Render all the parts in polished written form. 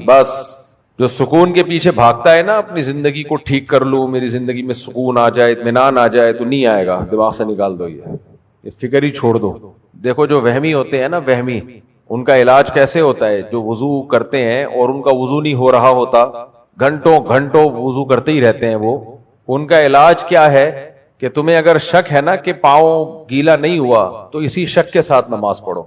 بس جو سکون کے پیچھے بھاگتا ہے نا اپنی زندگی کو ٹھیک کر لوں, میری زندگی میں سکون آ جائے, اطمینان آ جائے, تو نہیں آئے گا. دماغ سے نکال دو, یہ فکر ہی چھوڑ دو. دیکھو جو وہمی ہوتے ہیں نا, وہمی, ان کا علاج کیسے ہوتا ہے؟ جو وضو کرتے ہیں اور ان کا وضو نہیں ہو رہا ہوتا, گھنٹوں گھنٹوں وضو کرتے ہی رہتے ہیں وہ, ان کا علاج کیا ہے کہ تمہیں اگر شک ہے نا کہ پاؤں گیلا نہیں ہوا تو اسی شک کے ساتھ نماز پڑھو.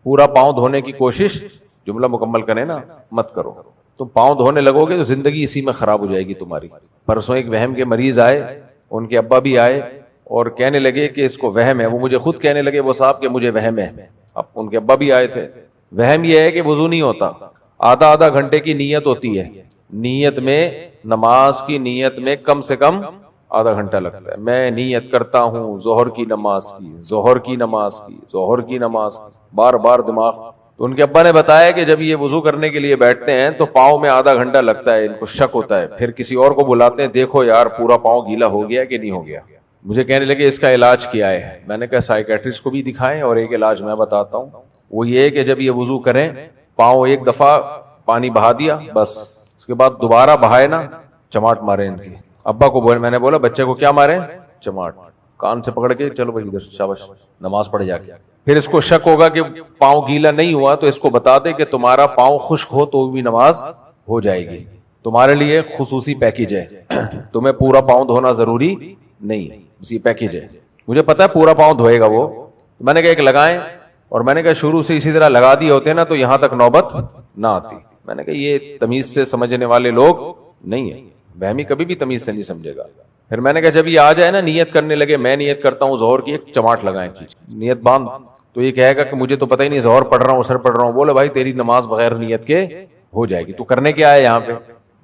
پورا پاؤں دھونے کی کوشش, جملہ مکمل کریں نا, مت کرو. تم پاؤں دھونے لگو گے تو زندگی اسی میں خراب ہو جائے گی تمہاری. پرسوں ایک وہم کے مریض آئے, ان کے ابا بھی آئے اور کہنے لگے کہ اس کو وہم ہے. وہ مجھے خود کہنے لگے وہ صاحب کہ مجھے وہم ہے. اب ان کے ابا بھی آئے تھے. وہم یہ ہے کہ وضو نہیں ہوتا, آدھا گھنٹے کی نیت ہوتی ہے. نیت میں, نماز کی نیت میں کم سے کم آدھا گھنٹہ لگتا ہے. میں نیت کرتا ہوں ظہر کی نماز کی, ظہر کی نماز کی, ظہر کی نماز, بار بار دماغ. تو ان کے ابا نے بتایا کہ جب یہ وضو کرنے کے لیے بیٹھتے ہیں تو پاؤں میں آدھا گھنٹہ لگتا ہے, ان کو شک ہوتا ہے. پھر کسی اور کو بلاتے ہیں, دیکھو یار پورا پاؤں گیلا ہو گیا کہ نہیں ہو گیا. مجھے کہنے لگے اس کا علاج کیا ہے. میں نے کہا سائیکیٹرسٹ کو بھی دکھائیں, اور ایک علاج میں بتاتا ہوں. وہ یہ کہ جب یہ وضو کریں, پاؤں ایک دفعہ پانی بہا دیا بس, اس کے بعد دوبارہ بہائے نا, چماٹ مارے ان کی. ابا کو میں نے بولا بچے کو کیا مارے؟ چماٹ. کان سے پکڑ کے چلو بھائی ادھر, شاباش, نماز پڑھ جا کے. پھر اس کو شک ہوگا کہ پاؤں گیلا نہیں ہوا تو اس کو بتا دے کہ تمہارا پاؤں خشک ہو تو بھی نماز ہو جائے گی. تمہارے لیے خصوصی پیکج ہے, تمہیں پورا پاؤں دھونا ضروری نہیں, اسی پیکج ہے. مجھے پتا ہے پورا پاؤں دھوئے گا وہ. میں نے کہا ایک لگائیں, اور میں نے کہا شروع سے اسی طرح لگا دیے ہوتے نا تو یہاں تک نوبت نہ آتی. میں نے کہا یہ تمیز سے سمجھنے والے لوگ نہیں ہیں, بہمی کبھی بھی تمیز سے نہیں سمجھے گا. پھر میں نے کہا جب یہ آ جائے نا, نیت کرنے لگے, میں نیت کرتا ہوں ظہر کی, ایک چماٹ لگائیں, نیت باندھ. تو یہ کہے گا کہ مجھے تو پتہ ہی نہیں ظہر پڑھ رہا ہوں اثر پڑھ رہا ہوں. بولے بھائی تیری نماز بغیر نیت کے ہو جائے گی. تو کرنے کیا ہے یہاں پہ؟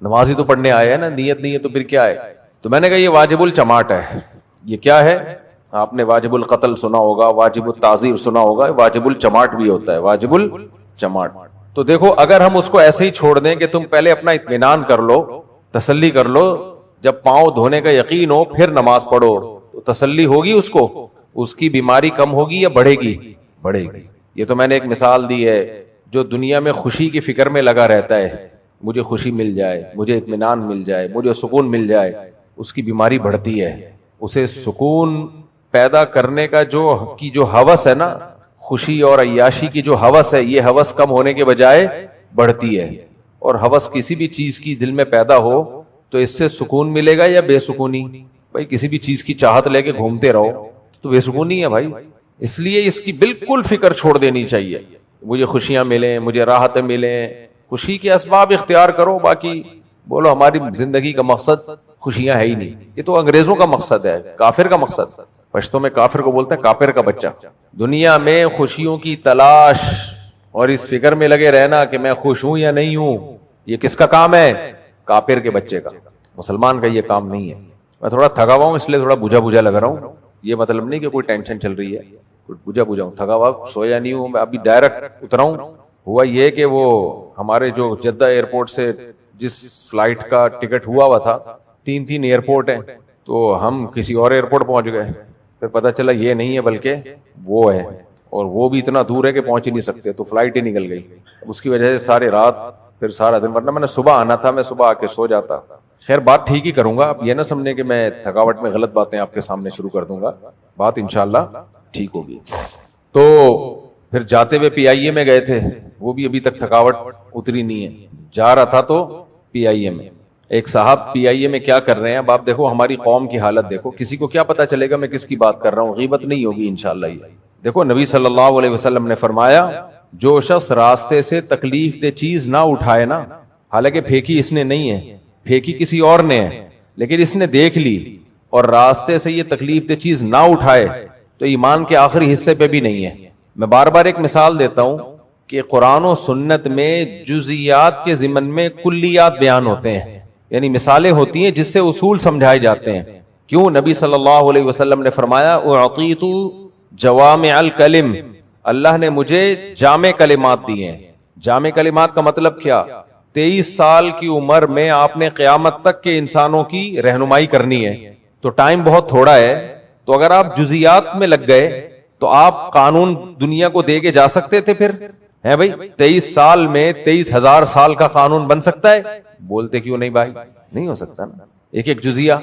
نماز ہی تو پڑھنے آیا ہے نا, نیت نہیں ہے تو پھر کیا ہے؟ تو میں نے کہا یہ واجب الچماٹ ہے. یہ کیا ہے؟ آپ نے واجب القتل سنا ہوگا, واجب التعزیر سنا ہوگا, واجب الچماٹ بھی ہوتا ہے, واجب الچماٹ. تو دیکھو اگر ہم اس کو ایسے ہی چھوڑ دیں کہ تم پہلے اپنا اطمینان کر لو, تسلی کر لو, جب پاؤں دھونے کا یقین ہو پھر نماز پڑھو, تو تسلی ہوگی اس کو, اس کی بیماری کم ہوگی یا بڑھے گی؟ بڑھے گی. یہ تو میں نے ایک مثال دی ہے. جو دنیا میں خوشی کی فکر میں لگا رہتا ہے, مجھے خوشی مل جائے, مجھے اطمینان مل جائے, مجھے سکون مل جائے, اس کی بیماری بڑھتی ہے. اسے سکون پیدا کرنے کا جو ہوس ہے نا, خوشی اور عیاشی کی جو ہوس ہے, یہ ہوس کم ہونے کے بجائے بڑھتی ہے. اور ہوس کسی بھی چیز کی دل میں پیدا ہو تو اس سے سکون ملے گا یا بے سکونی؟ بھائی کسی بھی چیز کی چاہت لے کے گھومتے رہو تو بے سکونی ہے بھائی. اس لیے اس کی بالکل فکر چھوڑ دینی چاہیے. مجھے خوشیاں ملیں, مجھے راحتیں ملیں, خوشی کے اسباب اختیار کرو, باقی بولو ہماری زندگی کا مقصد خوشیاں ہے ہی نہیں. یہ تو انگریزوں کا مقصد ہے, کافر کا مقصد. پشتوں میں کافر کو بولتے ہیں کافر کا بچہ. دنیا میں خوشیوں کی تلاش اور اس فکر میں لگے رہنا کہ میں خوش ہوں یا نہیں ہوں, یہ کس کا کام ہے؟ کافر کے بچے کا. مسلمان کا یہ کام نہیں ہے. میں تھوڑا تھکا ہوا ہوں اس لیے تھوڑا بوجھا بوجھا لگ رہا ہوں. یہ مطلب نہیں کہ کوئی ٹینشن چل رہی ہے, بوجھا بوجھا ہوں, تھکا ہوا, سویا نہیں ہوں. میں ابھی ڈائریکٹ اترا ہوں. ہوا یہ کہ وہ ہمارے جو جدہ ایئرپورٹ سے جس فلائٹ کا ٹکٹ ہوا تھا, 3 ایئرپورٹ ہیں, تو ہم کسی اور ایئرپورٹ پہنچ گئے. پھر پتہ چلا یہ نہیں ہے بلکہ وہ ہے, اور وہ بھی اتنا دور ہے کہ پہنچ ہی نہیں سکتے, تو فلائٹ ہی نکل گئی. اس کی وجہ سے سارے رات, پھر سارا دن, ورنہ میں نے صبح آنا تھا, میں صبح آ کے سو جاتا. خیر بات ٹھیک ہی کروں گا. اب یہ نہ سمجھنے کہ میں تھکاوٹ میں غلط باتیں آپ کے سامنے شروع کر دوں گا, بات انشاءاللہ ٹھیک ہوگی. تو پھر جاتے ہوئے پی آئی اے میں گئے تھے, وہ بھی ابھی تک تھکاوٹ اتری نہیں ہے. جا رہا تھا تو پی آئی اے میں ایک صاحب پی آئی اے میں کیا کر رہے ہیں. اب آپ دیکھو ہماری قوم کی حالت دیکھو, کسی کو کیا پتا چلے گا میں کس کی بات کر رہا ہوں, غیبت نہیں ہوگی انشاءاللہ. یہ دیکھو نبی صلی اللہ علیہ وسلم نے فرمایا, جو شخص راستے سے تکلیف دہ چیز نہ اٹھائے نا, حالانکہ پھینکی اس نے نہیں ہے, پھینکی کسی اور نے ہے, لیکن اس نے دیکھ لی اور راستے سے یہ تکلیف دہ چیز نہ اٹھائے, تو ایمان کے آخری حصے پہ بھی نہیں ہے. میں بار بار ایک مثال دیتا ہوں کہ قرآن و سنت میں جزیات کے ضمن میں کلیات بیان ہوتے ہیں, یعنی مثالیں ہوتی ہیں جس سے اصول سمجھائے جاتے ہیں. کیوں؟ نبی صلی اللہ علیہ وسلم نے فرمایا, اعطیت جوامع الکلم, اللہ نے مجھے جامع کلمات دیے ہیں. جامع کلمات کا مطلب کیا؟ 23 سال کی عمر میں آپ نے قیامت تک کے انسانوں کی رہنمائی کرنی ہے, تو ٹائم بہت تھوڑا ہے. تو اگر آپ جزیات میں لگ گئے تو آپ قانون دنیا کو دے کے جا سکتے تھے, پھر ہے بھائی 23 سال میں 23,000 سال کا قانون بن سکتا ہے؟ بولتے کیوں نہیں بھائی؟ نہیں ہو سکتا نا، ایک ایک جزیہ.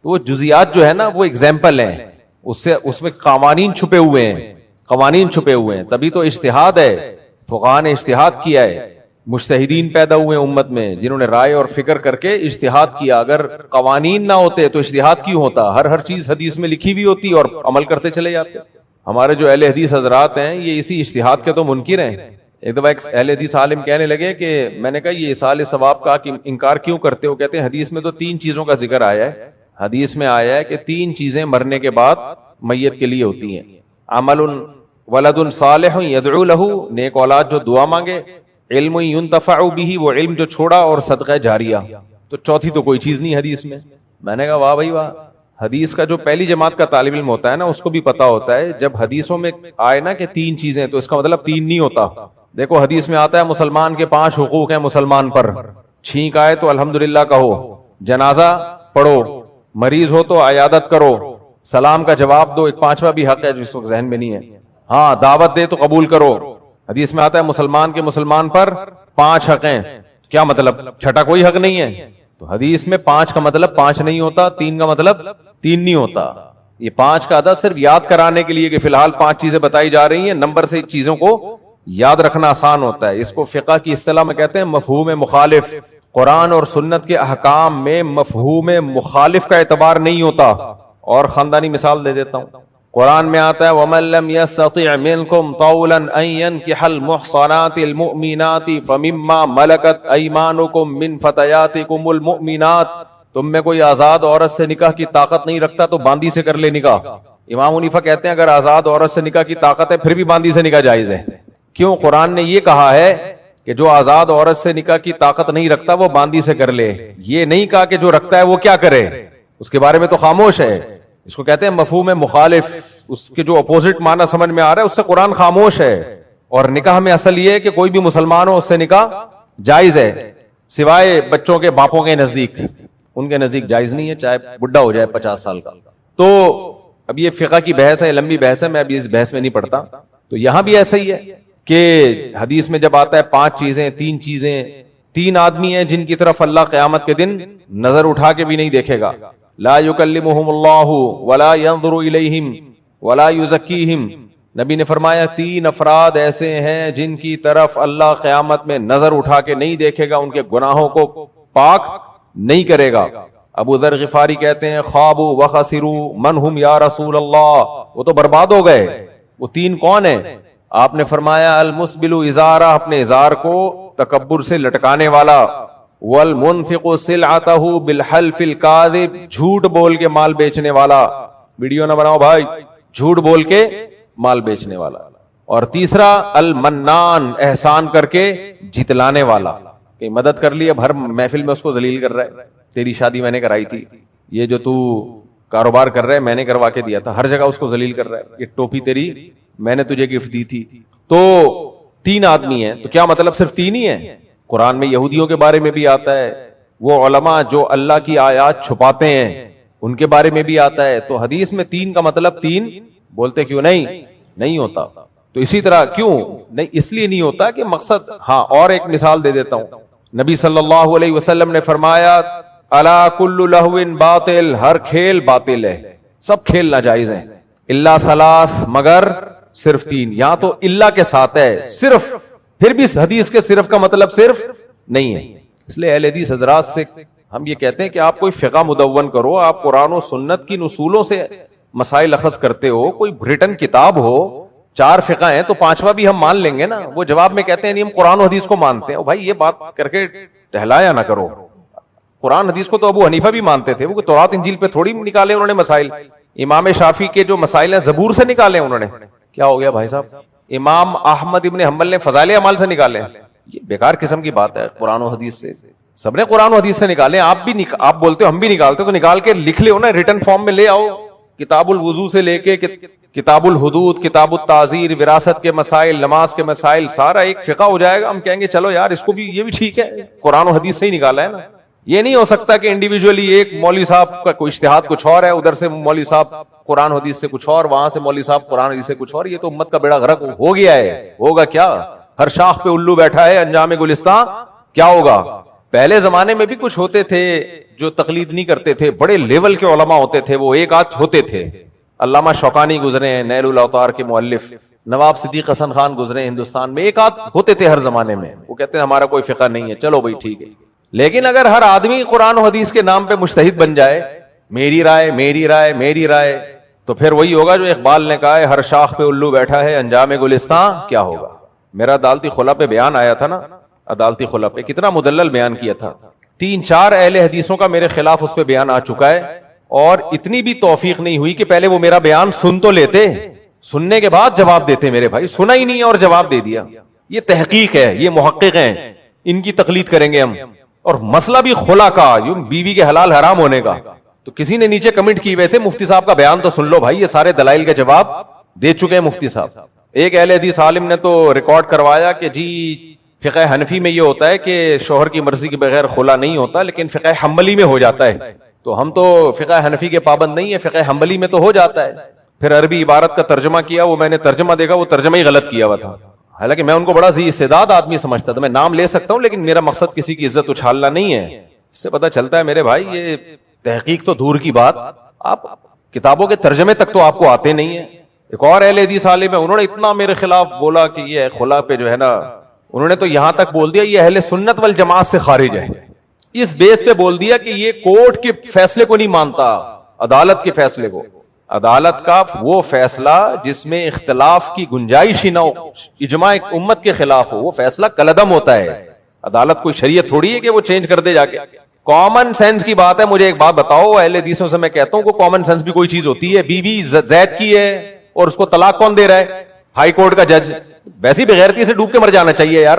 تو وہ جزیات جو ہے نا وہ اگزامپل ہیں، اس میں قوانین چھپے ہوئے ہیں، قوانین چھپے ہوئے ہیں. تبھی تو اجتہاد ہے، فقہاء نے اجتہاد کیا ہے، مجتہدین پیدا ہوئے ہیں امت میں جنہوں نے رائے اور فکر کر کے اجتہاد کیا. اگر قوانین نہ ہوتے تو اجتہاد کیوں ہوتا؟ ہر چیز حدیث میں لکھی بھی ہوتی اور عمل کرتے چلے جاتے. ہمارے جو اہل حدیث حضرات ہیں یہ اسی اجتہاد کے تو منکر ہیں. ایک دفعہ ایک اہل حدیث عالم کہنے لگے کہ میں نے کہا یہ اصال ثواب کا انکار کیوں کرتے ہو؟ کہتے ہیں حدیث میں تو 3 چیزوں کا ذکر آیا ہے، حدیث میں آیا ہے کہ 3 چیزیں مرنے کے بعد میت کے لیے ہوتی ہیں، عمل ولد صالح یدعو لہ، نیک اولاد جو دعا مانگے، علم ينتفع به، وہ علم جو چھوڑا، اور صدقہ جاریہ. تو چوتھی تو کوئی چیز نہیں حدیث میں. میں نے کہا واہ بھائی واہ. حدیث کا جو پہلی جماعت کا طالب علم ہوتا ہے نا اس کو بھی پتا ہوتا ہے جب حدیثوں میں آئے نا کہ 3 چیزیں تو اس کا مطلب 3 نہیں ہوتا. دیکھو حدیث میں آتا ہے مسلمان کے 5 حقوق ہیں مسلمان پر، چھینک آئے تو الحمدللہ کہو، جنازہ پڑھو، مریض ہو تو عیادت کرو، سلام کا جواب دو. ایک 5واں بھی حق ہے جو اس وقت ذہن میں نہیں ہے، ہاں دعوت دے تو قبول کرو. حدیث میں آتا ہے مسلمان کے مسلمان پر 5 حق ہیں. کیا مطلب؟ چھٹا کوئی حق نہیں ہے. تو حدیث میں 5 کا مطلب 5 نہیں ہوتا، 3 کا مطلب 3 نہیں ہوتا. یہ 5 کا عدد صرف یاد کرانے کے لیے کہ فی الحال 5 چیزیں بتائی جا رہی ہیں، نمبر سے چیزوں کو یاد رکھنا آسان ہوتا ہے. اس کو فقہ کی اصطلاح میں کہتے ہیں مفہوم مخالف. قرآن اور سنت کے احکام میں مفہوم مخالف کا اعتبار نہیں ہوتا. اور خاندانی مثال دے دیتا ہوں، قرآن میں آتا ہے وَمَن لَّمْ يَسْتَطِعْ مِنْكُمْ طَوْلًا أَن يَنكِحَ الْمُحْصَنَاتِ الْمُؤْمِنَاتِ فَمِمَّا مَلَكَتْ أَيْمَانُكُم مِّن فَتَيَاتِكُمُ الْمُؤْمِنَاتِ. تم میں کوئی آزاد عورت سے نکاح کی طاقت نہیں رکھتا تو باندی سے کر لے نکاح. امام حنیفہ کہتے ہیں اگر آزاد عورت سے نکاح کی طاقت ہے پھر بھی باندی سے نکاح جائز ہے. کیوں؟ قرآن نے یہ کہا ہے کہ جو آزاد عورت سے نکاح کی طاقت نہیں رکھتا وہ باندی سے کر لے. یہ نہیں کہا کہ جو رکھتا ہے وہ کیا کرے، اس کے بارے میں تو خاموش ہے. اس کو کہتے ہیں مفہوم مخالف. اس کے جو اپوزٹ معنی سمجھ میں آ رہا ہے اس سے قرآن خاموش ہے. اور نکاح میں اصل یہ ہے کہ کوئی بھی مسلمان ہو اس سے نکاح جائز ہے، سوائے بچوں کے باپوں کے نزدیک. ان کے نزدیک جائز نہیں ہے چاہے بڈھا ہو جائے 50 سال کا. تو اب یہ فقہ کی بحث ہے، لمبی بحث ہے، میں ابھی اس بحث میں نہیں پڑھتا. تو یہاں بھی ایسا ہی ہے کہ حدیث میں جب آتا ہے 5 چیزیں 3 چیزیں، 3 آدمی ہیں جن کی طرف اللہ قیامت کے دن نظر اٹھا کے بھی نہیں دیکھے گا. لا یکلمہم اللہ ولا ینظر الیہم ولا یزکیہم. نبی نے فرمایا 3 افراد ایسے ہیں جن کی طرف اللہ قیامت میں نظر اٹھا کے نہیں دیکھے گا، ان کے گناہوں کو پاک نہیں کرے گا. ابو ذر غفاری کہتے ہیں خوابوا وخسروا من ہم یا رسول اللہ، وہ تو برباد ہو گئے. وہ 3 کون ہیں؟ آپ نے فرمایا المسبل ازارہ، اپنے ازار کو تکبر سے لٹکانے والا، والمنفق سلعتہ بالحلف الکاذب، جھوٹ بول کے مال بیچنے والا. ویڈیو نہ بناؤ بھائی، جھوٹ بول کے مال بیچنے والا. اور تیسرا المنان، احسان کر کے جتلانے والا، کہ مدد کر لی اب ہر محفل میں اس کو ذلیل کر رہا ہے. تیری شادی میں نے کرائی تھی، یہ جو تو کاروبار کر رہا ہے میں نے کروا کے دیا تھا، ہر جگہ اس کو ذلیل کر رہا ہے. یہ ٹوپی تیری میں نے تجھے گفٹ دی تھی. تو 3 آدمی ہیں. تو کیا مطلب صرف 3 ہی ہیں؟ قرآن میں یہودیوں کے بارے میں بھی آتا ہے، وہ علماء جو اللہ کی آیات چھپاتے ہیں ان کے بارے میں بھی آتا ہے. تو حدیث میں 3 کا مطلب 3 بولتے کیوں نہیں ہوتا. تو اسی طرح کیوں نہیں؟ اس لیے نہیں ہوتا کہ مقصد. ہاں اور ایک مثال دے دیتا ہوں. نبی صلی اللہ علیہ وسلم نے فرمایا الا کل لہو باطل، ہر کھیل باطل ہے، سب کھیل ناجائز ہیں. الا ثلاث، مگر صرف 3. یہاں تو اللہ کے ساتھ ہے صرف، پھر بھی حدیث کے صرف کا مطلب صرف نہیں ہے. اس لیے اہل حدیث حضرات سے ہم یہ کہتے ہیں کہ آپ کوئی فقہ مدون کرو، آپ قرآن و سنت کی اصولوں سے مسائل اخذ کرتے ہو، کوئی ریٹن کتاب ہو. 4 فقہ ہیں تو 5واں بھی ہم مان لیں گے نا. وہ جواب میں کہتے ہیں نہیں ہم قرآن و حدیث کو مانتے ہیں. بھائی یہ بات کر کے ٹہلایا نہ کرو. قرآن حدیث کو تو ابو حنیفہ بھی مانتے تھے، وہ تورات انجیل پہ تھوڑی نکالے انہوں نے مسائل. امام شافعی کے جو مسائل ہیں زبور سے نکالے انہوں نے. کیا ہو گیا بھائی صاحب؟ امام احمد ابن حنبل نے فضائل اعمال سے نکالے. یہ بیکار قسم کی بات ہے. قرآن و حدیث سے سب نے قرآن و حدیث سے نکالے. آپ بولتے ہو ہم بھی نکالتے، تو نکال کے لکھ لے نا، ریٹن فارم میں لے آؤ. کتاب الوضو سے لے کے کتاب الحدود، کتاب التعزیر، وراثت کے مسائل، نماز کے مسائل، سارا ایک فقہ ہو جائے گا. ہم کہیں گے چلو یار اس کو بھی، یہ بھی ٹھیک ہے، قرآن و حدیث سے ہی نکالا ہے نا. یہ نہیں ہو سکتا کہ انڈیویجولی ایک مولوی صاحب کا کوئی اجتہاد کچھ اور ہے، ادھر سے مولوی صاحب قرآن حدیث سے کچھ اور، وہاں سے مولوی صاحب قرآن حدیث سے کچھ اور. یہ تو امت کا بیڑا غرق ہو گیا ہے. ہوگا کیا؟ ہر شاخ پہ الو بیٹھا ہے انجام گلستان کیا ہوگا. پہلے زمانے میں بھی کچھ ہوتے تھے جو تقلید نہیں کرتے تھے, بڑے لیول کے علماء ہوتے تھے, وہ ایک آدھ ہوتے تھے. علامہ شوکانی گزرے ہیں, نیل الاوطار کے مؤلف, نواب صدیق حسن خان گزرے ہندوستان میں, ایک آدھ ہوتے تھے ہر زمانے میں. وہ کہتے ہیں ہمارا کوئی فقہ نہیں ہے, چلو بھائی ٹھیک ہے. لیکن اگر ہر آدمی قرآن و حدیث کے نام پہ مجتہد بن جائے, میری رائے میری رائے میری رائے, تو پھر وہی ہوگا جو اقبال نے کہا ہے, ہر شاخ پہ الو بیٹھا ہے انجام گلستان کیا ہوگا. میرا عدالتی خلا پہ بیان آیا تھا نا, عدالتی خلا پہ کتنا مدلل بیان کیا تھا. 3-4 اہل حدیثوں کا میرے خلاف اس پہ بیان آ چکا ہے, اور اتنی بھی توفیق نہیں ہوئی کہ پہلے وہ میرا بیان سن تو لیتے, سننے کے بعد جواب دیتے. میرے بھائی سنا ہی نہیں اور جواب دے دیا. یہ تحقیق ہے, یہ محقق ہیں, ان کی تقلید کریں گے ہم. اور مسئلہ بھی خلا کا, بیوی کے حلال حرام ہونے کا. تو کسی نے نیچے کمنٹ کیے ہوئے تھے, مفتی صاحب کا بیان تو سن لو بھائی, یہ سارے دلائل کے جواب دے چکے ہیں مفتی صاحب. ایک اہل حدیث عالم نے تو ریکارڈ کروایا کہ جی فقہ حنفی میں یہ ہوتا ہے کہ شوہر کی مرضی کے بغیر خلا نہیں ہوتا, لیکن فقہ حنبلی میں ہو جاتا ہے. تو ہم تو فقہ حنفی کے پابند نہیں ہے, فقہ حنبلی میں تو ہو جاتا ہے. پھر عربی عبارت کا ترجمہ کیا, وہ میں نے ترجمہ دیکھا, وہ ترجمہ ہی غلط کیا ہوا تھا. حالانکہ میں ان کو بڑا ذی استعداد آدمی سمجھتا تھا, میں نام لے سکتا ہوں, لیکن میرا مقصد کسی کی عزت اچھالنا نہیں ہے. اس سے پتہ چلتا ہے میرے بھائی, یہ تحقیق تو دور کی بات, آپ کتابوں کے ترجمے تک تو آپ کو آتے نہیں ہیں. ایک اور اہل حدیث عالم ہے, انہوں نے اتنا میرے خلاف بولا کہ یہ خلا پہ جو ہے نا, انہوں نے تو یہاں تک بول دیا یہ اہل سنت والجماعت سے خارج ہے. اس بیس پہ بول دیا کہ یہ کورٹ کے فیصلے کو نہیں مانتا, عدالت کے فیصلے کو. عدالت کا وہ فیصلہ جس میں اختلاف کی گنجائش ہی نہ ہو, اجماع امت کے خلاف ہو, وہ فیصلہ کالعدم ہوتا ہے. عدالت کوئی شریعت تھوڑی ہے کہ وہ چینج کر دے جا کے. کامن سینس کی بات ہے. مجھے ایک بات بتاؤ, اہل حدیثوں سے میں کہتا ہوں کہ کامن سینس بھی کوئی چیز ہوتی ہے. بیوی زید کی ہے اور اس کو طلاق کون دے رہا ہے؟ ہائی کورٹ کا جج. ویسی بغیرتی سے ڈوب کے مر جانا چاہیے یار.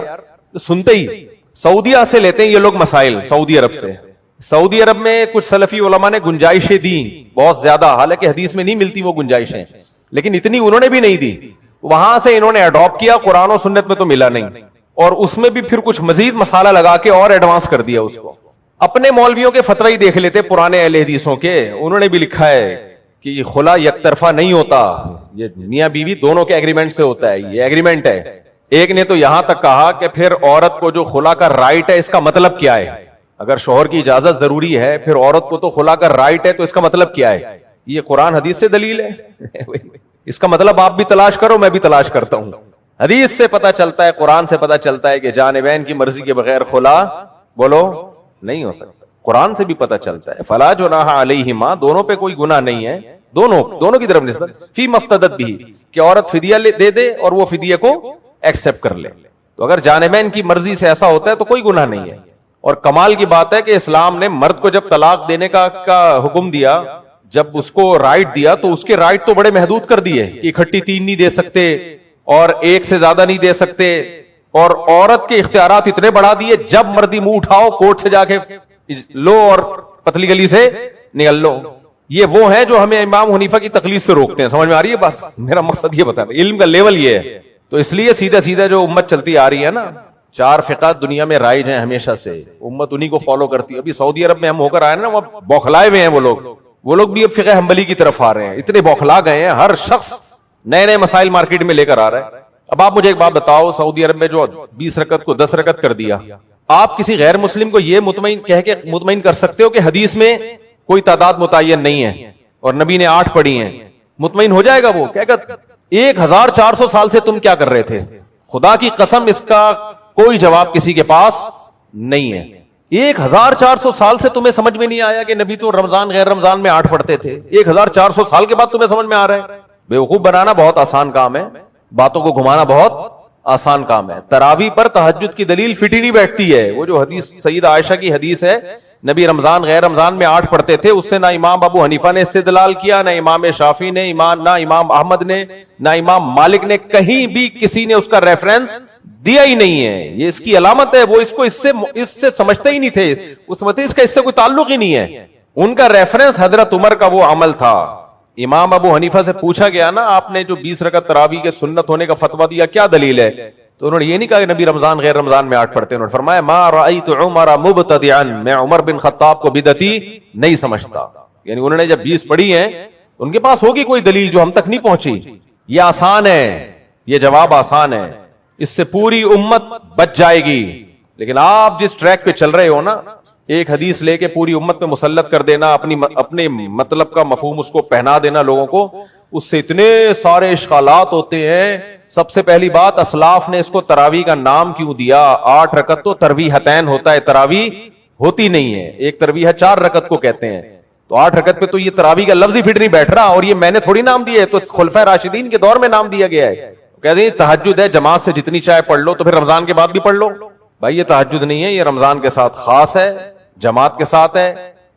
سنتے ہی سعودیہ سے لیتے ہیں یہ لوگ مسائل, سعودی عرب سے. سعودی عرب میں کچھ سلفی علماء نے گنجائشیں دی بہت زیادہ, حالانکہ حدیث میں نہیں ملتی وہ گنجائشیں, لیکن اتنی انہوں نے بھی نہیں دی. وہاں سے انہوں نے اڈاپٹ کیا, قرآن و سنت میں تو ملا نہیں, اور اس میں بھی پھر کچھ مزید مسالہ لگا کے اور ایڈوانس کر دیا اس کو. اپنے مولویوں کے فتوی دیکھ لیتے پرانے اہل حدیثوں کے, انہوں نے بھی لکھا ہے کہ یہ خلا یک طرفہ نہیں ہوتا, یہ میاں بیوی دونوں کے ایگریمنٹ سے ہوتا ہے. یہ ایگریمنٹ ہے. ایک نے تو یہاں تک کہا کہ پھر عورت کو جو خلا کا رائٹ ہے اس کا مطلب کیا ہے؟ اگر شوہر کی اجازت ضروری ہے, پھر عورت کو تو خلا کا رائٹ ہے, تو اس کا مطلب کیا ہے؟ یہ قرآن حدیث سے دلیل ہے. اس کا مطلب آپ بھی تلاش کرو, میں بھی تلاش کرتا ہوں. حدیث سے پتہ چلتا ہے, قرآن سے پتہ چلتا ہے کہ جانبین کی مرضی کے بغیر خلا بولو نہیں ہو سکتا. قرآن سے بھی پتہ چلتا ہے فلا جناح علیہما, دونوں پہ کوئی گناہ نہیں ہے, دونوں کی طرف نسبت فی مفتدت بھی, کہ عورت فدیہ دے دے اور وہ فدیہ کو ایکسپٹ کر لے. تو اگر جانبین کی مرضی سے ایسا ہوتا ہے تو کوئی گناہ نہیں ہے. اور کمال کی بات ہے کہ اسلام نے مرد کو جب طلاق دینے کا حکم دیا, جب اس کو رائٹ دیا, تو اس کے رائٹ تو بڑے محدود کر دیے کہ اکٹھی 3 نہیں دے سکتے اور 1 سے زیادہ نہیں دے سکتے, اور عورت کے اختیارات اتنے بڑھا دیے, جب مرضی منہ اٹھاؤ کورٹ سے جا کے لو اور پتلی گلی سے نکل لو. یہ وہ ہیں جو ہمیں امام حنیفہ کی تقلید سے روکتے ہیں. سمجھ میں آ رہی ہے بات؟ میرا مقصد یہ بتانا, علم کا لیول یہ ہے. تو اس لیے سیدھا سیدھا جو امت چلتی آ رہی ہے نا, 4 فقہ دنیا میں رائج ہیں ہمیشہ سے, امت انہی کو فالو کرتی ہے. ابھی سعودی عرب میں ہم ہو کر آئے نا, وہ بوکھلائے ہوئے ہیں وہ لوگ بھی اب فقہ حنبلی کی طرف آ رہے ہیں. اتنے بوکھلا گئے ہیں, ہر شخص نئے نئے مسائل مارکیٹ میں لے کر آ رہا ہے. اب آپ مجھے ایک بات بتاؤ, سعودی عرب میں جو 20 رکعت کو 10 رکعت کر دیا, آپ کسی غیر مسلم کو یہ مطمئن کر سکتے ہو کہ حدیث میں کوئی تعداد متعین نہیں ہے اور نبی نے 8 پڑھی ہیں؟ مطمئن ہو جائے گا وہ؟ کہے گا 1400 سال سے تم کیا کر رہے تھے؟ خدا کی قسم اس کا کوئی جواب کسی کے پاس نہیں ہے. 1400 سال سے تمہیں سمجھ میں نہیں آیا کہ نبی تو رمضان غیر رمضان میں 8 پڑھتے تھے؟ 1400 سال کے بعد تمہیں سمجھ میں آ رہا ہے؟ بیوقوف بنانا بہت آسان کام ہے, باتوں کو گھمانا بہت آسان کام ہے. تراویح پر تہجد کی دلیل فٹ ہی نہیں بیٹھتی ہے. وہ جو حدیث سیدہ عائشہ کی حدیث ہے, نبی رمضان غیر رمضان میں 8 پڑھتے تھے, اس سے نہ امام ابو حنیفہ نے استدلال کیا, نہ امام شافعی نے, نہ امام احمد نے, نہ امام مالک نے, کہیں بھی کسی نے اس کا ریفرنس دیا ہی نہیں ہے. یہ اس کی علامت ہے. وہ اس سے سمجھتے ہی نہیں تھے, وہ سمجھتے اس کا اس سے کوئی تعلق ہی نہیں ہے. ان کا ریفرنس حضرت عمر کا وہ عمل تھا. امام ابو حنیفہ سے پوچھا گیا نا, آپ نے جو 20 رکعت تراویح کے سنت ہونے کا فتویٰ دیا, کیا دلیل ہے؟ تو انہوں نے یہ نہیں کہا کہ نبی رمضان غیر رمضان میں 8 پڑھتے. انہوں نے فرمایا ما رأیت عمر مبتدعا, میں عمر بن خطاب کو بدعتی نہیں سمجھتا. یعنی انہوں نے جب 20 پڑھی ہیں, ان کے پاس ہوگی کوئی دلیل جو ہم تک نہیں پہنچی. یہ آسان ہے, یہ جواب آسان ہے. اس سے پوری امت بچ جائے گی. لیکن آپ جس ٹریک پہ چل رہے ہو نا, ایک حدیث لے کے پوری امت پہ مسلط کر دینا, اپنے مطلب کا مفہوم اس کو پہنا دینا لوگوں کو, اس سے اتنے سارے اشکالات ہوتے ہیں. سب سے پہلی بات, اسلاف نے اس کو تراویح کا نام کیوں دیا؟ 8 رکعت تو ترویحتین ہوتا ہے, تراویح ہوتی نہیں ہے. ایک ترویح 4 رکعت کو کہتے ہیں, تو 8 رکعت پہ تو یہ تراویح کا لفظ ہی فٹ نہیں بیٹھ رہا. اور یہ میں نے تھوڑی نام دیا ہے, تو خلفائے راشدین کے دور میں نام دیا گیا ہے. کہتے ہیں تہجد ہے, جماعت سے جتنی چاہے پڑھ لو, تو پھر رمضان کے بعد بھی پڑھ لو. بھائی یہ تہجد نہیں ہے, یہ رمضان کے ساتھ خاص ہے, جماعت کے ساتھ ہے,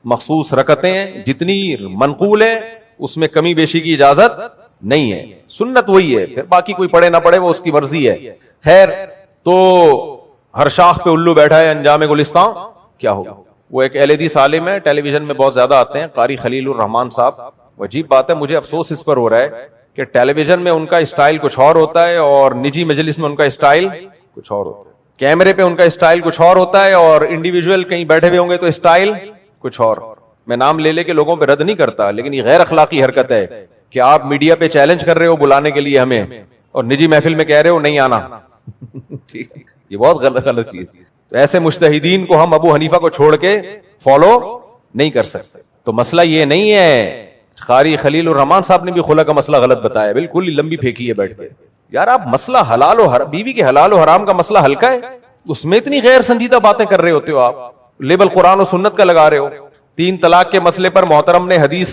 مخصوص رکعتیں ہیں, جتنی منقول ہے اس میں کمی بیشی کی اجازت نہیں ہے. سنت وہی ہے, پھر باقی کوئی پڑھے نہ پڑھے وہ اس کی مرضی ہے. خیر, تو ہر شاخ پہ الو بیٹھا ہے, انجام گلستان کیا ہوگا. وہ ایک اہل حدیث عالم ہے, ٹیلی ویژن میں بہت زیادہ آتے ہیں, قاری خلیل الرحمان صاحب. عجیب بات ہے, مجھے افسوس اس پر ہو رہا ہے کہ ٹیلی ویژن میں ان کا اسٹائل کچھ اور ہوتا ہے, اور نجی مجلس میں ان کا اسٹائل کچھ اور ہوتا ہے. کیمرے پہ ان کا اسٹائل کچھ اور ہوتا ہے, اور انڈیویجول کہیں بیٹھے ہوئے ہوں گے تو اسٹائل کچھ اور. میں نام لے لے کے لوگوں پہ رد نہیں کرتا, لیکن یہ غیر اخلاقی حرکت ہے کہ آپ میڈیا پہ چیلنج کر رہے ہو بلانے کے لیے ہمیں, اور نجی محفل میں کہہ رہے ہو نہیں آنا. یہ بہت غلط چیز. تو ایسے مجتہدین کو ہم ابو حنیفہ کو چھوڑ کے فالو نہیں کر سکتے. تو مسئلہ یہ نہیں ہے, قاری خلیل الرحمان صاحب نے بھی خلا کا مسئلہ غلط بتایا, بالکل لمبی پھینکی ہے بیٹھ کے. یار آپ مسئلہ حلال و بیوی کے حلال و حرام کا مسئلہ ہلکا ہے, اس میں اتنی غیر سنجیدہ باتیں کر رہے ہوتے ہو آپ, لیبل قرآن و سنت کا لگا رہے ہو. 3 طلاق کے مسئلے پر محترم نے حدیث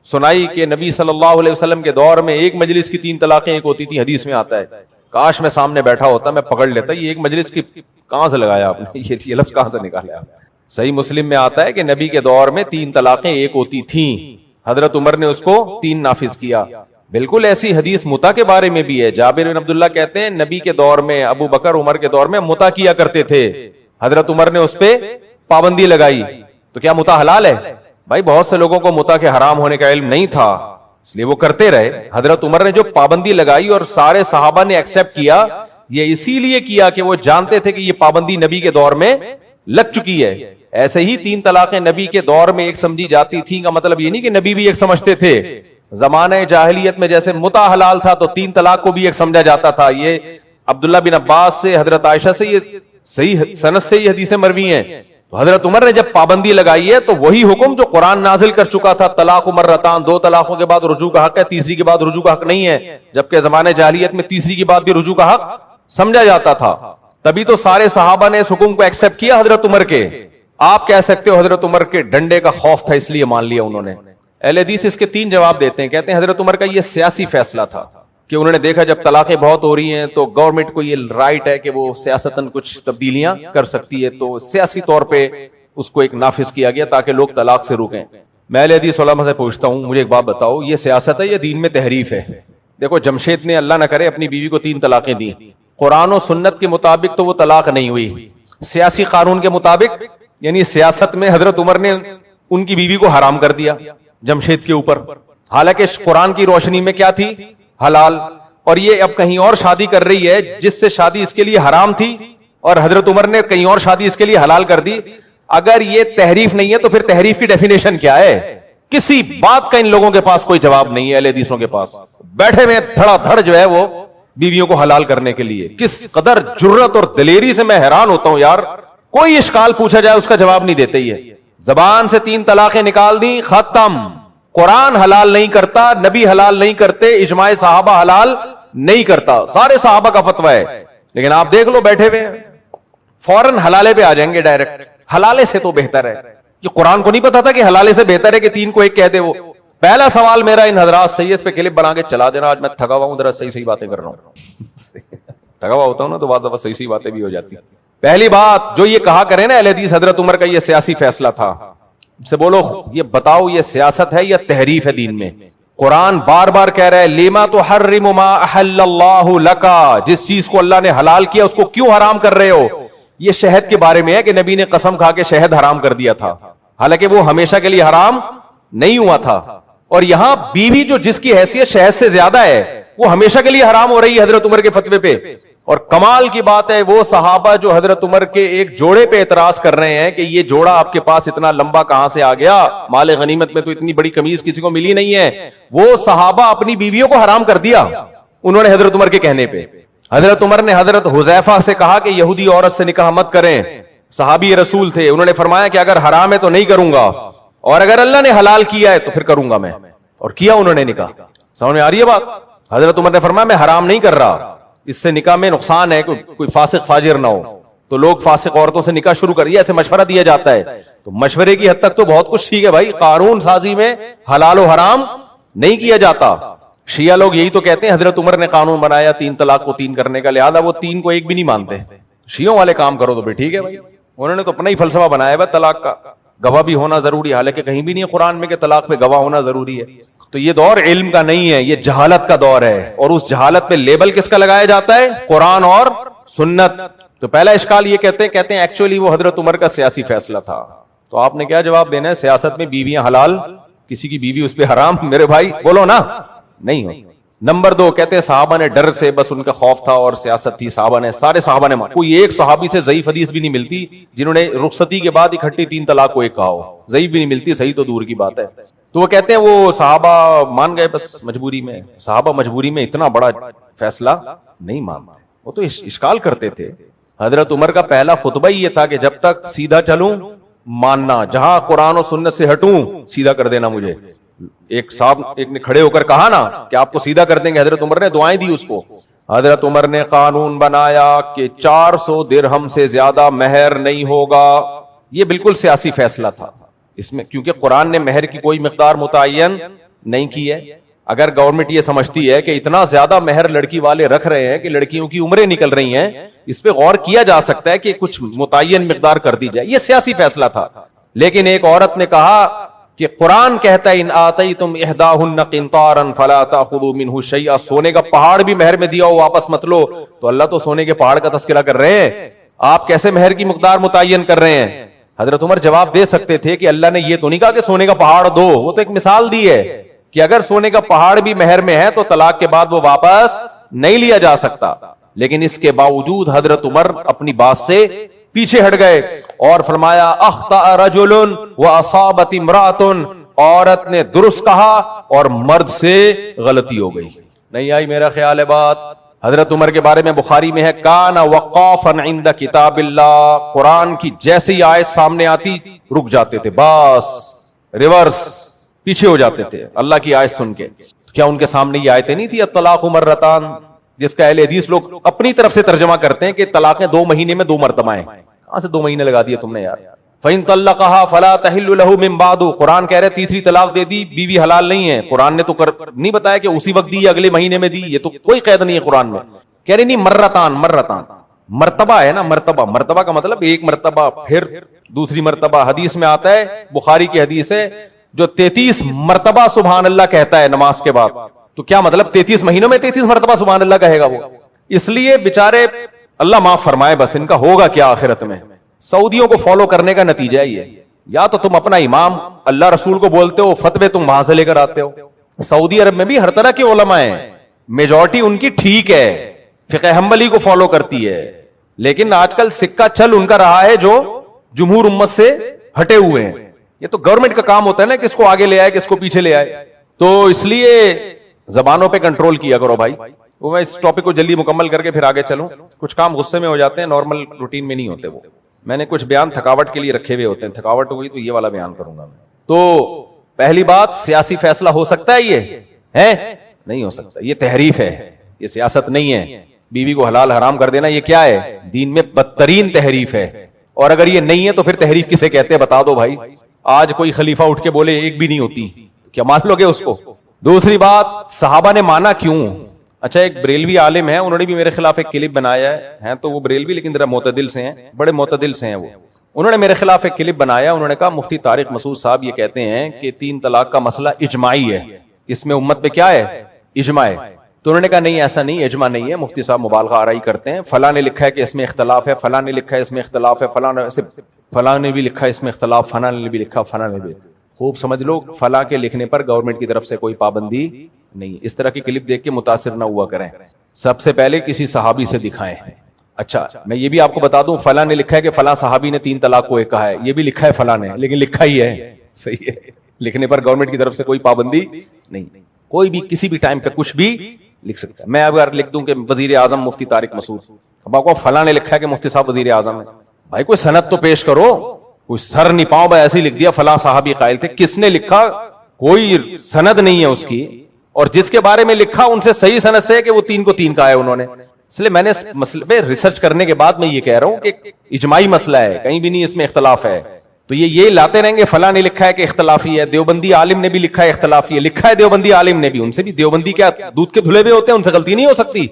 سنائی کہ نبی صلی اللہ علیہ وسلم کے دور میں ایک مجلس کی 3 طلاقیں ایک ہوتی تھی. حدیث میں آتا ہے, کاش میں سامنے بیٹھا ہوتا, میں پکڑ لیتا یہ ایک مجلس کی کہاں سے لگایا آپ نے, یہ لفظ کہاں سے نکالا. صحیح مسلم میں آتا ہے کہ نبی کے دور میں 3 طلاقیں ایک ہوتی تھیں, حضرت عمر نے اس کو 3 نافذ کیا. بالکل ایسی حدیث متا کے بارے میں بھی ہے. جابر بن عبداللہ کہتے ہیں نبی کے دور میں, ابو بکر عمر کے دور میں متا کیا کرتے تھے, حضرت عمر نے اس پہ پابندی لگائی. تو کیا متا حلال ہے؟ بھائی بہت سے لوگوں کو متا کے حرام ہونے کا علم نہیں تھا, اس لیے وہ کرتے رہے. حضرت عمر نے جو پابندی لگائی اور سارے صحابہ نے ایکسپٹ کیا, یہ اسی لیے کیا کہ وہ جانتے تھے کہ یہ پابندی نبی کے دور میں لگ چکی ہے. ایسے ہی 3 طلاقیں نبی کے دور میں ایک سمجھی جاتی تھیں کا مطلب یہ نہیں کہ نبی بھی ایک سمجھتے تھے. زمانہ جاہلیت میں جیسے متا حلال تھا تو 3 طلاق کو بھی ایک سمجھا جاتا تھا. یہ عبداللہ بن عباس سے, حضرت عائشہ سے, یہ صحیح سند سے یہ حدیثیں مروی ہیں. تو حضرت عمر نے جب پابندی لگائی ہے تو وہی حکم جو قرآن نازل کر چکا تھا, طلاق مرتان, 2 طلاقوں کے بعد رجوع کا حق ہے, تیسری کے بعد رجوع کا حق نہیں ہے, جبکہ زمانے جاہلیت میں تیسری کے بعد بھی رجوع کا حق سمجھا جاتا تھا. تبھی تو سارے صحابہ نے اس حکم کو ایکسپٹ کیا حضرت عمر کے. آپ کہہ سکتے ہو حضرت عمر کے ڈنڈے کا خوف تھا اس لیے مان لیا انہوں نے. اہل حدیث اس کے 3 جواب دیتے ہیں. کہتے ہیں حضرت عمر کا یہ سیاسی فیصلہ تھا کہ انہوں نے دیکھا جب طلاقیں بہت ہو رہی ہیں تو گورنمنٹ کو یہ رائٹ ہے کہ وہ سیاستاً کچھ تبدیلیاں کر سکتی ہے, تو سیاسی طور پہ اس کو ایک نافذ کیا گیا تاکہ لوگ طلاق سے روکیں. میں اہل حدیث علماء سے پوچھتا ہوں, مجھے ایک بات بتاؤ, یہ سیاست ہے یا دین میں تحریف ہے؟ دیکھو جمشید نے اللہ نہ کرے اپنی بیوی کو 3 طلاقیں دی, قرآن و سنت کے مطابق تو وہ طلاق نہیں ہوئی, سیاسی قانون کے مطابق یعنی سیاست میں حضرت عمر نے ان کی بیوی کو حرام کر دیا جمشید کے اوپر, حالانکہ قرآن کی روشنی میں کیا تھی, حلال. اور یہ اب کہیں اور شادی کر رہی ہے جس سے شادی اس کے لیے حرام تھی, اور حضرت عمر نے کہیں اور شادی اس کے لیے حلال کر دی. اگر یہ تحریف نہیں ہے تو پھر تحریف کی ڈیفینیشن کیا ہے؟ کسی بات کا ان لوگوں کے پاس کوئی جواب نہیں ہے. اہل حدیثوں کے پاس بیٹھے میں دھڑا دھڑ جو ہے وہ بیویوں کو حلال کرنے کے لیے. کس قدر جرت اور دلیری سے میں حیران ہوتا ہوں یار. کوئی اشکال پوچھا جائے اس کا جواب نہیں دیتے. یہ زبان سے 3 طلاقیں نکال دی, ختم. قرآن حلال نہیں کرتا, نبی حلال نہیں کرتے, اجماع صحابہ حلال نہیں کرتا, سارے صحابہ کا فتویٰ ہے. لیکن آپ دیکھ لو بیٹھے ہوئے فوراً حلالے پہ آ جائیں گے ڈائریکٹ. حلالے سے تو بہتر ہے. کہ قرآن کو نہیں پتا تھا کہ حلالے سے بہتر ہے کہ 3 کو 1 کہہ دے. وہ پہلا سوال میرا ان حضرات سے اس پہ کلپ بنا کے چلا دینا. آج میں تھکا ہوا ہوں, ذرا صحیح باتیں کر رہا ہوں. تھکا ہوا ہوتا ہوں نا تو بعض دفعہ صحیح باتیں بھی ہو جاتی ہیں. پہلی بات جو یہ کہا کرے نا اہل حدیث, حضرت عمر کا یہ سیاسی فیصلہ تھا, سے بولو یہ بتاؤ یہ سیاست ہے یا تحریف ہے دین میں؟ قرآن بار بار کہہ رہا ہے لیما تحرم ما احل اللہ لکا, جس چیز کو اللہ نے حلال کیا اس کو کیوں حرام کر رہے ہو؟ یہ شہد کے بارے میں ہے کہ نبی نے قسم کھا کے شہد حرام کر دیا تھا, حالانکہ وہ ہمیشہ کے لیے حرام نہیں ہوا تھا. اور یہاں بیوی جو جس کی حیثیت شہد سے زیادہ ہے وہ ہمیشہ کے لیے حرام ہو رہی ہے حضرت عمر کے فتوے پہ. اور کمال کی بات ہے وہ صحابہ جو حضرت عمر کے ایک جوڑے پہ اعتراض کر رہے ہیں کہ یہ جوڑا آپ کے پاس اتنا لمبا کہاں سے آ گیا, مال غنیمت میں تو اتنی بڑی قمیض کسی کو ملی نہیں ہے, وہ صحابہ اپنی بیویوں کو حرام کر دیا انہوں نے حضرت عمر کے کہنے پہ. حضرت عمر نے حضرت حذیفہ سے کہا کہ یہودی عورت سے نکاح مت کریں. صحابی رسول تھے, انہوں نے فرمایا کہ اگر حرام ہے تو نہیں کروں گا, اور اگر اللہ نے حلال کیا ہے تو پھر کروں گا میں, اور کیا انہوں نے نکاح. سمجھ میں آ رہی ہے بات؟ حضرت عمر نے فرمایا میں حرام نہیں کر رہا, اس سے نکاح میں نقصان ہے, کوئی فاسق فاجر نہ ہو. تو لوگ فاسق عورتوں سے نکاح شروع کریے, ایسے مشورہ دیا جاتا ہے. تو مشورے کی حد تک تو بہت کچھ ٹھیک ہے بھائی, قانون سازی میں حلال و حرام نہیں کیا جاتا. شیعہ لوگ یہی تو کہتے ہیں حضرت عمر نے قانون بنایا 3 طلاق کو 3 کرنے کا, لہذا وہ 3 کو 1 بھی نہیں مانتے. شیعوں والے کام کرو تو بھی ٹھیک ہے بھائی, انہوں نے تو اپنا ہی فلسفہ بنایا ہے طلاق کا, گواہ بھی ہونا ضروری ہے, حالانکہ کہیں بھی نہیں ہے قرآن میں کہ طلاق پہ گواہ ہونا ضروری ہے. تو یہ دور علم کا نہیں ہے, یہ جہالت کا دور ہے, اور اس جہالت پہ لیبل کس کا لگایا جاتا ہے؟ قرآن اور سنت. تو پہلا اشکال یہ کہتے ہیں ایکچولی وہ حضرت عمر کا سیاسی فیصلہ تھا. تو آپ نے کیا جواب دینا ہے؟ سیاست میں بیویاں حلال, کسی کی بیوی اس پہ حرام. میرے بھائی بولو نا, نہیں ہو. نمبر 2 کہتے ہیں صحابہ نے ڈر سے, بس ان کا خوف تھا اور سیاست تھی, سارے صحابہ نے مانا. کوئی ایک صحابی سے ضعیف حدیث بھی نہیں ملتی جنہوں نے رخصتی کے بعد اکٹھی 3 طلاق کو 1 کہا ہو, ضعیف بھی نہیں ملتی, صحیح تو دور کی بات ہے. تو وہ کہتے ہیں وہ صحابہ مان گئے بس مجبوری میں. صحابہ مجبوری میں اتنا بڑا فیصلہ نہیں مانتے, وہ تو اشکال کرتے تھے. حضرت عمر کا پہلا خطبہ ہی یہ تھا کہ جب تک سیدھا چلوں ماننا, جہاں قرآن و سنت سے ہٹوں سیدھا کر دینا مجھے. ایک نے کھڑے ہو کر کہا نا کہ آپ کو سیدھا کر دیں گے, حضرت عمر نے دعائیں دی اس کو. حضرت عمر نے قانون بنایا کہ 400 درہم سے زیادہ مہر نہیں ہوگا. یہ بالکل سیاسی فیصلہ تھا اس میں, کیونکہ قرآن نے مہر کی کوئی مقدار متعین نہیں کی ہے. اگر گورنمنٹ یہ سمجھتی ہے کہ اتنا زیادہ مہر لڑکی والے رکھ رہے ہیں کہ لڑکیوں کی عمریں نکل رہی ہیں, اس پہ غور کیا جا سکتا ہے کہ کچھ متعین مقدار کر دی جائے. یہ سیاسی فیصلہ تھا. لیکن ایک عورت نے کہا کہ قرآن کہتا ہے ان آتیتم احداہن قنطارا فلا تاخذوا منہ شیئا, سونے کا پہاڑ بھی مہر میں دیا ہو واپس مت لو. تو اللہ تو سونے کے پہاڑ کا تذکرہ کر رہے ہیں, آپ کیسے مہر کی مقدار متعین کر رہے ہیں؟ حضرت عمر جواب دے سکتے تھے کہ اللہ نے یہ تو نہیں کہا کہ سونے کا پہاڑ دو, وہ تو ایک مثال دی ہے کہ اگر سونے کا پہاڑ بھی مہر میں ہے تو طلاق کے بعد وہ واپس نہیں لیا جا سکتا. لیکن اس کے باوجود حضرت عمر اپنی بات سے پیچھے ہٹ گئے اور فرمایا اخطأ رجل واصابت امرأۃ, عورت نے درست کہا اور مرد سے غلطی ہو گئی. نہیں آئی میرا خیال ہے بات؟ حضرت عمر کے بارے میں بخاری میں ہے کان وقافا عند کتاب اللہ, قرآن کی جیسے ہی آیت سامنے آتی رک جاتے تھے, بس ریورس پیچھے ہو جاتے تھے اللہ کی آیت سن کے. کیا ان کے سامنے یہ آیتیں نہیں تھی الطلاق مرتان, جس کا اہل حدیث لوگ اپنی طرف سے ترجمہ کرتے ہیں کہ طلاقیں 2 مہینے میں 2 مرتبہ ہیں. کہاں سے 2 مہینے لگا دیے تم نے یار؟ فَإِن طَلَّقَهَا فَلَا تَحِلُّ لَهُ مِن بَعْدُ, قرآن کہہ رہے تیسری طلاق دے دی بیوی حلال نہیں ہے. قرآن نے تو نہیں بتایا کہ اسی وقت دی یا اگلے مہینے میں دی, یہ تو کوئی قید نہیں ہے قرآن میں. کہہ رہے نہیں مرتان مرتبہ ہے نا, مرتبہ کا مطلب 1 مرتبہ پھر دوسری مرتبہ. حدیث میں آتا ہے, بخاری کی حدیث ہے, جو 33 مرتبہ سبحان اللہ کہتا ہے نماز کے بعد, تو کیا مطلب 33 مہینوں میں 33 مرتبہ سبحان اللہ کہے گا وہ؟ اس لیے بیچارے اللہ معاف فرمائے, بس ان کا ہوگا کیا آخرت میں. سعودیوں کو فالو کرنے کا نتیجہ ہے یہ. یا تو تم اپنا امام اللہ رسول کو بولتے ہو, فتوے تم وہاں سے لے کر آتے ہو. سعودی عرب میں بھی ہر طرح کے علماء ہیں, میجورٹی ان کی ٹھیک ہے, فقہ حنبلی کو فالو کرتی ہے, لیکن آج کل سکہ چل ان کا رہا ہے جو جمہور امت سے ہٹے ہوئے ہیں. یہ تو گورنمنٹ کا کام ہوتا ہے نا, کس کو آگے لے آئے کس کو پیچھے لے آئے. تو اس لیے زبانوں پہ کنٹرول کیا کرو بھائی. وہ میں اس ٹاپک کو جلدی مکمل کر کے پھر آگے چلوں, کچھ کام غصے میں ہو جاتے ہیں, نارمل روٹین میں نہیں ہوتے. وہ میں نے کچھ بیان تھکاوٹ کے لیے رکھے ہوئے ہوتے ہیں, تھکاوٹ ہوئی تو یہ والا بیان کروں گا میں. تو پہلی بات, سیاسی فیصلہ ہو سکتا ہے یہ ہے؟ نہیں ہو سکتا. یہ تحریف ہے, یہ سیاست نہیں ہے. بیوی کو حلال حرام کر دینا یہ کیا ہے؟ دین میں بدترین تحریف ہے. اور اگر یہ نہیں ہے تو پھر تحریف کسے کہتے ہیں بتا دو بھائی. آج کوئی خلیفہ اٹھ کے بولے 1 بھی نہیں ہوتی, کیا مان لو گے اس کو؟ دوسری بات, صحابہ نے مانا کیوں؟ اچھا ایک بریلوی عالم ہے, انہوں نے بھی میرے خلاف ایک کلپ بنایا ہے, تو وہ بریلوی لیکن ذرا معتدل سے ہیں, بڑے معتدل سے ہیں وہ. انہوں نے میرے خلاف ایک کلپ بنایا, انہوں نے کہا مفتی طارق مسعود صاحب یہ کہتے ہیں کہ 3 طلاق کا مسئلہ اجماعی ہے, اس میں امت پہ کیا ہے؟ اجماع ہے. تو انہوں نے کہا نہیں ایسا نہیں, اجماع نہیں ہے, مفتی صاحب مبالغہ آرائی کرتے ہیں, فلاں نے لکھا ہے کہ اس میں اختلاف ہے, فلاں نے لکھا ہے اس میں اختلاف ہے, فلاں نے بھی لکھا ہے اس میں اختلاف, فلاں نے بھی لکھا, فلاں نے بھی. خوب سمجھ لو, فلاں کے لکھنے پر گورنمنٹ کی طرف سے کوئی پابندی نہیں. اس طرح کی کلپ دیکھ کے متاثر نہ ہوا کریں. سب سے پہلے کسی صحابی سے دکھائیں. اچھا میں یہ بھی آپ کو بتا دوں, فلاں نے لکھا ہے کہ فلاں صحابی نے 3 طلاق کو 1 کہا ہے, یہ بھی لکھا ہے فلاں نے, لیکن لکھا ہی ہے, صحیح ہے, لکھنے پر گورنمنٹ کی طرف سے کوئی پابندی نہیں. کوئی بھی کسی بھی ٹائم پہ کچھ بھی لکھ سکتا ہے. میں اگر لکھ دوں کہ وزیر اعظم مفتی طارق مسعود, اب آپ کو فلاں نے لکھا ہے کہ مفتی صاحب وزیر اعظم ہے, بھائی کوئی سند تو پیش کرو, کوئی سر نہیں پاؤں بھائی ایسے ہی لکھ دیا فلاں صحابی قائل تھے, کس نے لکھا, کوئی سند نہیں ہے اس کی, اور جس کے بارے میں لکھا ان سے صحیح سند سے ہے کہ وہ 3 کو 3 کہا ہے انہوں نے. اس لیے میں نے اس مسئلے پہ ریسرچ کرنے کے بعد میں یہ کہہ رہا ہوں کہ اجماعی مسئلہ ہے, کہیں بھی نہیں اس میں اختلاف ہے. تو یہ لاتے رہیں گے فلاں نے لکھا ہے کہ اختلافی ہے, دیوبندی عالم نے بھی لکھا ہے اختلافی ہے, لکھا ہے دیوبندی عالم نے بھی, ان سے بھی دیوبندی کیا دودھ کے دھلے ہوئے ہوتے ہیں, ان سے غلطی نہیں ہو سکتی.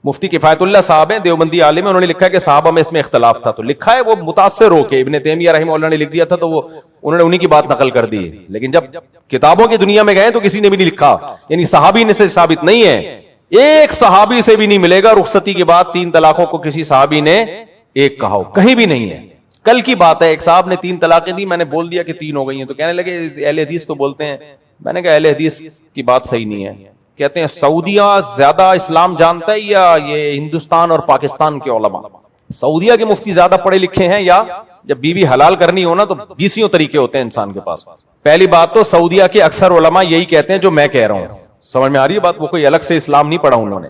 مفتی کفایت اللہ صاحب ہیں دیوبندی عالم ہیں, انہوں نے لکھا ہے کہ صحابہ میں اس میں اختلاف تھا, تو لکھا ہے وہ متاثر ہو کے, ابن تیمیہ رحمہ اللہ نے لکھ دیا تھا تو وہ انہوں نے انہی کی بات نقل کر دی. لیکن جب کتابوں کی دنیا میں گئے تو کسی نے بھی نہیں لکھا, یعنی صحابی نے سے ثابت نہیں ہے, ایک صحابی سے بھی نہیں ملے گا رخصتی کے بعد 3 طلاقوں کو کسی صحابی نے ایک کہا ہو, کہیں بھی نہیں ہے. کل کی بات ہے, ایک صاحب نے 3 طلاقیں دی, میں نے بول دیا کہ 3 ہو گئی ہیں, تو کہنے لگے اہل حدیث تو بولتے ہیں. میں نے کہا اہل حدیث کی بات صحیح نہیں ہے. کہتے ہیں سعودیہ زیادہ اسلام جانتا ہے یا یہ ہندوستان اور پاکستان کے علماء؟ سعودیہ کے مفتی زیادہ پڑھے لکھے ہیں, یا جب بیوی حلال کرنی ہو نا تو 20 طریقے ہوتے ہیں انسان کے پاس. پہلی بات تو سعودیہ کے اکثر علماء یہی کہتے ہیں جو میں کہہ رہا ہوں, سمجھ میں آ رہی ہے بات, وہ کوئی الگ سے اسلام نہیں پڑھا انہوں نے.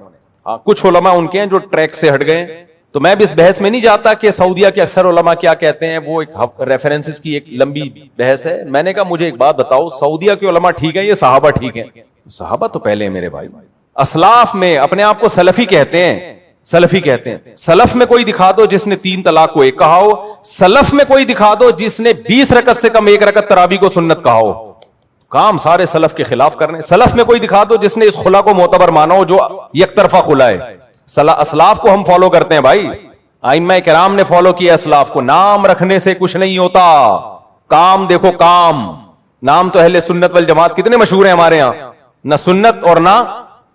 کچھ علماء ان کے ہیں جو ٹریک سے ہٹ گئے, تو میں بھی اس بحث میں نہیں جاتا کہ سعودیہ کے اکثر علماء کیا کہتے ہیں, وہ ایک ریفرنسز کی ایک لمبی بحث ہے. میں نے کہا مجھے ایک بات بتاؤ, سعودیہ کے علماء ٹھیک ہیں, یہ صحابہ ٹھیک ہیں؟ صحابہ تو پہلے ہیں میرے بھائی. اسلاف میں اپنے آپ کو سلفی کہتے ہیں, سلفی کہتے ہیں. سلف میں کوئی دکھا دو جس نے 3 طلاق کو 1 کہا ہو, سلف میں کوئی دکھا دو جس نے 20 رکعت سے کم 1 رکعت تراوی کو سنت کہا ہو. کام سارے سلف کے خلاف کر رہے ہیں. سلف میں کوئی دکھا دو جس نے اس خلا کو معتبر مانا ہو جو یک طرفہ خلا ہے. اسلاف کو ہم فالو کرتے ہیں بھائی, ائمہ کرام نے فالو کیا اسلاف کو. نام رکھنے سے کچھ نہیں ہوتا, کام دیکھو کام. نام تو اہل سنت والجماعت کتنے مشہور ہیں ہمارے ہاں, نہ سنت اور نہ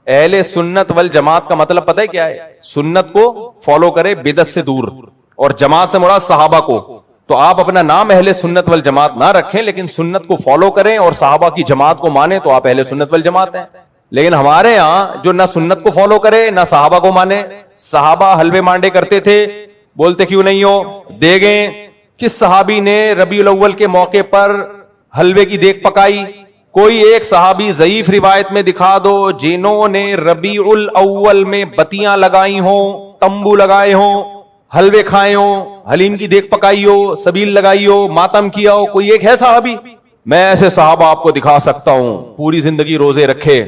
اہل سنت والجماعت کا مطلب پتہ ہے کیا ہے؟ سنت کو فالو کرے بدعت سے دور, اور جماعت سے مراد صحابہ کو. تو آپ اپنا نام اہل سنت والجماعت نہ رکھیں لیکن سنت کو فالو کریں اور صحابہ کی جماعت کو مانیں, تو آپ اہل سنت والجماعت ہیں. لیکن ہمارے ہاں جو نہ سنت کو فالو کرے نہ صحابہ کو مانے. صحابہ حلوے مانڈے کرتے تھے, بولتے کیوں نہیں ہو دیگیں. کس صحابی نے ربیع الاول کے موقع پر حلوے کی دیگ پکائی؟ کوئی ایک صحابی ضعیف روایت میں دکھا دو جنہوں نے ربیع الاول میں بتیاں لگائی ہوں, تمبو لگائے ہوں, حلوے کھائے ہوں, حلیم کی دیگ پکائی ہو, سبیل لگائی ہو, ماتم کیا ہو. کوئی ایک ہے صحابی؟ میں ایسے صحابہ آپ کو دکھا سکتا ہوں پوری زندگی روزے رکھے.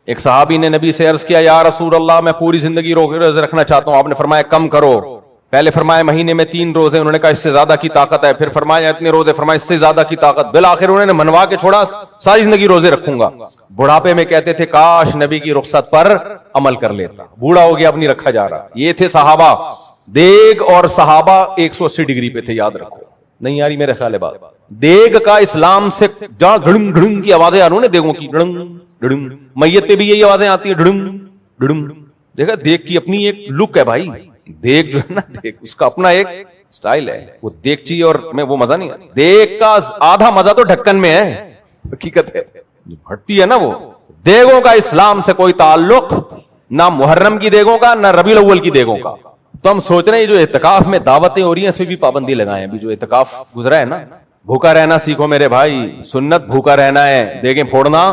ایک صحابی نے نبی سے عرض کیا یا رسول اللہ میں پوری زندگی روزے رکھنا چاہتا ہوں. آپ نے فرمایا کم کرو. پہلے فرمایا مہینے میں 3 روزے, انہوں نے کہا اس سے زیادہ کی طاقت ہے. پھر فرمایا اتنے روزے, فرمایا اس سے زیادہ کی طاقت. بالآخر انہوں نے منوا کے چھوڑا, ساری زندگی روزے رکھوں گا. بڑھاپے میں کہتے تھے کاش نبی کی رخصت پر عمل کر لیتا, بوڑھا ہو گیا اب نہیں رکھا جا رہا. یہ تھے صحابہ. دیگ اور صحابہ 180 ڈگری پہ تھے, یاد رکھو. نہیں آ رہی میرے خیال ہے بات؟ دیگ کا اسلام سے جہاں ڈھڑنگ ڈھڑنگ کی آوازیں آ رہی ہیں دیگوں کی, ڈھڑنگ ڈھڑنگ, میت پہ بھی یہی آوازیں آتی ہیں ڈھڑنگ ڈھڑنگ. دیکھا دیگ کی اپنی ایک لک ہے بھائی, دیگ جو ہے نا دیگ اس کا اپنا ایک سٹائل ہے. وہ دیگچی اور میں وہ مزہ نہیں ہے. دیگ کا آدھا مزہ تو ڈھکن میں ہے, حقیقت ہے ہٹتی ہے نا وہ. دیگوں کا اسلام سے کوئی تعلق نہ محرم کی دیگوں کا نہ ربیع الاول کی دیگوں کا. تو ہم سوچ رہے ہیں جو اعتکاف میں دعوتیں ہو رہی ہیں اس پہ بھی پابندی لگائیں. ابھی جو اعتکاف گزرا ہے نا, بھوکا رہنا سیکھو میرے بھائی. سنت بھوکا رہنا ہے, دیگیں پھوڑنا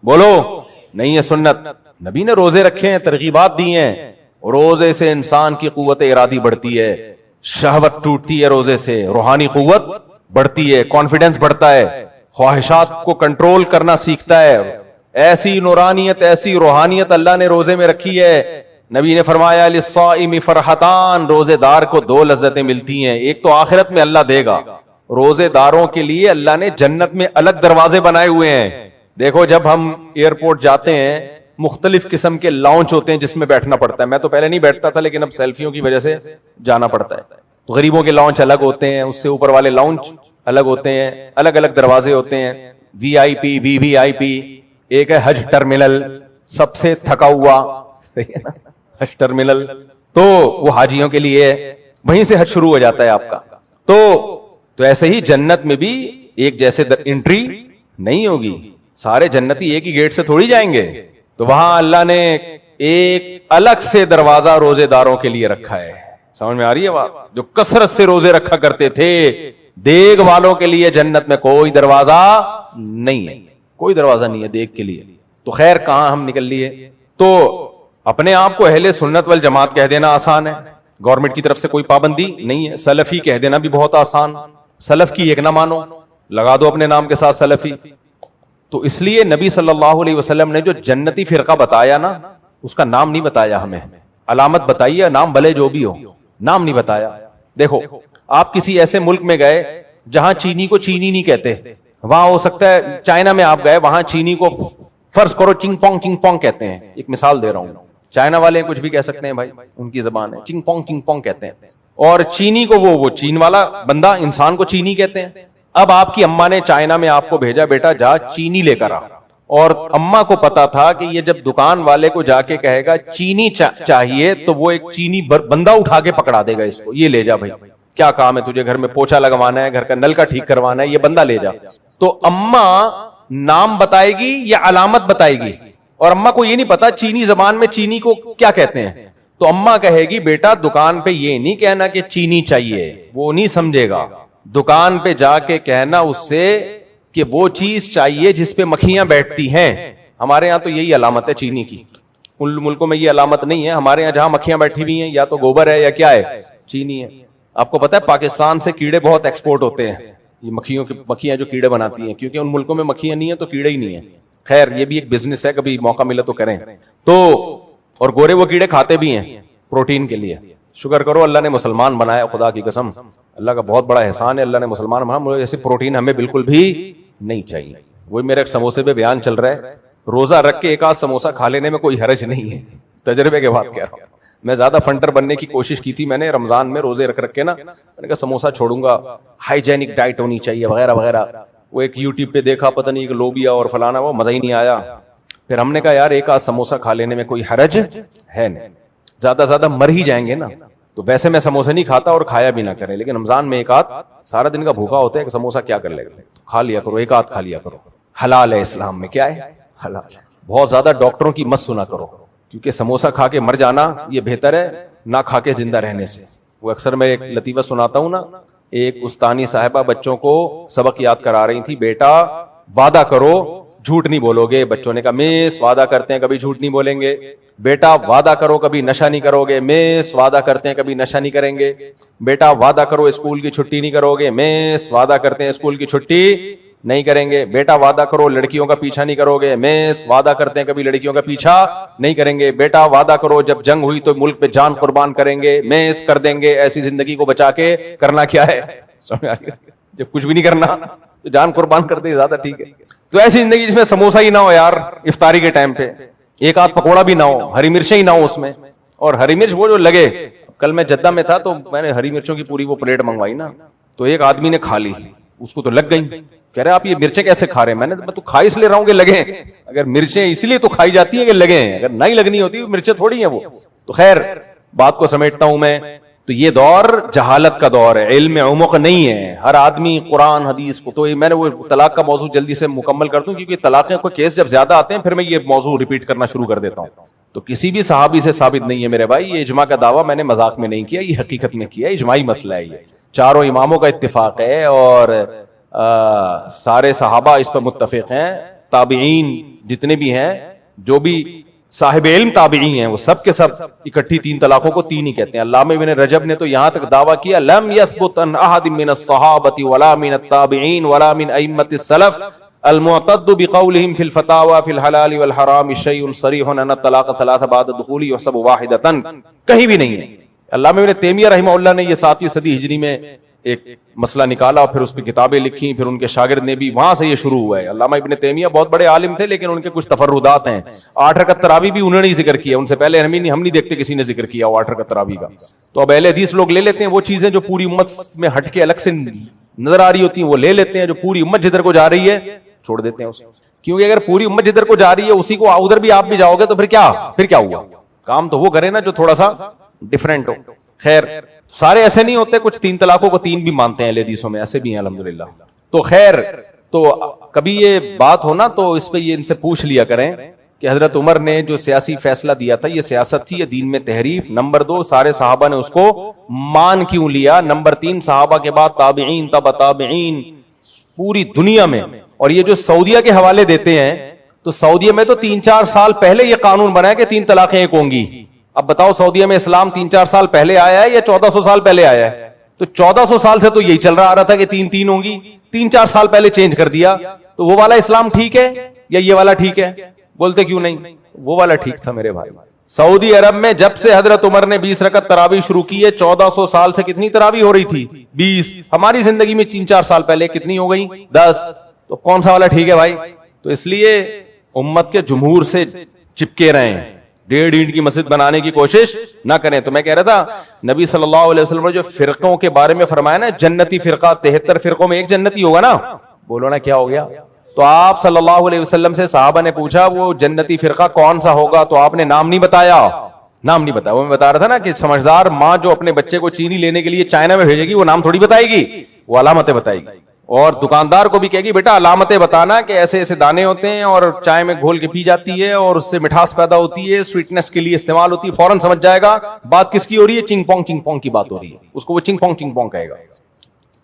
بولو نہیں ہے سنت. نبی نے روزے رکھے ہیں, ترغیبات دی ہیں. روزے سے انسان کی قوت ارادی بڑھتی ہے, شہوت ٹوٹتی ہے روزے سے, روحانی قوت بڑھتی ہے, کانفیڈنس بڑھتا ہے, خواہشات کو کنٹرول کرنا سیکھتا ہے. ایسی نورانیت ایسی روحانیت اللہ نے روزے میں رکھی ہے. نبی نے فرمایا للصائم فرحتان, روزے دار کو 2 لذتیں ملتی ہیں. ایک تو آخرت میں اللہ دے گا, روزے داروں کے لیے اللہ نے جنت میں الگ دروازے بنائے ہوئے ہیں. دیکھو جب ہم ایئرپورٹ جاتے ہیں مختلف قسم کے لاؤنج ہوتے ہیں جس میں بیٹھنا پڑتا ہے. میں تو پہلے نہیں بیٹھتا تھا لیکن اب سیلفیوں کی وجہ سے جانا پڑتا ہے. غریبوں کے لاؤنج الگ ہوتے ہیں, اس سے اوپر والے لاؤنج الگ ہوتے ہیں, الگ الگ دروازے ہوتے ہیں. وی آئی پی, وی آئی پی. ایک ہے حج ٹرمینل, سب سے تھکا ہوا, صحیح ہے نا حج ٹرمینل, تو وہ حاجیوں کے لیے وہیں سے حج شروع ہو جاتا ہے آپ کا. تو ایسے ہی جنت میں بھی ایک جیسے انٹری نہیں ہوگی, سارے جنتی ایک ہی گیٹ سے تھوڑی جائیں گے. تو وہاں اللہ نے ایک الگ سے دروازہ روزے داروں کے لیے رکھا ہے. سمجھ میں آ رہی ہے بات؟ جو کثرت سے روزے رکھا کرتے تھے, دیگ والوں کے لیے جنت میں کوئی دروازہ نہیں ہے, کوئی دروازہ نہیں ہے دیگ کے لیے. تو خیر کہاں ہم نکل لیے. تو اپنے آپ کو اہل سنت والجماعت کہہ دینا آسان ہے, گورنمنٹ کی طرف سے کوئی پابندی نہیں ہے. سلفی کہہ دینا بھی بہت آسان, سلف کی ایک نہ مانو, لگا دو اپنے نام کے ساتھ سلفی. تو اس لیے نبی صلی اللہ علیہ وسلم نے جو جنتی فرقہ بتایا نا, اس کا نام نہیں بتایا ہمیں, علامت بتائیے, نام بھلے جو بھی ہو, نام نہیں بتایا. دیکھو آپ کسی ایسے ملک میں گئے جہاں چینی کو چینی نہیں کہتے, وہاں ہو سکتا ہے چائنا میں آپ گئے, وہاں چینی کو فرض کرو چنگ پونگ کہتے ہیں, ایک مثال دے رہا ہوں. چائنا والے کچھ بھی کہہ سکتے ہیں بھائی, ان کی زبان ہے, چنگ پونگ کہتے ہیں. اور چینی کو وہ چین والا بندہ انسان کو چینی کہتے ہیں. اب آپ کی اماں نے چائنا میں آپ کو بھیجا, بیٹا جا چینی لے کر آ, اور اماں کو پتا تھا کہ یہ جب دکان والے کو جا کے کہے گا چینی چاہیے تو وہ ایک چینی بندہ اٹھا کے پکڑا دے گا اس کو, یہ لے جا بھائی, کیا کام ہے تجھے, گھر میں پوچھا لگوانا ہے, گھر کا نل کا ٹھیک کروانا ہے, یہ بندہ لے جا. تو اماں نام بتائے گی یا علامت بتائے گی, اور اماں کو یہ نہیں پتا چینی زبان میں چینی کو کیا کہتے ہیں. تو اماں کہے گی بیٹا دکان پہ یہ نہیں کہنا کہ چینی چاہیے, وہ نہیں سمجھے گا. دکان پہ جا کے کہنا اس سے کہ وہ چیز چاہیے جس پہ مکھیاں بیٹھتی ہیں. ہمارے ہاں تو یہی علامت ہے چینی کی, ان ملکوں میں یہ علامت نہیں ہے. ہمارے یہاں جہاں مکھیاں بیٹھی ہوئی ہیں یا تو گوبر ہے یا کیا ہے, چینی ہے. آپ کو پتا ہے پاکستان سے کیڑے بہت ایکسپورٹ ہوتے ہیں, یہ مکھیاں جو کیڑے بناتی ہیں, کیونکہ ان ملکوں میں مکھیاں نہیں ہیں تو کیڑے ہی نہیں ہیں. خیر یہ بھی ایک بزنس ہے, کبھی موقع ملے تو کریں. تو اور گورے وہ کیڑے کھاتے بھی ہیں پروٹین کے لیے. شکر کرو اللہ نے مسلمان بنایا, خدا کی قسم اللہ کا بہت بڑا احسان ہے, اللہ نے مسلمان بنایا. ایسے پروٹین ہمیں بالکل بھی نہیں چاہیے. وہی میرے سموسے پہ بیان چل رہا ہے, روزہ رکھ کے ایک آدھ سموسہ کھا لینے میں کوئی حرج نہیں ہے, تجربے کے بعد کہہ رہا ہوں. میں زیادہ فنٹر بننے کی کوشش کی تھی میں نے رمضان میں, روزے رکھ کے نا, میں نے کہا سموسہ چھوڑوں گا, ہائیجینک ڈائٹ ہونی چاہیے وغیرہ وغیرہ. وہ ایک یوٹیوب پہ دیکھا پتہ نہیں کہ لوبیا اور فلانا, وہ مزہ ہی نہیں آیا. پھر ہم نے کہا یار ایک آدھ سموسہ کھا لینے میں کوئی حرج ہے نہیں, زیادہ زیادہ مر ہی جائیں گے نا. تو ویسے میں سموسے نہیں کھاتا اور کھایا بھی نہ کریں, لیکن رمضان میں ایک آدھ, سارا دن کا بھوکا ہوتا ہے, کہ سموسہ کیا کر لے گا, کھا لیا کرو, ایک آدھ کھا لیا کرو. حلال ہے اسلام میں, کیا ہے حلال. بہت زیادہ ڈاکٹروں کی مت سنا کرو, کیونکہ سموسہ کھا کے مر جانا یہ بہتر ہے نہ کھا کے زندہ رہنے سے. وہ اکثر میں ایک لطیفہ سناتا ہوں نا, ایک استانی صاحبہ بچوں کو سبق یاد کرا رہی تھی, بیٹا وعدہ کرو جھوٹ نہیں بولو گے. بچوں نے کہا مس وعدہ کرتے ہیں کبھی جھوٹ نہیں بولیں گے. بیٹا وعدہ کرو کبھی نشہ نہیں کرو گے. مس وعدہ کرتے ہیں کبھی نشہ نہیں کریں گے. بیٹا وعدہ کرو اسکول کی چھٹی نہیں کرو گے. مس وعدہ کرتے ہیں اسکول کی چھٹی نہیں کریں گے. بیٹا وعدہ کرو لڑکیوں کا پیچھا نہیں کرو گے. مس وعدہ کرتے ہیں کبھی لڑکیوں کا پیچھا نہیں کریں گے. بیٹا وعدہ کرو جب جنگ ہوئی تو ملک پہ جان قربان کریں گے. مس کر دیں گے. ایسی زندگی کو بچا کے کرنا کیا ہے, جب کچھ بھی نہیں کرنا تو جان قربان کر دے زیادہ ٹھیک ہے. تو ایسی زندگی جس میں سموسہ ہی نہ ہو یار افطاری کے ٹائم پہ, ایک آدھ پکوڑا بھی نہ ہو, ہری مرچیں ہی نہ ہو اس میں. اور ہری مرچ وہ جو لگے, کل میں جدہ میں تھا تو میں نے ہری مرچوں کی پوری وہ پلیٹ منگوائی نا, تو ایک آدمی نے کھا لی, اس کو تو لگ گئی. کہہ رہے آپ یہ مرچیں کیسے کھا رہے ہیں؟ میں تو کھا اس لیے رہا ہوں کہ لگے. اگر مرچیں اس لیے تو کھائی جاتی ہیں کہ لگے ہیں, اگر نہ ہی لگنی ہوتی مرچیں تھوڑی ہیں وہ. تو خیر بات کو سمیٹتا ہوں میں, تو یہ دور جہالت کا دور ہے, علم عمق نہیں ہے. ہر آدمی قرآن حدیث کو, تو میں نے وہ طلاق کا موضوع جلدی سے مکمل کر دوں, کیونکہ طلاقیں کو کیس جب زیادہ آتے ہیں پھر میں یہ موضوع ریپیٹ کرنا شروع کر دیتا ہوں. تو کسی بھی صحابی سے ثابت نہیں ہے میرے بھائی, یہ اجماع کا دعویٰ میں نے مذاق میں نہیں کیا, یہ حقیقت میں کیا, اجماعی مسئلہ ہے. یہ چاروں اماموں کا اتفاق ہے اور سارے صحابہ اس پر متفق ہیں. تابعین جتنے بھی ہیں, جو بھی صاحب علم تابعی ہیں, وہ سب کے سب اکٹھی تین طلاقوں کو تین ہی کہتے ہیں. علامہ ابن رجب نے تو یہاں تک دعویٰ کیا, لم يثبت عن احد من الصحابة ولا من التابعین ولا من ائمة السلف المعتد بقولهم في الفتاوى في الحلال والحرام شيء صريح ان الطلاق ثلاث بعد الدخول يحسب واحدة. کہیں بھی نہیں ہے. علامہ ابن تیمیہ رحمہ اللہ نے یہ 7ویں صدی ہجری میں ایک مسئلہ نکالا, پھر اس پہ کتابیں لکھی, پھر ان کے شاگرد نے بھی, وہاں سے یہ شروع ہوا ہے. علامہ ابن تیمیہ بہت بڑے عالم تھے, لیکن ان کے کچھ تفردات ہیں. 8 رکعت تراویح بھی انہوں نے ہی ذکر کیا, ان سے پہلے ہم نہیں دیکھتے کسی نے ذکر کیا 8 رکعت تراویح کا. تو اب اہل حدیث لوگ لے لیتے ہیں وہ چیزیں جو پوری امت میں ہٹ کے الگ سے نظر آ رہی ہوتی ہیں, وہ لے لیتے ہیں. جو پوری امت جدھر کو جا رہی ہے چھوڑ دیتے ہیں اسے, کیونکہ اگر پوری امت جدھر کو جا رہی ہے اسی کو ادھر بھی آپ بھی جاؤ گے تو پھر کیا ہوا. کام تو وہ کرے نا جو تھوڑا سا ڈفرینٹ ہو. خیر سارے ایسے نہیں ہوتے, کچھ 3 طلاقوں کو 3 بھی مانتے ہیں اہل حدیثوں میں, ایسے بھی ہیں الحمدللہ. تو خیر, تو کبھی یہ بات ہونا تو اس پہ یہ ان سے پوچھ لیا کریں کہ حضرت عمر نے جو سیاسی فیصلہ دیا تھا یہ سیاست تھی یا دین میں تحریف. نمبر 2, سارے صحابہ نے اس کو مان کیوں لیا. نمبر 3, صحابہ کے بعد تابعین تبع تابعین پوری دنیا میں. اور یہ جو سعودیہ کے حوالے دیتے ہیں تو سعودیہ میں تو 3-4 سال پہلے یہ قانون بنا ہے کہ 3 طلاقیں ایک ہوں گی. اب بتاؤ سعودیہ میں اسلام 3-4 سال پہلے آیا ہے یا 1400 سال پہلے آیا ہے؟ تو 1400 سال سے تو یہی چل رہا تھا کہ 3 ہوں گی. 3-4 سال پہلے چینج کر دیا. تو وہ والا اسلام ٹھیک ہے یا یہ والا ٹھیک ہے؟ بولتے کیوں نہیں؟ وہ والا ٹھیک تھا میرے بھائی. سعودی عرب میں جب سے حضرت عمر نے 20 رکعت تراویح شروع کی ہے، 1400 سال سے کتنی تراویح ہو رہی تھی؟ 20. ہماری زندگی میں 3-4 سال پہلے کتنی ہو گئی؟ 10. تو کون سا والا ٹھیک ہے بھائی؟ تو اس لیے امت کے جمہور سے چپکے رہیں، 1.5 اینٹ کی مسجد بنانے کی کوشش نہ کریں. تو میں کہہ رہا تھا نبی صلی اللہ علیہ وسلم نے جو فرقوں کے بارے میں فرمایا نا، جنتی فرقہ 73 فرقوں میں ایک جنتی ہوگا نا. بولو نا کیا ہو گیا؟ تو آپ صلی اللہ علیہ وسلم سے صحابہ نے پوچھا وہ جنتی فرقہ کون سا ہوگا، تو آپ نے نام نہیں بتایا. نام نہیں بتایا. وہ میں بتا رہا تھا نا کہ سمجھدار ماں جو اپنے بچے کو چینی لینے کے لیے چائنا میں بھیجے گی وہ نام تھوڑی بتائے گی، وہ علامتیں بتائے گی. اور دکاندار کو بھی کہے گی بیٹا علامتیں بتانا کہ ایسے ایسے دانے ہوتے ہیں اور چائے میں گھول کے پی جاتی ہے اور اس سے مٹھاس پیدا ہوتی ہے، سویٹنس کے لیے استعمال ہوتی ہے. فوراً سمجھ جائے گا بات کس کی ہو رہی ہے، چنگ پونگ کی بات ہو رہی ہے. اس کو وہ چنگ پونگ کہے گا.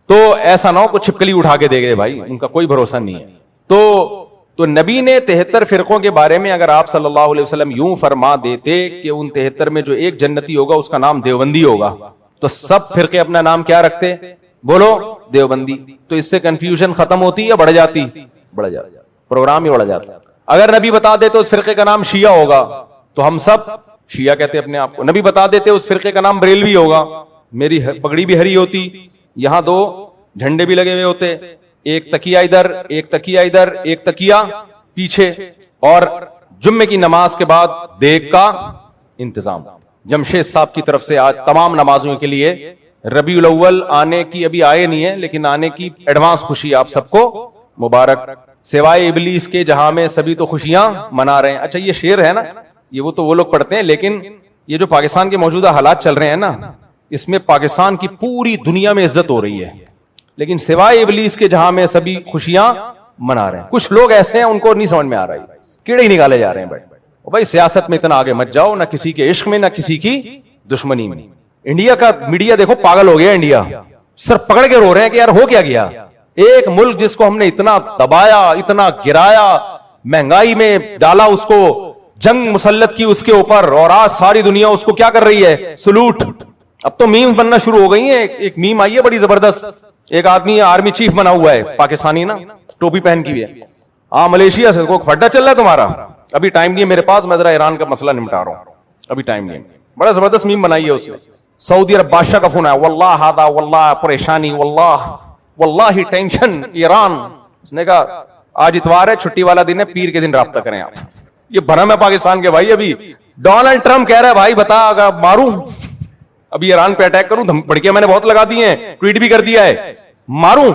تو ایسا نہ ہو کوئی چھپکلی اٹھا کے دے گئے بھائی، ان کا کوئی بھروسہ نہیں ہے. تو نبی نے 73 فرقوں کے بارے میں اگر آپ صلی اللہ علیہ وسلم یوں فرما دیتے کہ ان 73 میں جو ایک جنتی ہوگا اس کا نام دیوبندی ہوگا، تو سب فرقے اپنا نام کیا رکھتے؟ بولو دیوبندی. تو اس سے کنفیوژن ختم ہوتی یا بڑھ جاتی؟ بڑھ جاتی، پروگرام ہی بڑھ جاتا. اگر نبی بتا دیتے اس فرقے کا نام شیعہ ہوگا تو ہم سب شیعہ کہتے اپنے آپ کو. نبی بتا دیتے اس فرقے کا نام بریلوی ہوگا، میری پگڑی بھی ہری ہوتی، یہاں 2 جھنڈے بھی لگے ہوئے ہوتے، ایک تکیہ ادھر ایک تکیہ ادھر ایک تکیہ پیچھے، اور جمعے کی نماز کے بعد دیگ کا انتظام. جمشید صاحب کی طرف سے آج تمام نمازوں کے لیے ربیع الاول آنے کی ابھی آئے نہیں ہے لیکن آنے کی ایڈوانس خوشی آپ سب کو مبارک. سوائے ابلیس کے جہاں میں سبھی تو خوشیاں منا رہے ہیں. اچھا یہ شعر ہے نا، یہ وہ تو وہ لوگ پڑھتے ہیں، لیکن یہ جو پاکستان کے موجودہ حالات چل رہے ہیں نا، اس میں پاکستان کی پوری دنیا میں عزت ہو رہی ہے، لیکن سوائے ابلیس کے جہاں میں سبھی خوشیاں منا رہے ہیں. کچھ لوگ ایسے ہیں ان کو نہیں سمجھ میں آ رہا ہے، کیڑے ہی نکالے جا رہے ہیں. بھائی سیاست میں اتنا آگے مت جاؤ، نہ کسی کے عشق میں نہ کسی کی دشمنی میں. انڈیا کا میڈیا دیکھو پاگل ہو گیا. انڈیا سر پکڑ کے رو رہے ہیں کہ یار ہو کیا گیا. ایک ملک جس کو ہم نے اتنا دبایا، اتنا گرایا، مہنگائی میں ڈالا، اس کو جنگ مسلط کی اس کے اوپر، اور آج ساری دنیا اس کو کیا کر رہی ہے؟ سلوٹ. اب تو میم بننا شروع ہو گئی ہیں. ایک میم آئی ہے بڑی زبردست، ایک آدمی آرمی چیف بنا ہوا ہے پاکستانی نا، ٹوپی پہن کی ہوئی ہے. ہاں ملیشیا سے کو پھڈا چل رہا ہے تمہارا، ابھی ٹائم نہیں ہے میرے پاس، میں ذرا ایران کا مسئلہ نمٹا رہا ہوں، ابھی ٹائم نہیں ہے. بڑا زبردست میم بنائی ہے اس نے. سعودی عرب بادشاہ کا فون آیا، واللہ ہادا واللہ پریشانی، واللہ ٹینشن ایران. اس نے کہا آج اتوار ہے، چھٹی والا دن ہے، پیر کے دن رابطہ کریں آپ. یہ بھرم ہے پاکستان کے بھائی. ابھی ڈونلڈ ٹرمپ کہہ رہا ہے بھائی بتا اگر ماروں، ابھی ایران پہ اٹیک کروں، بڑکیاں میں نے بہت لگا دی ہیں، ٹویٹ بھی کر دیا ہے، ماروں،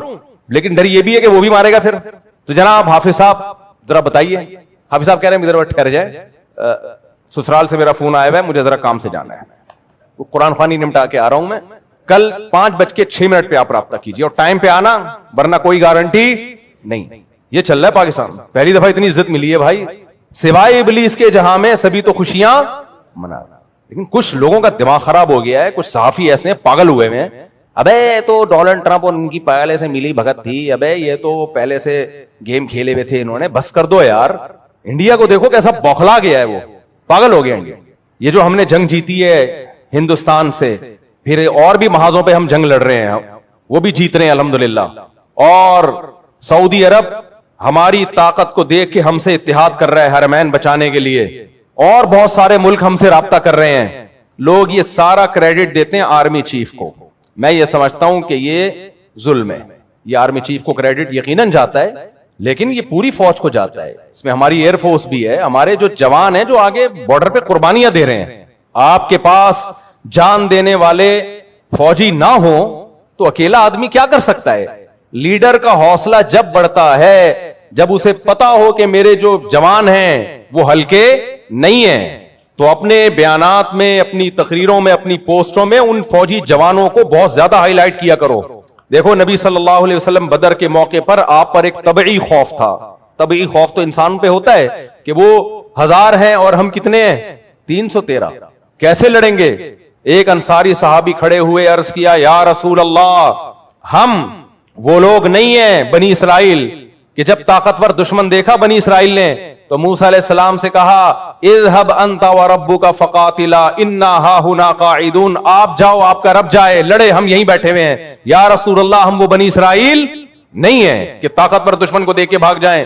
لیکن ڈر یہ بھی ہے کہ وہ بھی مارے گا پھر. تو جناب حافظ صاحب ذرا بتائیے. حافظ صاحب کہہ رہے ہیں ادھر ٹھہر جائے، سسرال سے میرا فون آیا ہوا ہے، مجھے ذرا کام سے جانا ہے، قرآن خوانی نمٹا کے آ رہا ہوں میں. کل 5:06 پہ آپ رابطہ کیجیے اور ٹائم پہ آنا، ورنہ کوئی گارنٹی نہیں. یہ چل رہا ہے پاکستان. پہلی دفعہ اتنی عزت ملی ہے بھائی. سوائے ابلیس کے جہاں میں سبھی تو خوشیاں منا. لیکن کچھ لوگوں کا دماغ خراب ہو گیا ہے، کچھ صحافی ایسے ہیں پاگل ہوئے ہیں. ابے تو ڈونلڈ ٹرمپ اور ان کی پہلے سے ملی بھگت تھی، ابے یہ تو پہلے سے گیم کھیلے ہوئے تھے انہوں نے. بس کر دو یار. انڈیا کو دیکھو کیسا بوکھلا گیا ہے، وہ پاگل ہو گیا انڈیا. یہ جو ہم نے جنگ جیتی ہے ہندوستان سے، پھر اور بھی محاذوں پہ ہم جنگ لڑ رہے ہیں، وہ بھی جیت رہے ہیں الحمدللہ. اور سعودی عرب ہماری طاقت کو دیکھ کے ہم سے اتحاد کر رہا ہے حرمین بچانے کے لیے، اور بہت سارے ملک ہم سے رابطہ کر رہے ہیں. لوگ یہ سارا کریڈٹ دیتے ہیں آرمی چیف کو. میں یہ سمجھتا ہوں کہ یہ ظلم ہے. یہ آرمی چیف کو کریڈٹ یقیناً جاتا ہے، لیکن یہ پوری فوج کو جاتا ہے. اس میں ہماری ایئر فورس بھی ہے، ہمارے جو جوان ہیں جو آگے بارڈر پہ قربانیاں دے رہے ہیں. آپ کے پاس جان دینے والے فوجی نہ ہو تو اکیلا آدمی کیا کر سکتا ہے؟ لیڈر کا حوصلہ جب بڑھتا ہے جب اسے پتا ہو کہ میرے جو جوان ہیں وہ ہلکے نہیں ہیں، تو اپنے بیانات میں، اپنی تقریروں میں، اپنی پوسٹوں میں ان فوجی جوانوں کو بہت زیادہ ہائی لائٹ کیا کرو. دیکھو نبی صلی اللہ علیہ وسلم بدر کے موقع پر آپ پر ایک طبعی خوف تھا. طبعی خوف تو انسان پہ ہوتا ہے کہ وہ 1000 ہیں اور ہم کتنے ہیں؟ 313. کیسے لڑیں گے؟ ایک انصاری صحابی کھڑے ہوئے، عرض کیا یا رسول اللہ، ہم وہ لوگ نہیں ہیں بنی اسرائیل کہ جب طاقتور دشمن دیکھا بنی اسرائیل نے تو موسیٰ علیہ السلام سے کہا اذهب انت وربک فقاتلا انا ہاہنا قاعدون، آپ جاؤ، آپ کا رب جائے لڑے، ہم یہیں بیٹھے ہوئے ہیں۔ یا رسول اللہ، ہم وہ بنی اسرائیل نہیں ہیں کہ طاقتور دشمن کو دیکھ کے بھاگ جائیں،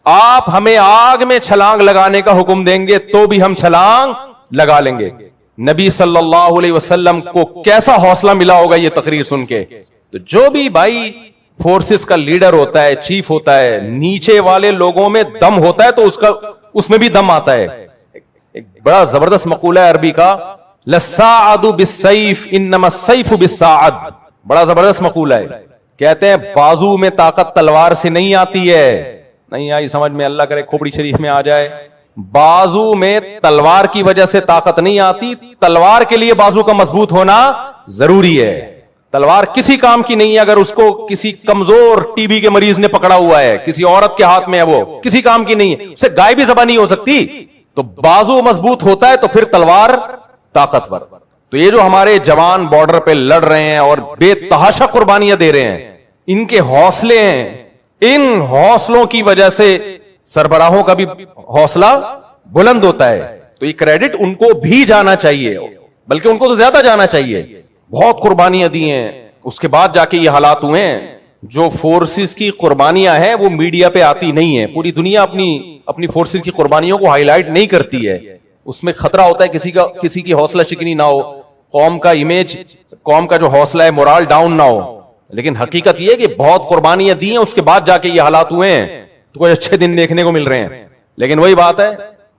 آپ ہمیں آگ میں چھلانگ لگانے کا حکم دیں گے تو بھی ہم چھلانگ لگا لیں گے۔ نبی صلی اللہ علیہ وسلم کو کیسا حوصلہ ملا ہوگا یہ تقریر سن کے۔ تو جو بھی بھائی فورسز کا لیڈر ہوتا ہے، چیف ہوتا ہے، نیچے والے لوگوں میں دم ہوتا ہے تو اس میں بھی دم آتا ہے۔ ایک بڑا زبردست مقولہ ہے عربی کا، للساعد بالسیف انما السیف بالساعد، بڑا زبردست مقولہ ہے۔ کہتے ہیں بازو میں طاقت تلوار سے نہیں آتی ہے، نہیں آئی سمجھ میں، اللہ کرے کھوپڑی شریف میں آ جائے۔ بازو میں تلوار کی وجہ سے طاقت نہیں آتی، تلوار کے لیے بازو کا مضبوط ہونا ضروری ہے۔ تلوار کسی کام کی نہیں ہے اگر اس کو کسی کمزور ٹی بی کے مریض نے پکڑا ہوا ہے، کسی عورت کے ہاتھ میں ہے، وہ کسی کام کی نہیں ہے، اسے گائے بھی ذبح نہیں ہو سکتی۔ تو بازو مضبوط ہوتا ہے تو پھر تلوار طاقتور۔ تو یہ جو ہمارے جوان بارڈر پہ لڑ رہے ہیں اور بے تحاشا قربانیاں دے رہے ہیں، ان کے حوصلے ہیں، ان حوصلوں کی وجہ سے سربراہوں کا بھی حوصلہ بلند ہوتا ہے۔ تو یہ کریڈٹ ان کو بھی جانا چاہیے، بلکہ ان کو تو زیادہ جانا چاہیے، بہت قربانیاں دی ہیں، اس کے بعد جا کے یہ حالات ہوئے ہیں۔ جو فورسز کی قربانیاں ہیں وہ میڈیا پہ آتی نہیں ہیں، پوری دنیا اپنی فورسز کی قربانیوں کو ہائی لائٹ نہیں کرتی ہے، اس میں خطرہ ہوتا ہے کسی کی حوصلہ شکنی نہ ہو، قوم کا امیج، قوم کا جو حوصلہ ہے مورال ڈاؤن نہ ہو۔ لیکن حقیقت یہ ہے کہ بہت قربانیاں دی ہیں، اس کے بعد جا کے یہ حالات ہوئے ہیں، تو کوئی اچھے دن دیکھنے کو مل رہے ہیں۔ لیکن وہی بات ہے،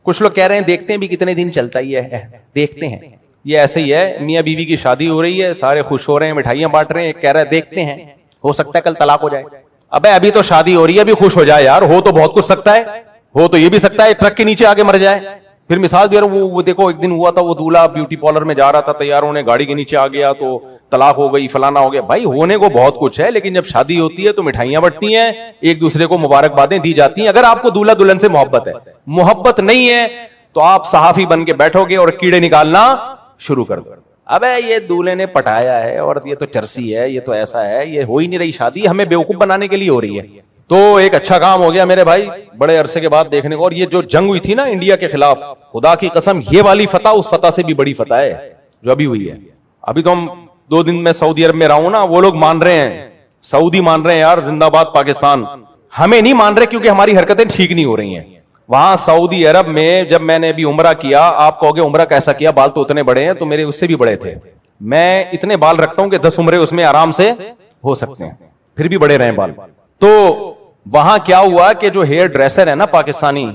کچھ لوگ کہہ رہے ہیں دیکھتے ہیں بھی کتنے دن چلتا ہی ہے، دیکھتے ہیں۔ یہ ایسے ہی ہے، میاں بیوی کی شادی ہو رہی ہے، سارے خوش ہو رہے ہیں، مٹھائیاں بانٹ رہے ہیں، ایک کہہ رہا ہے دیکھتے ہیں، ہو سکتا ہے کل طلاق ہو جائے۔ ابے ابھی تو شادی ہو رہی ہے، ابھی خوش ہو جائے یار، ہو تو بہت کچھ سکتا ہے، ہو تو یہ بھی سکتا ہے ٹرک کے نیچے آگے مر جائے۔ پھر مثال دے رہا ہوں، وہ دیکھو ایک دن ہوا تھا، وہ دولہا بیوٹی پارلر میں جا رہا تھا، تیاروں نے گاڑی کے نیچے آ گیا تو طلاق ہو گئی، فلانا ہو گیا۔ بھائی ہونے کو بہت کچھ ہے، لیکن جب شادی ہوتی ہے تو مٹھائیاں بٹتی ہیں، ایک دوسرے کو مبارکبادیں دی جاتی ہیں۔ اگر آپ کو دولہا دلہن سے محبت ہے، محبت نہیں ہے تو آپ صحافی بن کے بیٹھو گے اور کیڑے نکالنا شروع کر دو۔ ابے یہ دولہے نے پٹایا ہے اور یہ تو چرسی ہے، یہ تو ایسا ہے، یہ ہو ہی نہیں رہی شادی، ہمیں بیوقوف بنانے کے لیے ہو رہی ہے۔ تو ایک اچھا کام ہو گیا میرے بھائی، بڑے عرصے کے بعد دیکھنے کو۔ اور یہ جو جنگ ہوئی تھی نا انڈیا کے خلاف، خدا کی قسم یہ والی فتح اس فتح سے بھی بڑی فتح ہے جو ابھی ہوئی ہے۔ ابھی تو ہم 2 دن میں سعودی عرب میں رہا ہوں نا، وہ لوگ مان رہے ہیں، سعودی مان رہے ہیں یار زندہ باد پاکستان، ہمیں نہیں مان رہے کیونکہ ہماری حرکتیں ٹھیک نہیں ہو رہی ہیں۔ وہاں سعودی عرب میں جب میں نے ابھی عمرہ کیا، آپ کہو گے عمرہ کیسا کیا، بال تو اتنے بڑے ہیں، تو میرے اس سے بھی بڑے تھے، میں اتنے بال رکھتا ہوں کہ 10 عمرے اس میں آرام سے ہو سکتے ہیں، پھر بھی بڑے رہے بال۔ تو وہاں کیا ہوا کہ جو ہیئر ڈریسر ہے نا پاکستانی،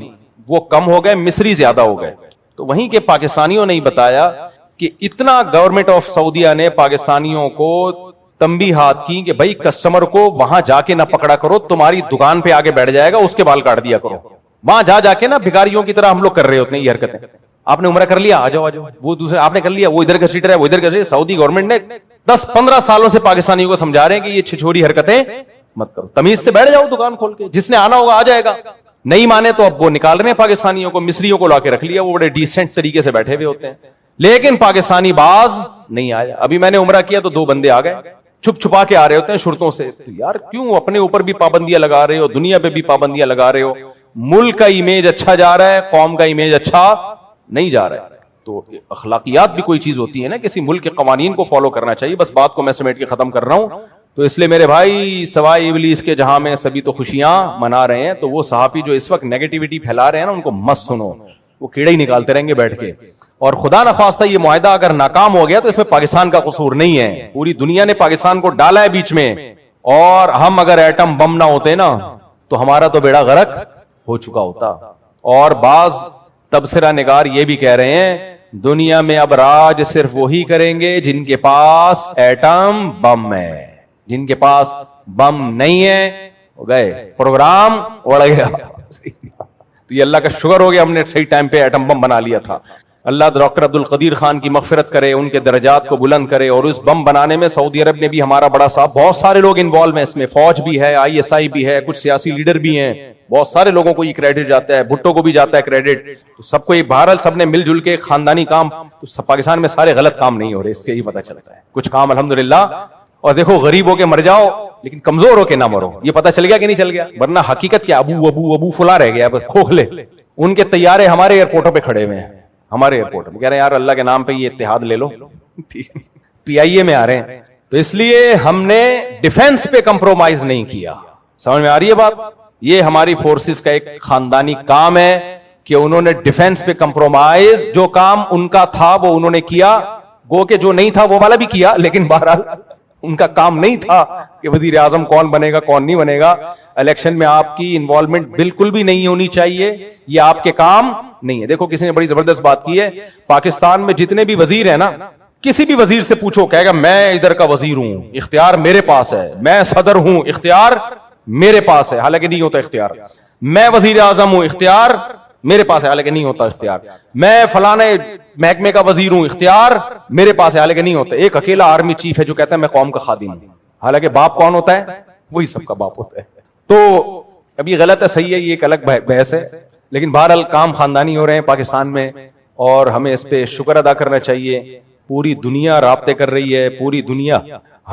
وہ کم ہو گئے، مصری زیادہ ہو گئے۔ تو وہیں کے پاکستانیوں نے بتایا کہ اتنا گورنمنٹ آف سعودیہ نے پاکستانیوں کو تنبیہات کی کہ بھائی کسٹمر کو وہاں جا کے نہ پکڑا کرو، تمہاری دکان پہ آگے بیٹھ جائے گا، اس کے بال کاٹ دیا کرو، وہاں جا کے نا بھکاریوں کی طرح ہم لوگ کر رہے ہوتے ہیں یہ حرکتیں۔ آپ نے عمرہ کر لیا، آ جاؤ، وہ دوسرے آپ نے کر لیا، وہ ادھر کا سیٹر ہے، وہ ادھر کا۔ سعودی گورنمنٹ نے 10-15 سالوں سے پاکستانیوں کو سمجھا رہے ہیں کہ یہ چھچوری حرکتیں مت کرو، تمیز سے بیٹھ جاؤ دکان کھول کے، جس نے آنا ہوگا آ جائے گا، نہیں مانے تو اب وہ نکال رہے ہیں پاکستانیوں کو، مصریوں کو لا کے رکھ لیا، وہ بڑے ڈیسنٹ طریقے سے بیٹھے ہوئے ہوتے ہیں، لیکن پاکستانی باز نہیں آیا۔ ابھی میں نے عمرہ کیا تو 2 بندے آ گئے، چھپ چھپا کے آ رہے ہوتے ہیں شرطوں سے۔ تو یار کیوں اپنے اوپر بھی پابندیاں لگا رہے ہو، دنیا پہ بھی پابندیاں لگا رہے ہو، ملک کا امیج اچھا جا رہا ہے، قوم کا امیج اچھا نہیں جا رہا ہے۔ تو اخلاقیات بھی کوئی چیز ہوتی ہے نا، کسی ملک کے قوانین کو فالو کرنا چاہیے۔ بس بات کو میں سمیٹ کے ختم کر رہا ہوں۔ تو اس لیے میرے بھائی، سوائے ابلیس کے جہاں میں سبھی تو خوشیاں منا رہے ہیں، تو وہ صحافی جو اس وقت نیگیٹیوٹی پھیلا رہے ہیں نا، ان کو مت سنو، وہ کیڑے ہی نکالتے رہیں گے بیٹھ کے۔ اور خدا نخواستہ یہ معاہدہ اگر ناکام ہو گیا تو اس میں پاکستان کا قصور نہیں ہے، پوری دنیا نے پاکستان کو ڈالا ہے بیچ میں، اور ہم اگر ایٹم بم نہ ہوتے نا تو ہمارا تو بیڑا غرق ہو چکا ہوتا۔ اور بعض تبصرہ نگار یہ بھی کہہ رہے ہیں دنیا میں اب راج صرف وہی کریں گے جن کے پاس ایٹم بم ہے، جن کے پاس بم نہیں ہے ہو گئے، پروگرام اڑ گیا۔ تو یہ اللہ کا شکر ہو گیا ہم نے صحیح ٹائم پہ ایٹم بم بنا لیا تھا۔ اللہ ڈاکٹر عبد القدیر خان کی مغفرت کرے، ان کے درجات کو بلند کرے، اور اس بم بنانے میں سعودی عرب نے بھی ہمارا بڑا ساتھ، بہت سارے لوگ انوالو ہیں اس میں، فوج بھی ہے، ISI بھی ہے، کچھ سیاسی لیڈر بھی ہیں، بہت سارے لوگوں کو یہ کریڈٹ جاتا ہے، بھٹو کو بھی جاتا ہے کریڈٹ، تو سب کو یہ بہرحال سب نے مل جل کے خاندانی کام، تو پاکستان میں سارے غلط کام نہیں ہو رہے، اس سے ہی پتہ چلتا ہے کچھ کام الحمدللہ اور دیکھو غریب ہو کے مر جاؤ لیکن کمزور ہو کے نہ مرو. یہ پتہ چل گیا کہ نہیں چل گیا؟ ورنہ حقیقت کیا ابو ابو ابو فلاں رہ گیا کھوکھلے. ان کے طیارے ہمارے ایئرپورٹوں پہ کھڑے ہوئے ہیں, ہمارے ایئرپورٹ میں, کہہ رہے ہیں یار اللہ کے نام پہ یہ اتحاد لے لو, پی آئی اے میں آ رہے ہیں. تو اس لیے ہم نے ڈیفنس پہ کمپرومائز نہیں کیا. سمجھ میں آ رہی ہے بات؟ یہ ہماری فورسز کا ایک خاندانی کام ہے کہ انہوں نے ڈیفنس پہ کمپرومائز, جو کام ان کا تھا وہ انہوں نے کیا, گو کہ جو نہیں تھا وہ والا بھی کیا, لیکن بہرحال ان کا کام نہیں تھا کہ وزیر اعظم کون بنے گا کون نہیں بنے گا. الیکشن میں آپ کی انوالومنٹ بالکل بھی نہیں ہونی چاہیے, یہ آپ کے کام نہیں ہے. دیکھو کسی نے بڑی زبردست بات کی ہے, پاکستان میں جتنے بھی وزیر ہیں نا, کسی بھی وزیر سے پوچھو کہے گا میں ادھر کا وزیر ہوں, اختیار میرے پاس ہے, میں صدر ہوں, اختیار میرے پاس ہے. حالانکہ نہیں ہوتا اختیار. میں وزیر اعظم ہوں, اختیار میرے پاس ہے, حالانکہ نہیں ہوتا اختیار. میں فلانے محکمے کا وزیر ہوں, اختیار میرے پاس ہے, حالانکہ نہیں ہوتا. ایک اکیلا آرمی چیف ہے جو کہتا ہے میں قوم کا خادم ہوں, حالانکہ باپ کون ہوتا ہے؟ وہی سب کا باپ ہوتا ہے. تو اب یہ غلط ہے صحیح ہے, یہ ایک الگ بحث ہے, لیکن بہرحال کام خاندانی ہو رہے ہیں پاکستان میں, اور ہمیں اس پہ شکر ادا کرنا چاہیے. پوری دنیا رابطے کر رہی ہے, پوری دنیا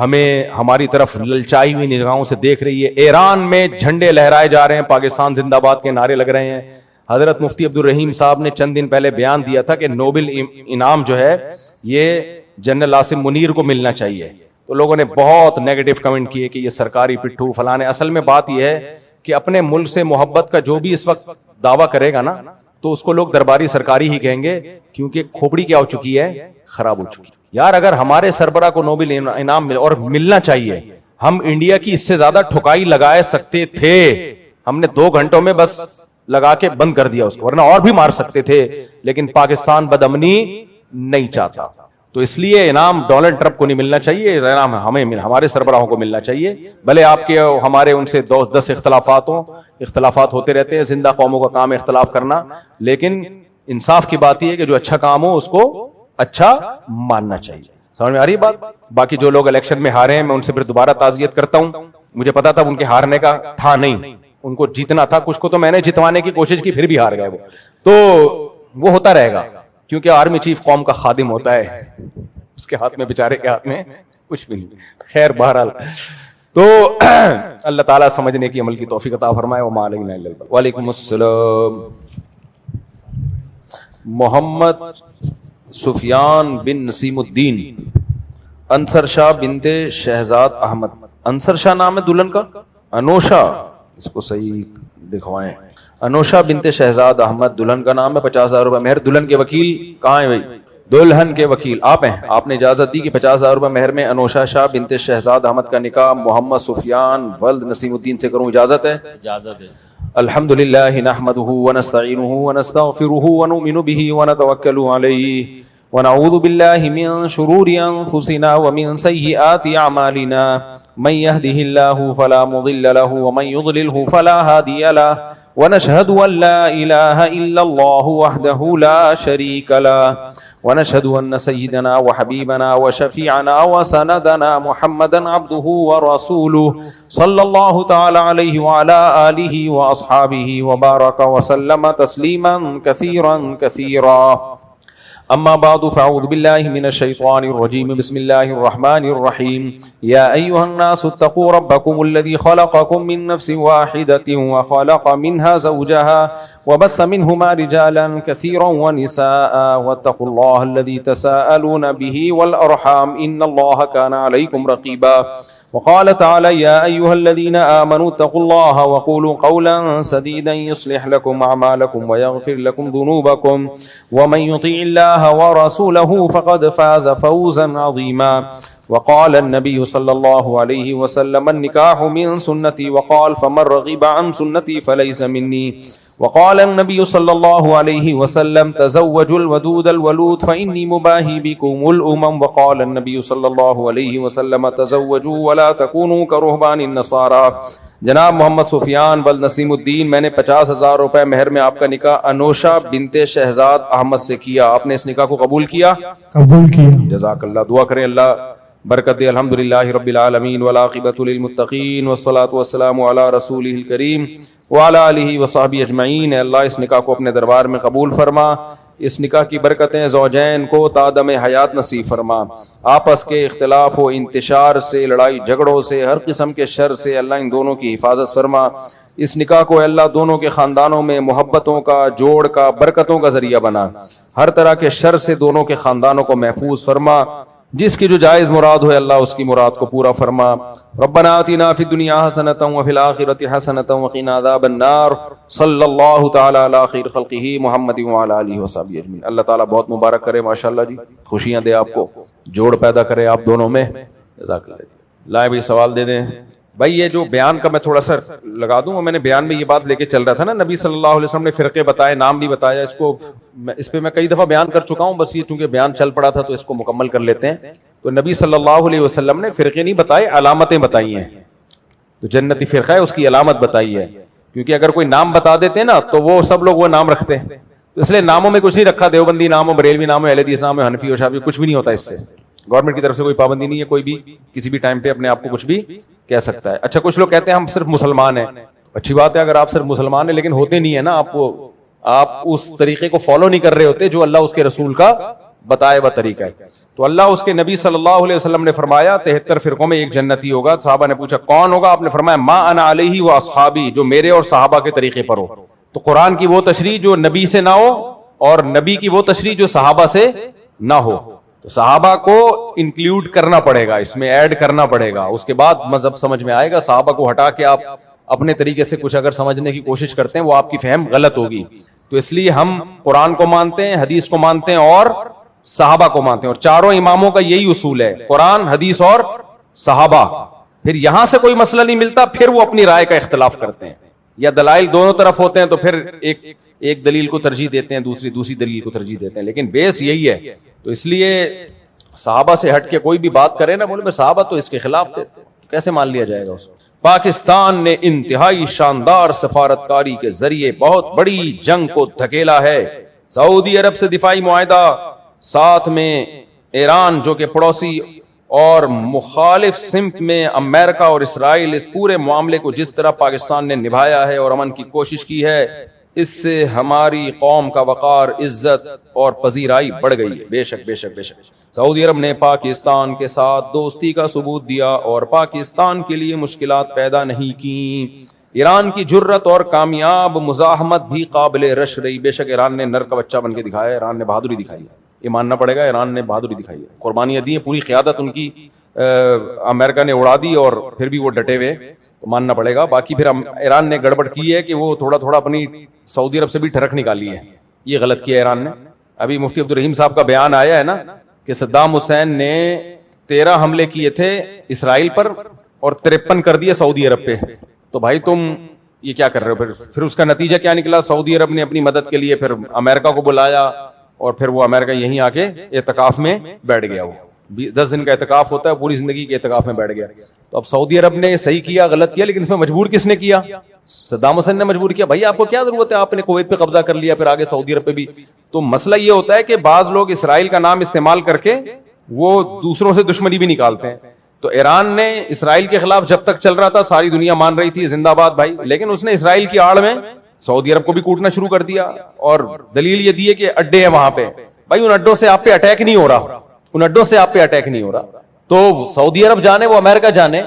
ہمیں ہماری طرف للچائی ہوئی نگاہوں سے دیکھ رہی ہے. ایران میں جھنڈے لہرائے جا رہے ہیں, پاکستان زندہ باد کے نعرے لگ رہے ہیں. حضرت مفتی عبدالرحیم صاحب نے چند دن پہلے بیان دیا تھا کہ نوبل انعام جو ہے یہ جنرل عاصم منیر کو ملنا چاہیے. تو لوگوں نے بہت نیگیٹو کمنٹ کیے کہ یہ سرکاری پٹھو فلانے. اصل میں بات یہ ہے کہ اپنے ملک سے محبت کا جو بھی اس وقت دعویٰ کرے گا نا, تو اس کو لوگ درباری سرکاری ہی کہیں گے, کیونکہ کھوپڑی کیا ہو چکی ہے, خراب ہو چکی. یار اگر ہمارے سربراہ کو نوبل انعام ملے, اور ملنا چاہیے, ہم انڈیا کی اس سے زیادہ ٹھکائی لگائے سکتے تھے, ہم نے 2 گھنٹوں میں بس لگا کے بند کر دیا اس کو, ورنہ اور بھی مار سکتے تھے, لیکن پاکستان بدامنی نہیں چاہتا. تو اس لیے انعام ڈونلڈ ٹرمپ کو نہیں ملنا چاہیے, انعام ہمیں ہمارے سربراہوں کو ملنا چاہیے. بھلے آپ کے ہمارے ان سے 10 اختلافات ہوں, اختلافات ہوتے رہتے ہیں, زندہ قوموں کا کام اختلاف کرنا, لیکن انصاف کی بات یہ ہے کہ جو اچھا کام ہو اس کو اچھا ماننا چاہیے. سمجھ میں آ رہی ہے بات؟ باقی جو لوگ الیکشن میں ہارے ہیں میں ان سے پھر دوبارہ تعزیت کرتا ہوں. مجھے پتا تھا ان کے ہارنے کا تھا نہیں, ان کو جیتنا تھا. کچھ کو تو میں نے جتوانے کی کوشش کی, پھر بھی ہار گئے وہ. تو وہ ہوتا رہے گا, کیونکہ آرمی چیف قوم کا خادم ہوتا ہے, اس کے ہاتھ میں بیچارے کے ہاتھ میں کچھ بھی نہیں. خیر بہرحال تو اللہ تعالیٰ سمجھنے کی عمل کی توفیق عطا فرمائے. وما علینا الا البلاغ. وعلیکم السلام. محمد سفیان بن نسیم الدین, انصر شاہ بنت شہزاد احمد. انصر شاہ نام ہے دلہن کا, انوشا, اس کو صحیح دکھوائیں. انوشا بنت شہزاد احمد دلہن کا نام ہے. 50,000 روپے مہر. دلہن کے وکیل کہاں ہیں بھائی؟ دلہن کے وکیل آپ ہیں. آپ نے اجازت دی کہ 50,000 روپے مہر میں انوشا شاہ بنت شہزاد احمد کا نکاح محمد سفیان ولد نسیم الدین سے کروں. اجازت ہے؟ اجازت ہے. الحمد للہ نحمده ونستعینه ونستغفره ونؤمن به ونتوکل علیہ ونعوذ باللہ من شرور انفسنا ومن سیئات اعمالنا من يهده الله فلا مضل له ومن يضلله فلا هادي له ونشهد ان لا اله الا الله وحده لا شريك له ونشهد ان سيدنا وحبيبنا وشفيعنا وسندنا محمدا عبده ورسوله صلى الله تعالى عليه وعلى آله وأصحابه وبارك وسلم تسليما كثيرا كثيرا. أما بعد فأعوذ بالله من الشيطان الرجيم. بسم الله الرحمن الرحيم. يا أيها الناس اتقوا ربكم الذي خلقكم من نفس واحدة وخلق منها زوجها وبث منهما رجالا كثيرا ونساء واتقوا الله الذي تساءلون به والأرحام إن الله كان عليكم رقيبا. وقال تعالى يا أيها الذين آمنوا اتقوا الله وقولوا قولا سديدا يصلح لكم أعمالكم ويغفر لكم ذنوبكم ومن يطع الله ورسوله فقد فاز فوزا عظيما. وقال النبي صلى الله عليه وسلم النكاح من سنتي وقال فمن رغب عن سنتي فليس مني. وقال النبي صلى الله عليه وسلم تزوجوا الودود الولود فإني مباهي بكم الأمم. وقال النبي صلى الله عليه وسلم تزوجوا ولا تكونوا كرهبان النصارى. جناب محمد سفیان بل نسیم الدین, میں نے 50,000 روپے مہر میں آپ کا نکاح انوشا بنت شہزاد احمد سے کیا. آپ نے اس نکاح کو قبول کیا؟ قبول کیا. جزاک اللہ. دعا کریں اللہ برکت دے. الحمدللہ رب العالمین والعاقبۃ للمتقین والصلاۃ والسلام علی رسولہ الکریم وعلی آلہ وصحبہ اجمعین. اللہ اس نکاح کو اپنے دربار میں قبول فرما. اس نکاح کی برکتیں زوجین کو تادم حیات نصیب فرما. آپس کے اختلاف و انتشار سے، لڑائی جھگڑوں سے، ہر قسم کے شر سے اللہ ان دونوں کی حفاظت فرما. اس نکاح کو اللہ دونوں کے خاندانوں میں محبتوں کا، جوڑ کا، برکتوں کا ذریعہ بنا. ہر طرح کے شر سے دونوں کے خاندانوں کو محفوظ فرما. جس کی جو جائز مراد ہو اللہ اس کی مراد کو پورا فرما. ربنا آتنا فی الدنیا حسنۃ وفی الآخرۃ حسنۃ وقنا عذاب النار. صلی اللہ تعالی علی خیر خلقہ محمد وعلی آلہ وصحبہ اجمعین. اللہ تعالیٰ بہت مبارک کرے، ماشاءاللہ جی، خوشیاں دے آپ کو، جوڑ پیدا کرے آپ دونوں میں. جزاک اللہ. لائے بھائی سوال دے دیں. بھائی یہ جو بیان کا میں تھوڑا سا لگا دوں، میں نے بیان میں یہ بات لے کے چل رہا تھا نا، نبی صلی اللہ علیہ وسلم نے فرقے بتائے، نام بھی بتایا. اس پہ میں کئی دفعہ بیان کر چکا ہوں، بس یہ چونکہ بیان چل پڑا تھا تو اس کو مکمل کر لیتے ہیں. تو نبی صلی اللہ علیہ وسلم نے فرقے نہیں بتائے، علامتیں بتائی ہیں. تو جنتی فرقہ ہے اس کی علامت بتائی ہے، کیونکہ اگر کوئی نام بتا دیتے نا تو وہ سب لوگ وہ نام رکھتے ہیں. تو اس لیے ناموں میں کچھ نہیں رکھا، دیوبندی نام ہو، بریلوی نام ہو، اہل حدیث نام ہو، حنفی ہو، شافعی، کچھ بھی نہیں ہوتا. اس سے گورنمنٹ کی طرف سے کوئی پابندی نہیں ہے، کوئی بھی کسی بھی ٹائم پہ اپنے آپ کو کچھ بھی کہہ سکتا ہے. اچھا کچھ لوگ کہتے ہیں ہم صرف مسلمان ہیں. اچھی بات ہے اگر آپ صرف مسلمان ہیں، لیکن ہوتے نہیں ہے نا. آپ اس طریقے کو فالو نہیں کر رہے ہوتے جو اللہ اس کے رسول کا بتایا ہوا طریقہ ہے. تو اللہ اس کے نبی صلی اللہ علیہ وسلم نے فرمایا 73 فرقوں میں ایک جنتی ہوگا. صحابہ نے پوچھا کون ہوگا؟ آپ نے فرمایا ما انا علیہ و اصحابی، جو میرے اور صحابہ کے طریقے پر ہو. تو قرآن کی وہ تشریح جو نبی سے نہ ہو اور نبی کی وہ تشریح جو صحابہ سے نہ ہو. تو صحابہ کو انکلوڈ کرنا پڑے گا، اس میں ایڈ کرنا پڑے گا، اس کے بعد مذہب سمجھ میں آئے گا. صحابہ کو ہٹا کے آپ اپنے طریقے سے کچھ اگر سمجھنے کی کوشش کرتے ہیں وہ آپ کی فہم غلط ہوگی. تو اس لیے ہم قرآن کو مانتے ہیں، حدیث کو مانتے ہیں اور صحابہ کو مانتے ہیں. اور چاروں اماموں کا یہی اصول ہے، قرآن، حدیث اور صحابہ. پھر یہاں سے کوئی مسئلہ نہیں ملتا پھر وہ اپنی رائے کا اختلاف کرتے ہیں، یا دلائل دونوں طرف ہوتے ہیں تو پھر ایک دلیل کو ترجیح دیتے ہیں، دوسری دلیل کو ترجیح دیتے ہیں، لیکن بیس یہی ہے. تو اس لیے صحابہ سے ہٹ کے کوئی بھی بات کرے نا، بولے میں صحابہ تو اس کے خلاف تھے، کیسے مان لیا جائے گا اس کو؟ پاکستان نے انتہائی شاندار سفارتکاری کے ذریعے بہت بڑی جنگ کو دھکیلا ہے. سعودی عرب سے دفاعی معاہدہ، ساتھ میں ایران جو کہ پڑوسی اور مخالف سمت میں امریکہ اور اسرائیل. اس پورے معاملے کو جس طرح پاکستان نے نبھایا ہے اور امن کی کوشش کی ہے، اس سے ہماری قوم کا وقار، عزت اور پذیرائی بڑھ گئی ہے. بے شک بے شک بے شک. سعودی عرب نے پاکستان کے ساتھ دوستی کا ثبوت دیا اور پاکستان کے لیے مشکلات پیدا نہیں کی. ایران کی جرت اور کامیاب مزاحمت بھی قابل رشک رہی. بے شک ایران نے نر کا بچہ بن کے دکھایا، ایران نے بہادری دکھائی ہے، یہ ماننا پڑے گا. ایران نے بہادری دکھائی ہے، قربانیاں دی ہیں، پوری قیادت ان کی امریکہ نے اڑا دی اور پھر بھی وہ ڈٹے ہوئے، تو ماننا پڑے گا. باقی پھر ایران نے گڑبڑ کی ہے کہ وہ تھوڑا اپنی سعودی عرب سے بھی ٹھڑک نکالی ہے، یہ غلط کیا ایران نے. ابھی مفتی عبدالرحیم صاحب کا بیان آیا ہے نا کہ صدام حسین نے 13 حملے کیے تھے اسرائیل پر اور 53 کر دیے سعودی عرب پہ. تو بھائی تم یہ کیا کر رہے ہو؟ پھر اس کا نتیجہ کیا نکلا؟ سعودی عرب نے اپنی مدد کے لیے پھر امریکہ کو بلایا اور پھر وہ امریکہ یہیں آ کے اعتکاف میں بیٹھ گیا. وہ 10 دن کا اعتکاف ہوتا ہے، پوری زندگی کے اعتکاف میں بیٹھ گیا. تو اب سعودی عرب نے صحیح کیا غلط کیا، لیکن اس میں مجبور کس نے کیا؟ صدام حسین نے مجبور کیا. بھائی آپ کو کیا ضرورت ہے، آپ نے کویت پہ قبضہ کر لیا، پھر آگے سعودی عرب پہ بھی. تو مسئلہ یہ ہوتا ہے کہ بعض لوگ اسرائیل کا نام استعمال کر کے وہ دوسروں سے دشمنی بھی نکالتے ہیں. تو ایران نے اسرائیل کے خلاف جب تک چل رہا تھا ساری دنیا مان رہی تھی زندہ باد بھائی، لیکن اس نے اسرائیل کی آڑ میں سعودی عرب کو بھی کوٹنا شروع کر دیا. اور دلیل یہ دی ہے کہ اڈے ہیں وہاں پہ. بھائی ان اڈوں سے آپ پہ اٹیک نہیں ہو رہا، ان اڈوں سے آپ پہ اٹیک نہیں ہو رہا. تو سعودی عرب جانے وہ امریکہ جانے،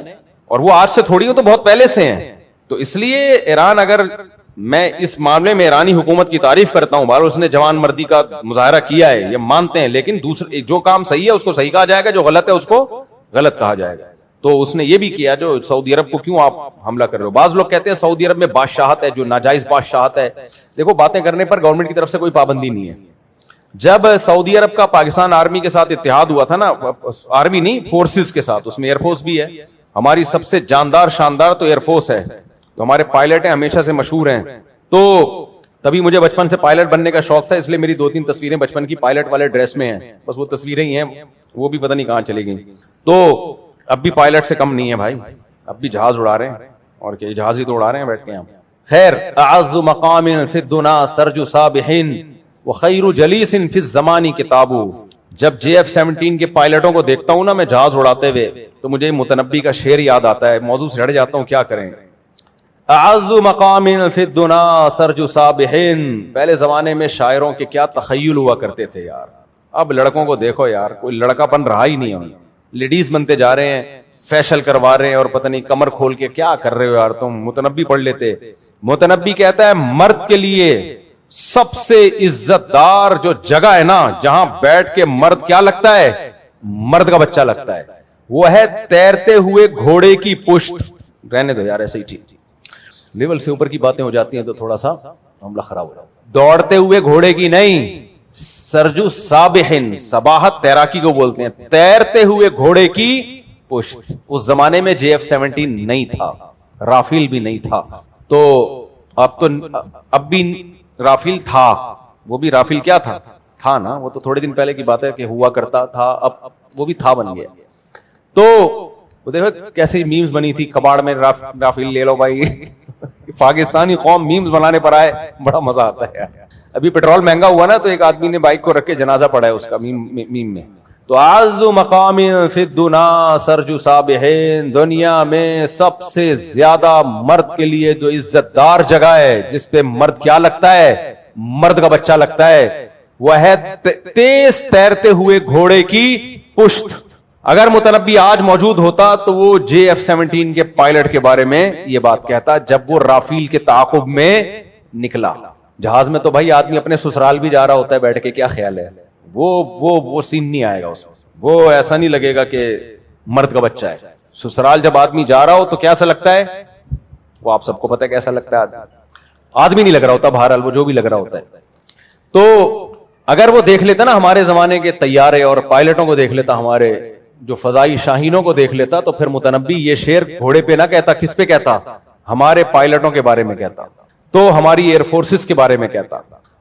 اور وہ آج سے تھوڑی ہو تو بہت پہلے سے ہیں. تو اس لیے ایران، اگر میں اس معاملے میں ایرانی حکومت کی تعریف کرتا ہوں، بہرحال اس نے جوان مردی کا مظاہرہ کیا ہے، یہ مانتے ہیں، لیکن دوسرے جو کام صحیح ہے اس کو صحیح کہا جائے گا، جو غلط ہے اس کو غلط کہا جائے گا. تو اس نے یہ بھی کیا جو سعودی عرب کو کیوں آپ حملہ کر رہے ہو. بعض لوگ کہتے ہیں سعودی عرب میں بادشاہت ہے جو ناجائز بادشاہت ہے. دیکھو باتیں کرنے پر گورنمنٹ کی طرف سے کوئی پابندی نہیں ہے. جب سعودی عرب کا پاکستان آرمی کے ساتھ اتحاد ہوا تھا نا، آرمی نہیں فورسز کے ساتھ، اس میں ایئر فورس بھی ہے. ہماری سب سے جاندار شاندار تو ایئر فورس ہے، تو ہمارے پائلٹ ہیں ہمیشہ سے مشہور ہیں. تو تبھی مجھے بچپن سے پائلٹ بننے کا شوق تھا، اس لیے میری 2-3 تصویریں بچپن کی پائلٹ والے ڈریس میں ہیں. بس وہ تصویریں ہی ہیں، وہ بھی پتہ نہیں کہاں چلی گئیں. تو اب بھی پائلٹ سے کم نہیں ہے بھائی، اب بھی جہاز اڑا رہے ہیں، اور کیا جہاز ہی تو اڑا رہے ہیں بیٹھ کے ہم. خیر، اعز مقام فی الدنا سرج سابحین وخیر جلیس فی الزمان کتاب. جب JF-17 کے پائلٹوں کو دیکھتا ہوں نا میں جہاز اڑاتے ہوئے، تو مجھے متنبی کا شعر یاد آتا ہے. موضوع سے ہٹ جاتا ہوں، کیا کریں. اعز مقام فی الدنا سرج صابحین. پہلے زمانے میں شاعروں کے کیا تخیل ہوا کرتے تھے یار. اب لڑکوں کو دیکھو یار, کوئی لڑکا بن رہا ہی نہیں ہے, لیڈیز بنتے جا رہے ہیں, فیشل کروا رہے ہیں, اور پتہ نہیں کمر کھول کے کیا کر رہے ہو یار تم. متنبی پڑھ لیتے. متنبی کہتا ہے مرد کے لیے سب سے عزت دار جو جگہ ہے نا, جہاں بیٹھ کے مرد کیا لگتا ہے, مرد کا بچہ لگتا ہے, وہ ہے تیرتے ہوئے گھوڑے کی پشت. رہنے دو یار ایسے ہی ٹھیک, لیول سے اوپر کی باتیں ہو جاتی ہیں تو تھوڑا سا معاملہ خراب ہو جاتا ہے. دوڑتے ہوئے گھوڑے کی نہیں, سرجو سابحن, سباحت تیراکی کو بولتے ہیں, تیرتے ہوئے گھوڑے کی پشت. اس زمانے میں JF-17 نہیں تھا, رافیل بھی نہیں تھا. تو اب بھی رافیل تھا, وہ بھی رافیل کیا تھا نا, وہ تو تھوڑے دن پہلے کی بات ہے کہ ہوا کرتا تھا, اب وہ بھی تھا بن گیا. تو وہ دیکھو کیسی میمز بنی تھی کباڑ میں, رافیل لے لو بھائی. پاکستانی قوم میمز بنانے پر آئے, بڑا مزہ آتا ہے. ابھی پیٹرول مہنگا ہوا نا, تو ایک آدمی نے بائک کو رکھ کے جنازہ پڑھا ہے اس کا میم میں. تو اعز مقام فی الدنا سرج صابحین, دنیا میں سب سے زیادہ مرد کے لیے جو عزت دار جگہ ہے, جس پہ مرد کیا لگتا ہے, مرد کا بچہ لگتا ہے, وہ ہے تیز تیرتے ہوئے گھوڑے کی پشت. اگر متنبی آج موجود ہوتا تو وہ JF-17 کے پائلٹ کے بارے میں یہ بات کہتا جب وہ رافیل کے تعاقب میں نکلا. جہاز میں تو بھائی آدمی اپنے سسرال بھی جا رہا ہوتا ہے بیٹھ کے, کیا خیال ہے, وہ سین نہیں آئے گا اس میں, وہ ایسا نہیں لگے گا کہ مرد کا بچہ ہے. سسرال جب آدمی جا رہا ہو تو کیسا لگتا ہے, وہ آپ سب کو پتا ہے کیسا لگتا ہے. آدمی نہیں لگ رہا ہوتا, بہرحال وہ جو بھی لگ رہا ہوتا ہے. تو اگر وہ دیکھ لیتا نا ہمارے زمانے کے طیارے اور پائلٹوں کو دیکھ لیتا, ہمارے جو فضائی شاہینوں کو دیکھ لیتا, تو پھر متنبی یہ شعر گھوڑے پہ نہ کہتا, کس پہ کہتا, ہمارے پائلٹوں کے بارے میں کہتا, تو ہماری ایئر فورسز کے بارے میں کہتا.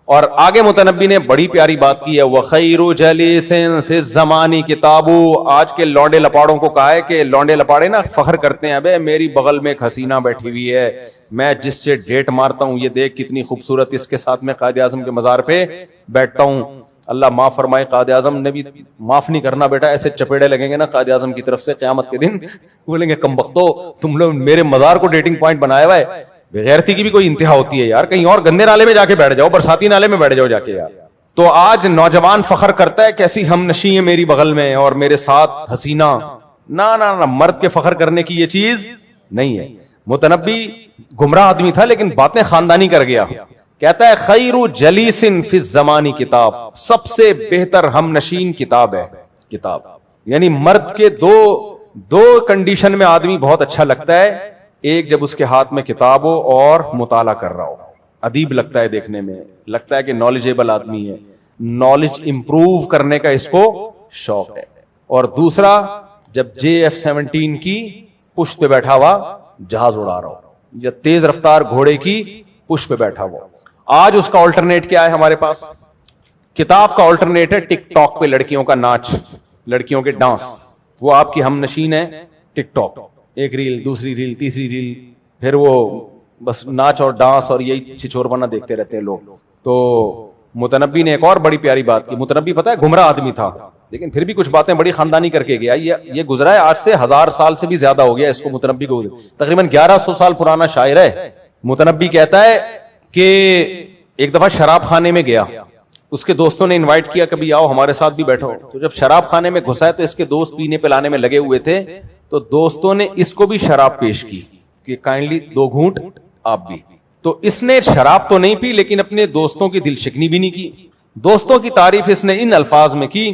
اور آگے متنبی نے بڑی پیاری بات کی ہے, وَخَيْرُ جَلِيسٍ فِي الزَّمَانِ کِتَابُ. آج کے لونڈے لپاڑوں کو کہا ہے کہ لونڈے لپاڑے نا فخر کرتے ہیں, ابے میری بغل میں ایک حسینہ بیٹھی ہوئی ہے, میں جس سے ڈیٹ مارتا ہوں, یہ دیکھ کتنی خوبصورت, اس کے ساتھ میں قائد اعظم کے مزار پہ بیٹھتا ہوں. اللہ معاف فرمائے, قائد اعظم نے بھی معاف نہیں کرنا بیٹا, ایسے چپیڑے لگیں گے نا قائد اعظم کی طرف سے قیامت کے دن, بولیں گے کم بختو, تم لوگ میرے مزار کو ڈیٹنگ پوائنٹ بنایا ہوا ہے. بغیرتی کی بھی کوئی انتہا ہوتی ہے یار, کہیں اور گندے نالے میں جا کے بیٹھ جاؤ, برساتی نالے میں بیٹھ جاؤ جا کے یار. تو آج نوجوان فخر کرتا ہے کیسی ہم نشیں ہیں میری بغل میں اور میرے ساتھ حسینہ. نہ مرد کے فخر کرنے کی یہ چیز نہیں ہے. متنبی گمراہ آدمی تھا لیکن باتیں خاندانی کر گیا. کہتا ہے خیر جلیس فی الزمان کتاب, سب سے بہتر ہم نشین کتاب ہے. کتاب یعنی مرد کے دو کنڈیشن میں آدمی بہت اچھا لگتا ہے. ایک جب اس کے ہاتھ میں کتاب ہو اور مطالعہ کر رہا ہو, ادیب لگتا ہے دیکھنے میں, لگتا ہے کہ نالجیبل آدمی ہے, نالج امپروو کرنے کا اس کو شوق ہے. اور دوسرا جب JF-17 کی پشت پہ بیٹھا ہوا جہاز اڑا رہا ہو, یا تیز رفتار گھوڑے کی پشت پہ بیٹھا ہوا. آج اس کا آلٹرنیٹ کیا ہے ہمارے پاس, کتاب کا آلٹرنیٹ ہے ٹک ٹاک پہ لڑکیوں کا ناچ, لڑکیوں کے ڈانس. وہ آپ کی ہم نشین ہے ٹک ٹاک, ایک ریل, دوسری ریل, تیسری ریل, پھر وہ بس ناچ اور ڈانس اور یہی چھچور بنا دیکھتے رہتے ہیں لوگ. تو متنبی نے ایک اور بڑی پیاری بات کی. متنبی پتہ ہے گمراہ آدمی تھا لیکن پھر بھی کچھ باتیں بڑی خاندانی کر کے گیا. یہ گزرا ہے آج سے 1000 سال سے بھی زیادہ ہو گیا اس کو, متنبی کو تقریباً 1100 سال پرانا شاعر ہے. متنبی کہتا ہے کہ ایک دفعہ شراب خانے میں گیا, اس کے دوستوں نے انوائٹ کیا کبھی آؤ ہمارے ساتھ بھی بیٹھو. تو جب شراب خانے میں گھسا ہے تو اس کے دوست پینے پلانے میں لگے ہوئے تھے, تو دوستوں نے اس کو بھی شراب پیش کی کہ کائنڈلی 2 گھونٹ آپ بھی. تو اس نے شراب تو نہیں پی لیکن اپنے دوستوں کی دل شکنی بھی نہیں کی. دوستوں کی تعریف اس نے ان الفاظ میں کی,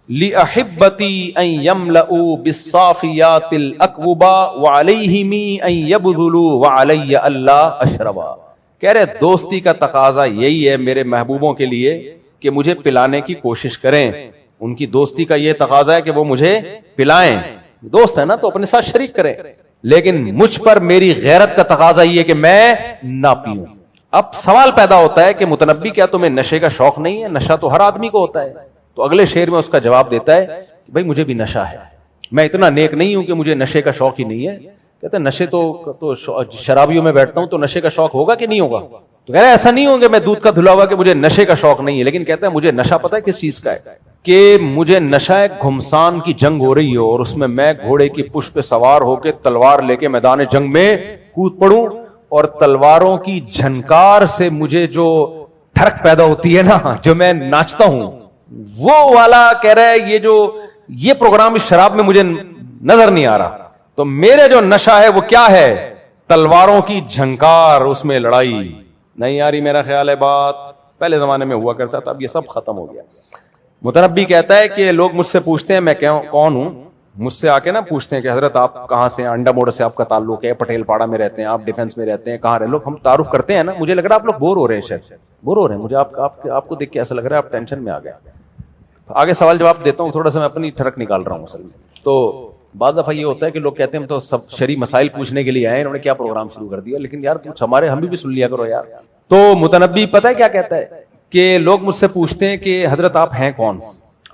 لِأَحِبَّتِي أَن يَمْلَؤُوا بِالصَّافِيَاتِ الْأَكْوَبَا وَعَلَيْهِمِ أَن يَبْذُلُوا وَعَلَيَّ أَلَّا أَشْرَبَا. کہہ رہے دوستی کا تقاضا یہی ہے میرے محبوبوں کے لیے کہ مجھے پلانے کی کوشش کریں. ان کی دوستی کا یہ تقاضا ہے کہ وہ مجھے پلائیں. دوست ہے نا تو اپنے ساتھ شریک کریں, لیکن مجھ پر میری غیرت کا تقاضا یہ کہ میں نہ پیوں. اب سوال پیدا ہوتا ہے کہ متنبی کیا تمہیں نشے کا شوق نہیں ہے؟ نشہ تو ہر آدمی کو ہوتا ہے. تو اگلے شعر میں اس کا جواب دیتا ہے کہ بھائی مجھے بھی نشہ ہے, میں اتنا نیک نہیں ہوں کہ مجھے نشے کا شوق ہی نہیں ہے. کہتے ہیں نشے تو شرابیوں میں بیٹھتا ہوں تو نشے کا شوق ہوگا کہ نہیں ہوگا؟ تو کہہ رہے ایسا نہیں ہوں گے میں دودھ کا دھلا ہوا کہ مجھے نشے کا شوق نہیں ہے, لیکن کہتا ہے مجھے نشہ پتہ ہے کس چیز کا ہے, کہ مجھے نشہ ہے گھمسان کی جنگ ہو رہی ہو اور اس میں گھوڑے کی پشت پہ سوار ہو کے تلوار لے کے میدان جنگ میں کود پڑوں اور تلواروں کی جھنکار سے مجھے جو ٹھڑک پیدا ہوتی ہے نا, جو میں ناچتا ہوں, وہ والا کہہ رہا ہے یہ پروگرام اس شراب میں مجھے نظر نہیں آ رہا. تو میرے جو نشہ ہے وہ کیا ہے؟ تلواروں کی جھنکار, اس میں لڑائی. نہیں آ رہی میرا خیال ہے بات. پہلے زمانے میں ہوا کرتا تھا, اب یہ سب ختم ہو گیا. متنبی کہتا ہے کہ لوگ مجھ سے پوچھتے ہیں میں کون ہوں, مجھ سے آ کے نا پوچھتے ہیں کہ حضرت آپ کہاں سے ہیں, انڈا موڑ سے آپ کا تعلق ہے, پٹیل پاڑا میں رہتے ہیں, آپ ڈیفنس میں رہتے ہیں, کہاں رہے لوگ, ہم تعارف کرتے ہیں نا. مجھے لگ رہا ہے آپ لوگ بور ہو رہے ہیں, شاید بور ہو رہے ہیں. مجھے آپ کو دیکھ کے ایسا لگ رہا ہے آپ ٹینشن میں آ گئے. آگے سوال جواب دیتا ہوں, تھوڑا سا میں اپنی ٹھڑک نکال رہا ہوں اصل میں. تو بعض دفعہ یہ ہوتا ہے کہ لوگ کہتے ہیں ہم تو سب شرعی مسائل پوچھنے کے لیے آئے, انہوں نے کیا پروگرام شروع کر دیا. لیکن یار کچھ ہم بھی سن لیا کرو یار. تو متنبی پتہ ہے کیا کہتا ہے کہ لوگ مجھ سے پوچھتے ہیں کہ حضرت آپ ہیں کون,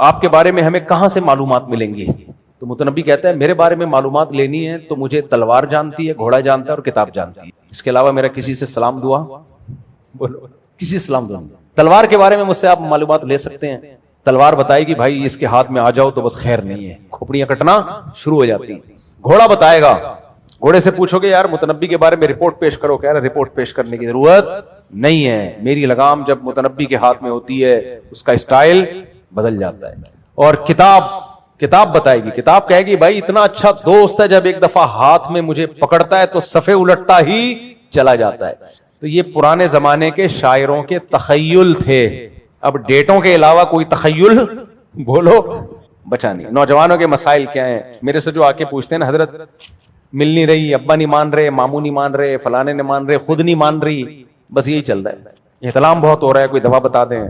آپ کے بارے میں ہمیں کہاں سے معلومات ملیں گی. تو متنبی کہتا ہے میرے بارے میں معلومات لینی ہے تو مجھے تلوار جانتی ہے, گھوڑا جانتا ہے اور کتاب جانتی ہے. اس کے علاوہ میرا کسی سے سلام دعا بولو, کسی سے سلام دعا. تلوار کے بارے میں مجھ سے آپ معلومات لے سکتے ہیں. تلوار بتائے گی بھائی اس کے ہاتھ میں آ جاؤ تو بس خیر نہیں ہے, کھوپڑیاں کٹنا شروع ہو جاتی. گھوڑا بتائے گا, گھوڑے سے پوچھو گے یار متنبی کے بارے میں رپورٹ پیش کرو, کہہ رہا رپورٹ پیش کرنے کی ضرورت نہیں ہے, میری لگام جب متنبی کے ہاتھ میں ہوتی ہے اس کا اسٹائل بدل جاتا ہے. اور کتاب بتائے گی, کتاب کہے گی بھائی اتنا اچھا دوست ہے, جب ایک دفعہ ہاتھ میں مجھے پکڑتا ہے تو صفحے الٹتا ہی چلا جاتا ہے. تو یہ پرانے زمانے کے شاعروں کے تخیل تھے. اب ڈیٹوں کے علاوہ کوئی تخیل بولو بچا نہیں. نوجوانوں کے مسائل کیا ہیں, میرے سے جو آ کے پوچھتے ہیں نا حضرت مل نہیں رہی, ابا نہیں مان رہے, ماموں نہیں مان رہے, فلانے نہیں مان رہے, خود نہیں مان رہی, بس یہی چل رہا ہے. احتلام بہت ہو رہا ہے, کوئی دوا بتا دیں.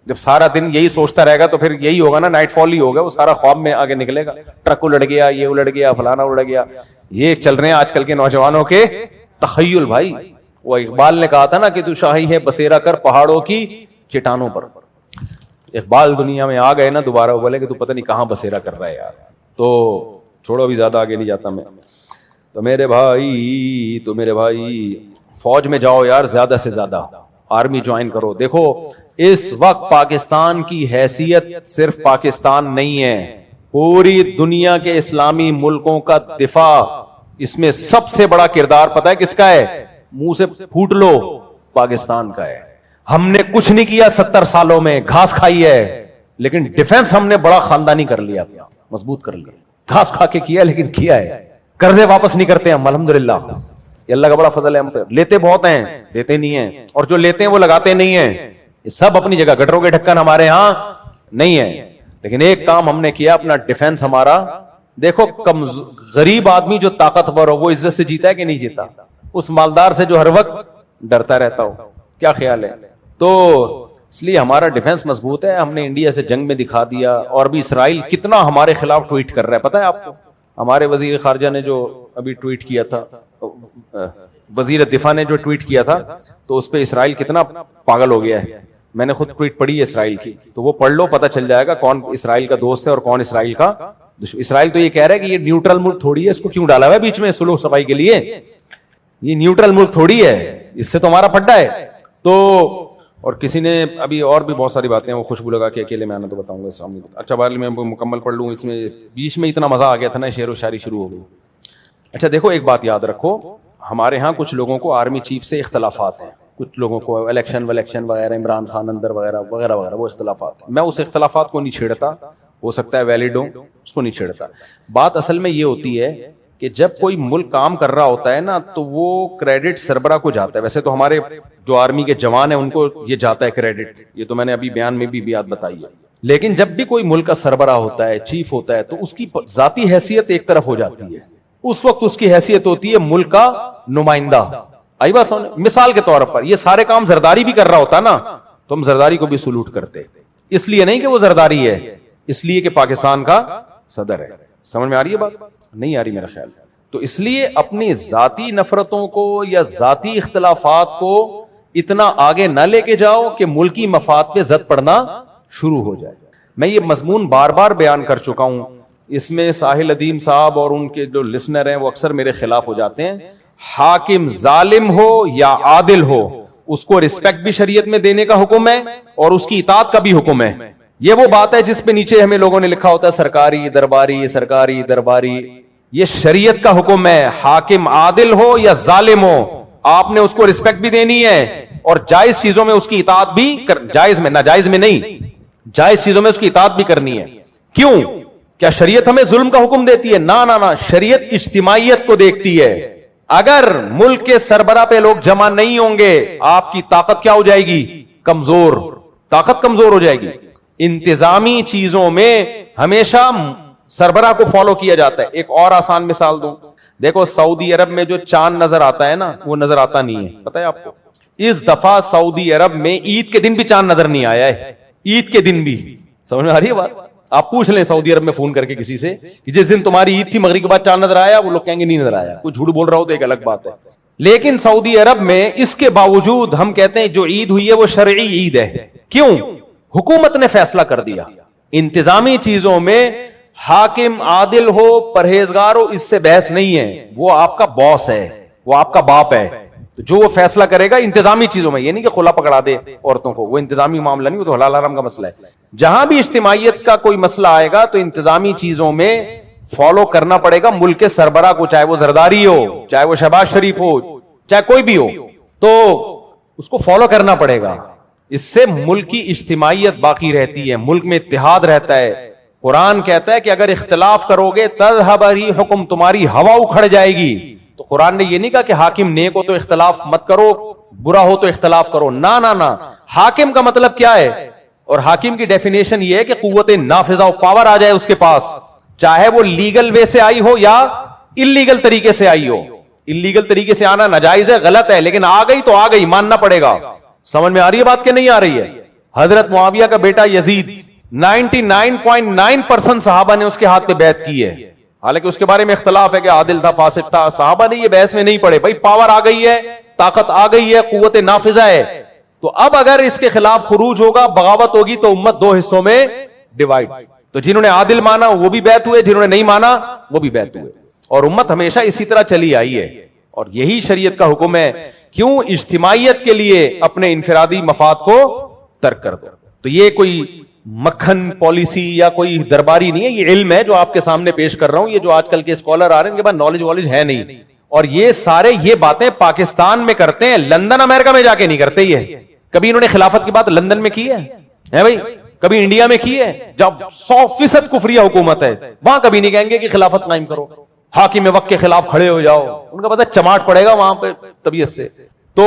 جب سارا دن یہی سوچتا رہے گا تو پھر یہی ہوگا نا, نائٹ فال ہی ہوگا, وہ سارا خواب میں آگے نکلے گا. ٹرک الٹ گیا, یہ الٹ گیا, فلانا الٹ گیا. یہ چل رہے ہیں آج کل کے نوجوانوں کے تخیل. بھائی وہ اقبال نے کہا تھا نا کہ تو شاہی ہے بسیرا کر پہاڑوں کی چٹانوں پر. اقبال دنیا میں آ گئے نا دوبارہ, وہ بولے کہ تو پتہ نہیں کہاں بسیرا کر رہا ہے یار. تو چھوڑو, ابھی زیادہ آگے نہیں جاتا میں. تو میرے بھائی فوج میں جاؤ یار, زیادہ سے زیادہ آرمی جوائن کرو. دیکھو اس وقت پاکستان کی حیثیت صرف پاکستان نہیں ہے, پوری دنیا کے اسلامی ملکوں کا دفاع, اس میں سب سے بڑا کردار پتہ ہے کس کا ہے؟ منہ سے پھوٹ لو, پاکستان کا ہے. ہم نے کچھ نہیں کیا 70 سالوں میں, گھاس کھائی ہے, لیکن ڈیفنس ہم نے بڑا خاندانی کر لیا, مضبوط کر لیا. گھاس کھا کے کیا لیکن کیا ہے. قرضے واپس نہیں کرتے ہم الحمدللہ, یہ اللہ کا بڑا فضل ہے ہم پہ. لیتے بہت ہیں, دیتے نہیں ہیں, اور جو لیتے ہیں وہ لگاتے نہیں ہیں. یہ سب اپنی جگہ, گٹروں کے ڈھکن ہمارے ہاں نہیں ہے. لیکن ایک کام ہم نے کیا, اپنا ڈیفنس ہمارا. دیکھو غریب آدمی جو طاقتور ہو وہ عزت سے جیتا ہے کہ نہیں جیتا؟ اس مالدار سے جو ہر وقت ڈرتا رہتا ہو. کیا خیال ہے؟ تو اس لیے ہمارا ڈیفنس مضبوط ہے. ہم نے انڈیا سے جنگ میں دکھا دیا, اور بھی اسرائیل کتنا ہمارے خلاف ٹویٹ کر رہا ہے. پتہ ہے آپ کو ہمارے وزیر خارجہ نے جو ابھی ٹویٹ کیا تھا, وزیر دفاع نے جو ٹویٹ کیا تھا, تو اس پہ اسرائیل کتنا پاگل ہو گیا ہے. میں نے خود ٹویٹ پڑھی ہے اسرائیل کی, تو وہ پڑھ لو, پتہ چل جائے گا کون اسرائیل کا دوست ہے اور کون اسرائیل کا دشمن. اسرائیل تو یہ کہہ رہا ہے کہ یہ نیوٹرل ملک تھوڑی ہے, اس کو کیوں ڈالا ہوا ہے بیچ میں سلوک صفائی کے لیے؟ یہ نیوٹرل ملک تھوڑی ہے, اس سے تو ہمارا پھڈا ہے. تو اور کسی نے ابھی اور بھی بہت ساری باتیں, وہ خوشبو لگا کے اکیلے میں آنا تو بتاؤں گا سامنے. اچھا بات میں مکمل پڑھ لوں, اس میں بیچ میں اتنا مزہ آ گیا تھا نا, شعر و شاعری شروع ہو گئی. اچھا دیکھو ایک بات یاد رکھو, ہمارے ہاں کچھ لوگوں کو آرمی چیف سے اختلافات ہیں, کچھ لوگوں کو الیکشن وغیرہ, عمران خان اندر وغیرہ وغیرہ وغیرہ, وہ اختلافات ہیں. میں اس اختلافات کو نہیں چھیڑتا, ہو سکتا ہے ویلڈ ہو, اس کو نہیں چھیڑتا. بات اصل میں یہ ہوتی ہے کہ جب کوئی ملک کام کر رہا ہوتا ہے نا, تو وہ کریڈٹ سربراہ کو جاتا ہے. ویسے تو ہمارے جو آرمی کے جوان ہیں ان کو یہ جاتا ہے کریڈٹ, یہ تو میں نے ابھی بیان میں بھی بات بتائی ہے. لیکن جب بھی کوئی ملک کا سربراہ ہوتا ہے, چیف ہوتا ہے, تو اس کی ذاتی حیثیت ایک طرف ہو جاتی ہے. اس وقت اس کی حیثیت ہوتی ہے ملک کا نمائندہ. آئی بات سمجھ؟ مثال کے طور پر یہ سارے کام زرداری بھی کر رہا ہوتا نا, تو ہم زرداری کو بھی سلوٹ کرتے, اس لیے نہیں کہ وہ زرداری ہے, اس لیے کہ پاکستان کا صدر ہے. سمجھ میں آ رہی ہے بات؟ نہیں آ رہی میرا خیال. تو اس لیے اپنی ذاتی نفرتوں کو یا ذاتی اختلافات کو اتنا آگے نہ لے کے جاؤ کہ ملکی مفاد پہ زد پڑنا شروع ہو جائے. میں یہ مضمون بار بار بیان کر چکا ہوں, اس میں ساحل ادیم صاحب اور ان کے جو لسنر ہیں وہ اکثر میرے خلاف ہو جاتے ہیں. حاکم ظالم ہو یا عادل ہو, اس کو رسپیکٹ بھی شریعت میں دینے کا حکم ہے اور اس کی اطاعت کا بھی حکم ہے. یہ وہ بات ہے جس پہ نیچے ہمیں لوگوں نے لکھا ہوتا ہے سرکاری درباری. یہ شریعت کا حکم ہے, حاکم عادل ہو یا ظالم ہو آپ نے اس کو رسپیکٹ بھی دینی ہے اور جائز چیزوں میں اس کی اطاعت بھی جائز میں، ناجائز میں نہیں، جائز چیزوں میں اس کی اطاعت بھی کرنی ہے. کیوں؟ کیا شریعت ہمیں ظلم کا حکم دیتی ہے؟ نہ، شریعت اجتماعیت کو دیکھتی ہے. اگر ملک کے سربراہ پہ لوگ جمع نہیں ہوں گے، آپ کی طاقت کیا ہو جائے گی؟ کمزور. طاقت کمزور ہو جائے گی. انتظامی چیزوں میں ہمیشہ سربراہ کو فالو کیا جاتا ہے. ایک اور آسان مثال دوں، دیکھو سعودی عرب میں جو چاند نظر آتا ہے نا، وہ نظر آتا نہیں ہے، پتہ ہے آپ کو؟ اس دفعہ سعودی عرب میں عید کے دن بھی چاند نظر نہیں آیا ہے. عید کے دن بھی. سمجھ میں آ رہی ہے بات؟ آپ پوچھ لیں سعودی عرب میں فون کر کے کسی سے کہ جس دن تمہاری عید تھی مغرب کے بعد چاند نظر آیا، وہ لوگ کہیں گے نہیں نظر آیا. کوئی جھوٹ بول رہا ہو تو ایک الگ بات ہے. لیکن سعودی عرب میں اس کے باوجود ہم کہتے ہیں جو عید ہوئی ہے وہ شرعی عید ہے. کیوں؟ حکومت نے فیصلہ کر دیا. انتظامی چیزوں میں حاکم عادل ہو، پرہیزگار ہو، اس سے بحث نہیں ہے. وہ آپ کا باس ہے، وہ آپ کا باپ ہے، جو وہ فیصلہ کرے گا انتظامی چیزوں میں. یہ نہیں کہ خلا پکڑا دے عورتوں کو، وہ انتظامی معاملہ نہیں، وہ تو حلال حرام کا مسئلہ ہے. جہاں بھی اجتماعیت کا کوئی مسئلہ آئے گا تو انتظامی چیزوں میں فالو کرنا پڑے گا ملک کے سربراہ کو، چاہے وہ زرداری ہو، چاہے وہ شہباز شریف ہو، چاہے کوئی بھی ہو، تو اس کو فالو کرنا پڑے گا. اس سے ملک کی اجتماعیت باقی رہتی ہے، ملک میں اتحاد رہتا ہے. قرآن کہتا ہے کہ اگر اختلاف کرو گے تذہب ریحکم، تمہاری ہوا اکھڑ جائے گی. تو قرآن نے یہ نہیں کہا کہ حاکم نیک ہو تو اختلاف مت کرو، برا ہو تو اختلاف کرو. نہ، حاکم کا مطلب کیا ہے؟ اور حاکم کی ڈیفینیشن یہ ہے کہ قوت نافذہ و پاور آ جائے اس کے پاس، چاہے وہ لیگل وے سے آئی ہو یا انلیگل طریقے سے آئی ہو. انلیگل طریقے سے آنا ناجائز ہے، غلط ہے، لیکن آ گئی تو آ گئی، ماننا پڑے گا. سمجھ میں آ رہی ہے بات کہ نہیں آ رہی ہے؟ حضرت معاویہ کا بیٹا یزید، 99.9% صحابہ نے اس کے ہاتھ پہ بیعت کی ہے. حالانکہ اس کے بارے میں اختلاف ہے کہ عادل تھا، فاسق تھا، صحابہ نے یہ بحث میں نہیں پڑے. بھائی پاور آ گئی ہے، طاقت آ گئی ہے، قوت نافذہ ہے. تو اب اگر اس کے خلاف خروج ہوگا، بغاوت ہوگی، تو امت دو حصوں میں ڈیوائڈ. تو جنہوں نے عادل مانا وہ بھی بیعت ہوئے، جنہوں نے نہیں مانا وہ بھی بیعت ہوئے. اور امت ہمیشہ اسی طرح چلی آئی ہے، اور یہی شریعت کا حکم ہے. کیوں؟ اجتماعیت کے لیے اپنے انفرادی مفاد کو ترک کر دو. تو یہ کوئی مکھن پالیسی یا کوئی درباری نہیں ہے، یہ علم ہے جو آپ کے سامنے پیش کر رہا ہوں. یہ جو آج کل کے اسکالر آ رہے ہیں ان کے پاس نالج ہے نہیں، اور یہ سارے یہ باتیں پاکستان میں کرتے ہیں، لندن امریکہ میں جا کے نہیں کرتے. یہ کبھی انہوں نے خلافت کی بات لندن میں کی ہے بھائی؟ کبھی انڈیا میں کی ہے جب 100% کفریہ حکومت ہے؟ وہاں کبھی نہیں کہیں گے کہ خلافت قائم کرو، حاکم وقت کے خلاف کھڑے ہو جاؤ. ان کا پتہ چماٹ پڑے گا وہاں پہ طبیعت سے. تو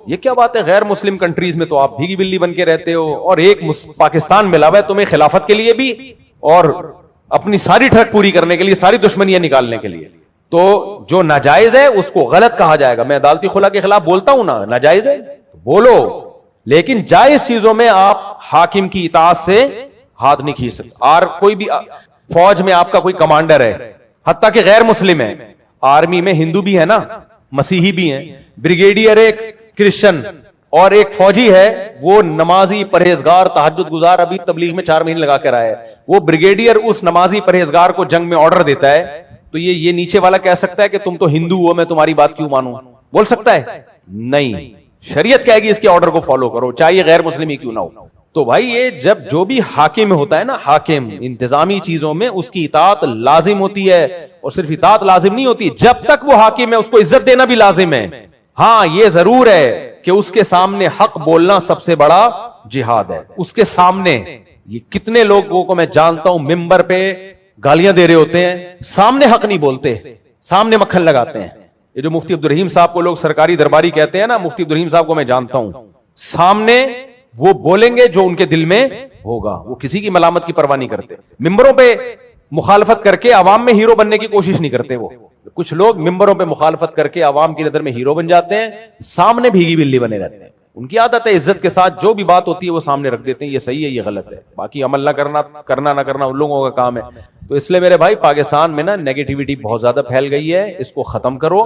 یہ کیا بات ہے؟ غیر مسلم کنٹریز میں تو آپ بھیگی بلی بن کے رہتے ہو، اور ایک پاکستان ملا ہوا ہے تمہیں خلافت کے لیے بھی اور اپنی ساری ٹرک پوری کرنے کے لیے، ساری دشمنیاں نکالنے کے لیے. تو جو ناجائز ہے اس کو غلط کہا جائے گا. میں عدالتی خلا کے خلاف بولتا ہوں نا، ناجائز ہے بولو، لیکن جائز چیزوں میں آپ حاکم کی اطاعت سے ہاتھ نہیں کھینچ سکتے. اور کوئی بھی فوج میں آپ کا کوئی کمانڈر ہے، حتیٰ کہ غیر مسلم ہے، آرمی میں ہندو بھی ہے نا، مسیحی بھی ہیں، بریگیڈیئر ایک کرسچن اور ایک فوجی ہے، وہ نمازی پرہیزگار تہجد گزار، ابھی تبلیغ میں 4 مہینے لگا کر آیا ہے. وہ بریگیڈیئر اس نمازی پرہیزگار کو جنگ میں آرڈر دیتا ہے، تو یہ نیچے والا کہہ سکتا ہے کہ تم تو ہندو ہو، میں تمہاری بات کیوں مانوں؟ بول سکتا ہے؟ نہیں. شریعت کہے گی اس کے آرڈر کو فالو کرو، چاہے یہ غیر مسلم ہی کیوں نہ ہو. تو بھائی یہ جب جو بھی حاکم ہوتا ہے نا، حاکم انتظامی چیزوں میں اس کی اطاعت لازم ہوتی ہے. اور صرف اطاعت لازم نہیں ہوتی، جب تک وہ حاکم ہے اس کو عزت دینا بھی لازم ہے. ہاں یہ ضرور ہے کہ اس کے سامنے حق بولنا سب سے بڑا جہاد ہے. اس کے سامنے یہ کتنے لوگوں کو میں جانتا ہوں ممبر پہ گالیاں دے رہے ہوتے ہیں، سامنے حق نہیں بولتے، سامنے مکھن لگاتے ہیں. یہ جو مفتی عبدالرحیم صاحب کو لوگ سرکاری درباری کہتے ہیں نا، مفتی عبدالرحیم صاحب کو میں جانتا ہوں، سامنے وہ بولیں گے جو ان کے دل میں ہوگا، وہ کسی کی ملامت کی پرواہ نہیں کرتے. ممبروں پہ مخالفت کر کے عوام میں ہیرو بننے کی کوشش نہیں کرتے. وہ کچھ لوگ ممبروں پہ مخالفت کر کے عوام کی نظر میں ہیرو بن جاتے ہیں، سامنے بھیگی بلی بنے رہتے ہیں. ان کی عادت ہے عزت کے ساتھ جو بھی بات ہوتی ہے وہ سامنے رکھ دیتے ہیں، یہ صحیح ہے یہ غلط ہے، باقی عمل نہ کرنا ان لوگوں کا کام ہے. تو اس لیے میرے بھائی پاکستان میں نا نیگیٹیوٹی بہت زیادہ پھیل گئی ہے، اس کو ختم کرو.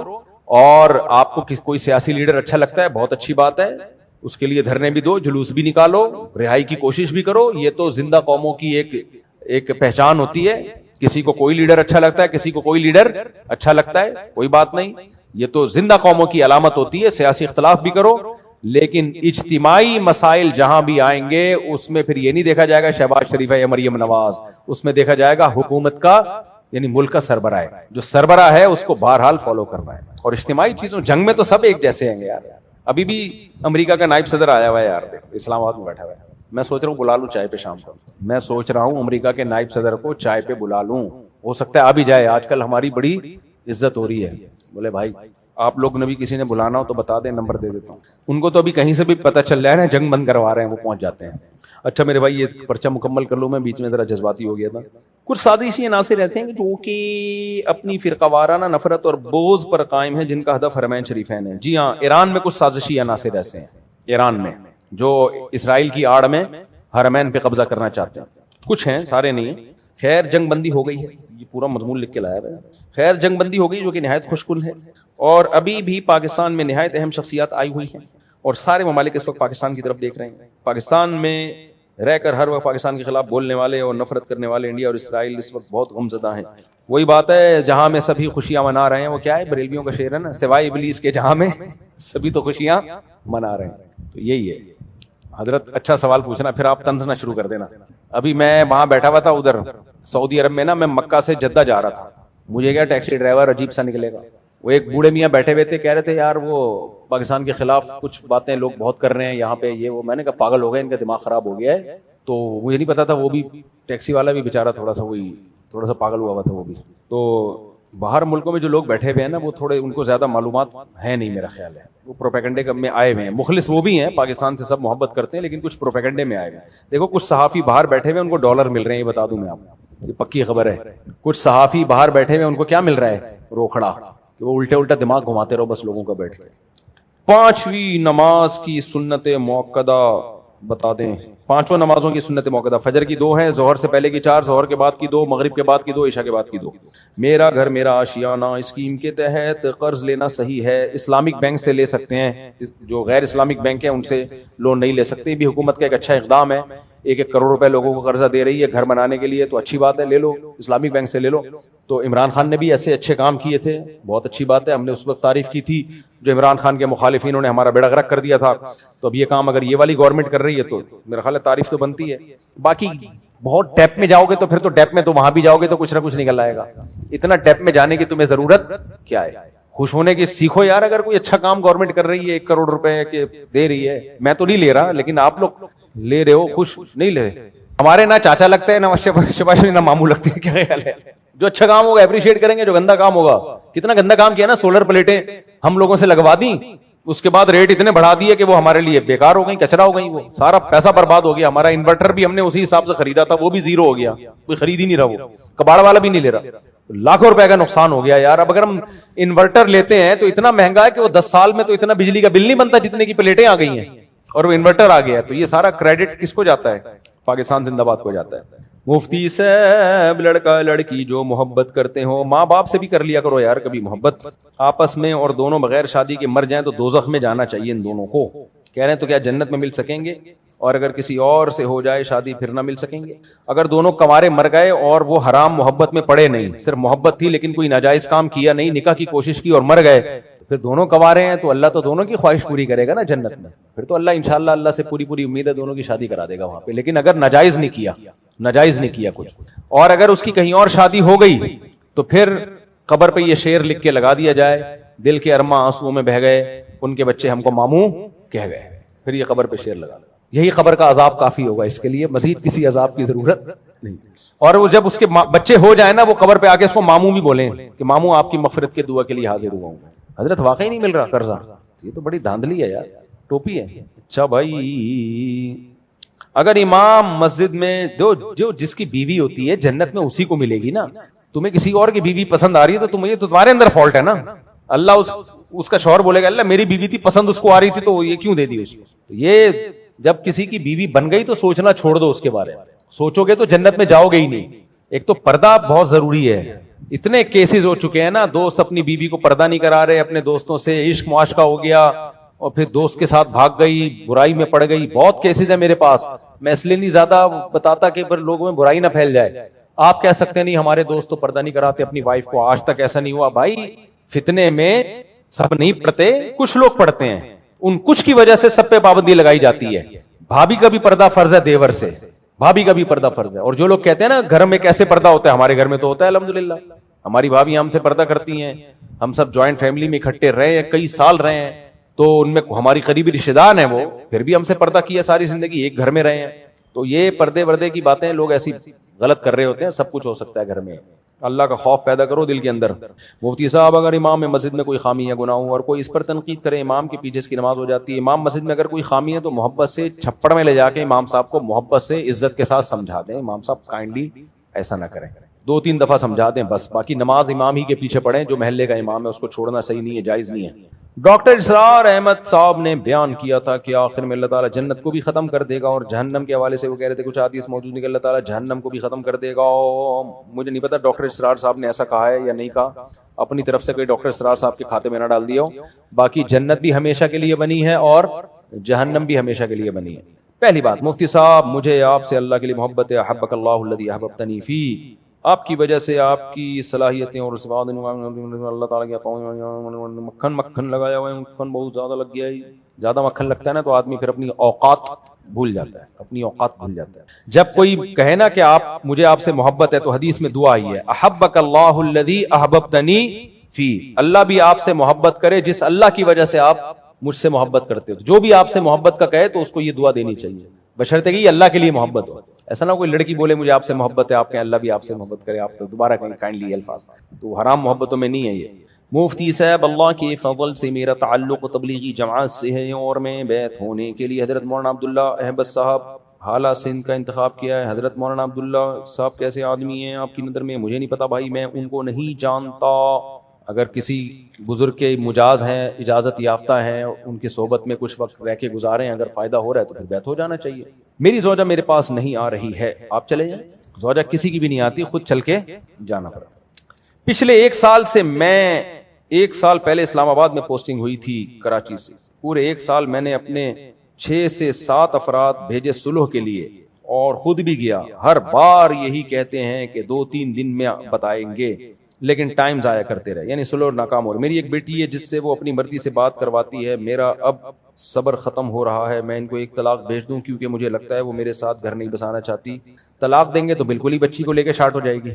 اور آپ کو کوئی سیاسی لیڈر اچھا لگتا ہے، بہت اچھی بات ہے، اس کے لیے دھرنے بھی دو، جلوس بھی نکالو، رہائی کی کوشش بھی کرو. یہ تو زندہ قوموں کی ایک پہچان ہوتی ہے. کسی کو کوئی لیڈر اچھا لگتا ہے، کسی کو کوئی لیڈر اچھا لگتا ہے، کوئی بات نہیں، یہ تو زندہ قوموں کی علامت ہوتی ہے. سیاسی اختلاف بھی کرو، لیکن اجتماعی مسائل جہاں بھی آئیں گے اس میں پھر یہ نہیں دیکھا جائے گا شہباز شریف ہے یا مریم نواز، اس میں دیکھا جائے گا حکومت کا یعنی ملک کا سربراہ ہے، جو سربراہ ہے اس کو بہرحال فالو کرنا ہے. اور اجتماعی چیزوں، جنگ میں تو سب ایک جیسے ہیں یار. ابھی بھی امریکہ کا نائب صدر آیا ہوا ہے یار، اسلام آباد میں بیٹھا ہوا ہے. میں سوچ رہا ہوں بلا لوں چائے پہ شام کو. میں سوچ رہا ہوں امریکہ کے نائب صدر کو چائے پہ بلا لوں، ہو سکتا ہے آ بھی جائے. آج کل ہماری بڑی عزت ہو رہی ہے. بولے بھائی آپ لوگ نے بھی کسی نے بلانا ہو تو بتا دیں، نمبر دے دیتا ہوں. ان کو تو ابھی کہیں سے بھی پتہ چل رہا ہے نا جنگ بند کروا رہے ہیں، وہ پہنچ جاتے ہیں. اچھا میرے بھائی یہ پرچہ مکمل کر لوں، میں بیچ میں ذرا جذباتی ہو گیا تھا. کچھ سازشی عناصر ایسے ہیں جو کہ اپنی فرقہ وارانہ نفرت اور بغض پر قائم ہیں، جن کا ہدف حرمین شریفین ہے. جی ہاں، ایران میں کچھ سازشی عناصر ایسے ہیں، ایران میں جو اسرائیل کی آڑ میں حرمین پہ قبضہ کرنا چاہتے ہیں. کچھ ہیں، سارے نہیں ہیں. خیر جنگ بندی ہو گئی ہے، یہ پورا مضمون لکھ کے لایا ہے. خیر جنگ بندی ہو گئی جو کہ نہایت خوشکن ہے، اور ابھی بھی پاکستان میں نہایت اہم شخصیات آئی ہوئی ہیں، اور سارے ممالک اس وقت پاکستان کی طرف دیکھ رہے ہیں. پاکستان میں رہ کر ہر وقت پاکستان کے خلاف بولنے والے اور نفرت کرنے والے انڈیا اور اسرائیل اس وقت بہت غمزدہ ہیں. وہی بات ہے جہاں میں سبھی خوشیاں منا رہے ہیں، وہ کیا ہے بریلویوں کا شعر ہے نا، سوائے ابلیس کے جہاں میں سبھی تو خوشیاں منا رہے ہیں. تو یہی ہے. حضرت اچھا سوال پوچھنا، پھر آپ طنز نہ شروع کر دینا. ابھی میں وہاں بیٹھا ہوا تھا ادھر سعودی عرب میں نا، میں مکہ سے جدہ جا رہا تھا. مجھے کیا ٹیکسی ڈرائیور عجیب سا نکلے گا. وہ ایک بوڑھے میاں بیٹھے ہوئے تھے، کہہ رہے تھے یار وہ پاکستان کے خلاف کچھ باتیں لوگ بہت کر رہے ہیں یہاں پہ یہ وہ. میں نے کہا پاگل ہو گئے، ان کا دماغ خراب ہو گیا ہے. تو مجھے نہیں پتا تھا، وہ بھی ٹیکسی والا بھی بیچارہ تھوڑا سا پاگل ہوا تھا وہ بھی. تو باہر ملکوں میں جو لوگ بیٹھے ہوئے ہیں نا، وہ تھوڑے ان کو زیادہ معلومات ہے نہیں میرا خیال ہے. وہ پروپیگنڈے میں آئے ہوئے ہیں. مخلص وہ بھی ہیں، پاکستان سے سب محبت کرتے ہیں، لیکن کچھ پروپیگنڈے میں آئے ہوئے ہیں. دیکھو کچھ صحافی باہر بیٹھے ہوئے ہیں، ان کو ڈالر مل رہے ہیں، یہ بتا دوں میں آپ کو، یہ پکی خبر ہے. کچھ صحافی باہر بیٹھے ہوئے ہیں، ان کو کیا مل رہا ہے؟ روکھڑا، کہ وہ الٹا دماغ گھماتے رہو بس لوگوں کا بیٹھ کے. 5ویں نماز کی سنت موقدہ بتا دیں. 5 نمازوں کی سنت موقدہ فجر کی 2 ہیں، ظہر سے پہلے کی 4، ظہر کے بعد کی 2، مغرب کے بعد کی 2، عشاء کے بعد کی 2. میرا گھر میرا آشیانہ اسکیم کے تحت قرض لینا صحیح ہے؟ اسلامک بینک سے لے سکتے ہیں، جو غیر اسلامک بینک ہیں ان سے لون نہیں لے سکتے. بھی حکومت کا ایک اچھا اقدام ہے، 1 کروڑ روپے لوگوں کو قرضہ دے رہی ہے گھر بنانے کے لیے، تو اچھی بات ہے، لے لو اسلامک بینک سے لے لو. تو عمران خان نے بھی ایسے اچھے کام کیے تھے، بہت اچھی بات ہے. ہم نے اس وقت تعریف کی تھی، جو عمران خان کے مخالفینوں نے ہمارا بیڑا غرق کر دیا تھا. تو اب یہ کام اگر یہ والی گورنمنٹ کر رہی ہے تو میرا خیال ہے تعریف تو بنتی ہے. باقی بہت ڈیپ میں جاؤ گے تو پھر تو ڈیپ میں تو وہاں بھی جاؤ گے تو کچھ نہ کچھ نکل آئے گا. اتنا ڈیپ میں جانے کی تمہیں ضرورت کیا ہے؟ خوش ہونے کی سیکھو یار. اگر کوئی اچھا کام گورنمنٹ کر رہی ہے 1 کروڑ روپے کے دے رہی ہے، میں تو نہیں لے رہا لیکن آپ لوگ لے رہے ہو، خوش نہیں لے رہے. ہمارے نہ چاچا لگتے ہیں، نہ شباش نہ ماموں لگتے ہیں. کیا خیال ہے؟ جو اچھا کام ہوگا اپریشیٹ کریں گے، جو گندا کام ہوگا، کتنا گندا کام کیا نا، سولر پلیٹیں ہم لوگوں سے لگوا دیں، اس کے بعد ریٹ اتنے بڑھا دیے کہ وہ ہمارے لیے بیکار ہو گئی، کچرا ہو گئی، وہ سارا پیسہ برباد ہو گیا. ہمارا انورٹر بھی ہم نے اسی حساب سے خریدا تھا، وہ بھی زیرو ہو گیا، کوئی خرید ہی نہیں رہا، وہ کباڑ والا بھی نہیں لے رہا. لاکھوں روپے کا نقصان ہو گیا یار. اب اگر ہم انورٹر لیتے ہیں تو اتنا مہنگا ہے کہ وہ 10 سال میں تو اتنا بجلی کا بل نہیں بنتا جتنے کی پلیٹیں آ گئی ہیں، اور وہ انورٹر آ گیا. تو یہ سارا کریڈٹ کس کو جاتا ہے؟ پاکستان زندہ باد کو جاتا ہے. مفتی صاحب لڑکا لڑکی جو محبت کرتے ہو، ماں باپ سے بھی کر لیا کرو یار کبھی محبت آپس میں، اور دونوں بغیر شادی کے مر جائیں تو دوزخ میں جانا چاہیے ان دونوں کو. کہہ رہے ہیں تو کیا جنت میں مل سکیں گے؟ اور اگر کسی اور سے ہو جائے شادی پھر نہ مل سکیں گے؟ اگر دونوں کنوارے مر گئے اور وہ حرام محبت میں پڑے نہیں، صرف محبت تھی لیکن کوئی ناجائز کام کیا نہیں، نکاح کی کوشش کی اور مر گئے، پھر دونوں کنوارے ہیں تو اللہ تو دونوں کی خواہش پوری کرے گا نا جنت میں. پھر تو اللہ انشاءاللہ اللہ سے پوری امید ہے دونوں کی شادی کرا دے گا وہاں پہ. لیکن اگر ناجائز نہیں کیا کچھ، اور اگر اس کی کہیں اور شادی ہو گئی تو پھر قبر پہ یہ شعر لکھ کے لگا دیا جائے، دل کے ارماں آنسوؤں میں بہہ گئے، ان کے بچے ہم کو ماموں کہہ گئے. پھر یہ قبر پہ شعر لگا، یہی قبر کا عذاب کافی ہوگا اس کے لیے، مزید کسی عذاب کی ضرورت نہیں. اور وہ جب اس کے بچے ہو جائیں نا، وہ قبر پہ آ کے اس کو ماموں بھی بولیں کہ ماموں آپ کی مغفرت کے دعا کے لیے حاضر ہوا ہوں. حضرت واقعی نہیں مل رہا قرضہ؟ یہ تو بڑی دھاندلی ہے یار، ٹوپی ہے. اچھا بھائی، اگر امام مسجد میں جو جس کی بیوی ہوتی ہے جنت میں اسی کو ملے گی نا. تمہیں کسی اور کی بیوی پسند آ رہی ہے تو تمہارے اندر فالٹ ہے نا. اللہ اس کا شوہر بولے گا اللہ میری بیوی تھی پسند، اس کو آ رہی تھی تو یہ کیوں دے دی اس کو. یہ جب کسی کی بیوی بن گئی تو سوچنا چھوڑ دو اس کے بارے میں. سوچو گے تو جنت میں جاؤ گے ہی نہیں. ایک تو پردہ بہت ضروری ہے. اتنے کیسز ہو چکے ہیں نا، دوست اپنی بیوی کو پردہ نہیں کرا رہے، اپنے دوستوں سے عشق معاشقہ ہو گیا اور پھر دوست کے ساتھ بھاگ گئی، برائی میں پڑ گئی. بہت کیسز ہیں میرے پاس. میں اس لیے نہیں زیادہ بتاتا کہ پر لوگوں میں برائی نہ پھیل جائے. آپ کہہ سکتے نہیں ہمارے دوست تو پردہ نہیں کراتے اپنی وائف کو، آج تک ایسا نہیں ہوا. بھائی فتنے میں سب نہیں پڑھتے، کچھ لوگ پڑھتے ہیں، ان کچھ کی وجہ سے سب پہ پابندی لگائی جاتی ہے. بھابھی کا بھی پردہ فرض ہے دیور سے، بھابھی کا بھی پردہ فرض ہے. اور جو لوگ کہتے ہیں نا گھر میں کیسے پردہ ہوتا ہے, ہمارے گھر میں تو ہوتا ہے الحمدللہ. ہماری بھابھی ہم سے پردہ کرتی ہیں, ہم سب جوائنٹ فیملی میں اکٹھے رہے ہیں, کئی سال رہے ہیں, تو ان میں ہماری قریبی رشتے دار ہیں, وہ پھر بھی ہم سے پردہ کیا ساری زندگی, ایک گھر میں رہے ہیں. تو یہ پردے وردے کی باتیں لوگ ایسی غلط کر رہے ہوتے ہیں, سب کچھ ہو سکتا ہے گھر میں. اللہ کا خوف پیدا کرو دل کے اندر. مفتی صاحب اگر امام میں مسجد میں کوئی خامی ہے, گناہ ہو, اور کوئی اس پر تنقید کرے, امام کے پیچھے اس کی نماز ہو جاتی ہے. امام مسجد میں اگر کوئی خامی ہے تو محبت سے چھپڑ میں لے جا کے امام صاحب کو محبت سے عزت کے ساتھ سمجھا دیں, امام صاحب کائنڈلی ایسا نہ کریں, 2-3 دفعہ سمجھا دیں بس. باقی نماز امام ہی کے پیچھے پڑھیں, جو محلے کا امام ہے اس کو چھوڑنا صحیح نہیں ہے, جائز نہیں ہے. ڈاکٹر اسرار احمد صاحب نے بیان کیا تھا کہ آخر میں اللہ تعالیٰ جنت کو بھی ختم کر دے گا, اور جہنم کے حوالے سے وہ کہہ رہے تھے کچھ حدیث موجود ہے کہ اللہ تعالیٰ جہنم کو بھی ختم کر دے گا. مجھے نہیں پتا ڈاکٹر اسرار صاحب نے ایسا کہا ہے یا نہیں کہا, اپنی طرف سے کوئی ڈاکٹر اسرار صاحب کے کھاتے میں نہ ڈال دیا ہو. باقی جنت بھی ہمیشہ کے لیے بنی ہے اور جہنم بھی ہمیشہ کے لیے بنی ہے. پہلی بات, مفتی صاحب مجھے آپ سے اللہ کے لیے محبت ہے, احبک اللہ الذی احببتنی فی, آپ کی وجہ سے آپ کی صلاحیتیں اور صفات اللہ تعالیٰ کے مکھن لگایا ہوا ہے, مکھن بہت زیادہ لگ گیا ہے. زیادہ مکھن لگتا ہے نا تو آدمی پھر اپنی اوقات بھول جاتا ہے, اپنی اوقات بھول جاتا ہے. جب کوئی کہے نا کہ آپ مجھے آپ سے محبت ہے تو حدیث میں دعا ہی ہے, احبک اللہ الذی احببتنی فی, اللہ بھی آپ سے محبت کرے جس اللہ کی وجہ سے آپ مجھ سے محبت کرتے ہو. جو بھی آپ سے محبت کا کہے تو اس کو یہ دعا دینی چاہیے, بشرطے کہ یہ اللہ کے لیے محبت ہو. ایسا نہ کوئی لڑکی بولے مجھے آپ سے محبت ہے, آپ کہیں اللہ بھی آپ سے محبت کرے, آپ تو دوبارہ کہیں کائنڈلی الفاظ, تو حرام محبتوں میں نہیں ہے یہ. مفتی صاحب اللہ کے فضل سے میرا تعلق تبلیغی جماعت سے ہے, اور میں بیعت ہونے کے لیے حضرت مولانا عبداللہ احمد صاحب حالہ سندھ کا انتخاب کیا ہے. حضرت مولانا عبداللہ صاحب کیسے آدمی ہیں آپ کی نظر میں مجھے نہیں پتا بھائی, میں ان کو نہیں جانتا. اگر کسی بزرگ کے مجاز ہیں, اجازت یافتہ ہیں, ان کی صحبت میں کچھ وقت رہ کے گزاریں, اگر فائدہ ہو رہا ہے تو پھر بیعت ہو جانا چاہیے. میری زوجہ میرے پاس نہیں آ رہی ہے, آپ چلے جائیں. زوجہ کسی کی بھی نہیں آتی, خود چل کے جانا پڑا. پچھلے 1 سال سے میں 1 سال پہلے اسلام آباد میں پوسٹنگ ہوئی تھی کراچی سے, پورے 1 سال میں نے اپنے 6 سے 7 افراد بھیجے صلح کے لیے, اور خود بھی گیا. ہر بار یہی کہتے ہیں کہ 2-3 دن میں بتائیں گے, لیکن ٹائم ضائع کرتے رہے, یعنی صلح ناکام ہو رہی. میری ایک بیٹی ہے جس سے وہ اپنی مرضی سے بات کرواتی ہے, میرا اب صبر ختم ہو رہا ہے. میں ان کو ایک طلاق بھیج دوں کیونکہ مجھے لگتا ہے وہ میرے ساتھ گھر نہیں بسانا چاہتی. طلاق دیں گے تو بالکل ہی بچی کو لے کے شارٹ ہو جائے گی.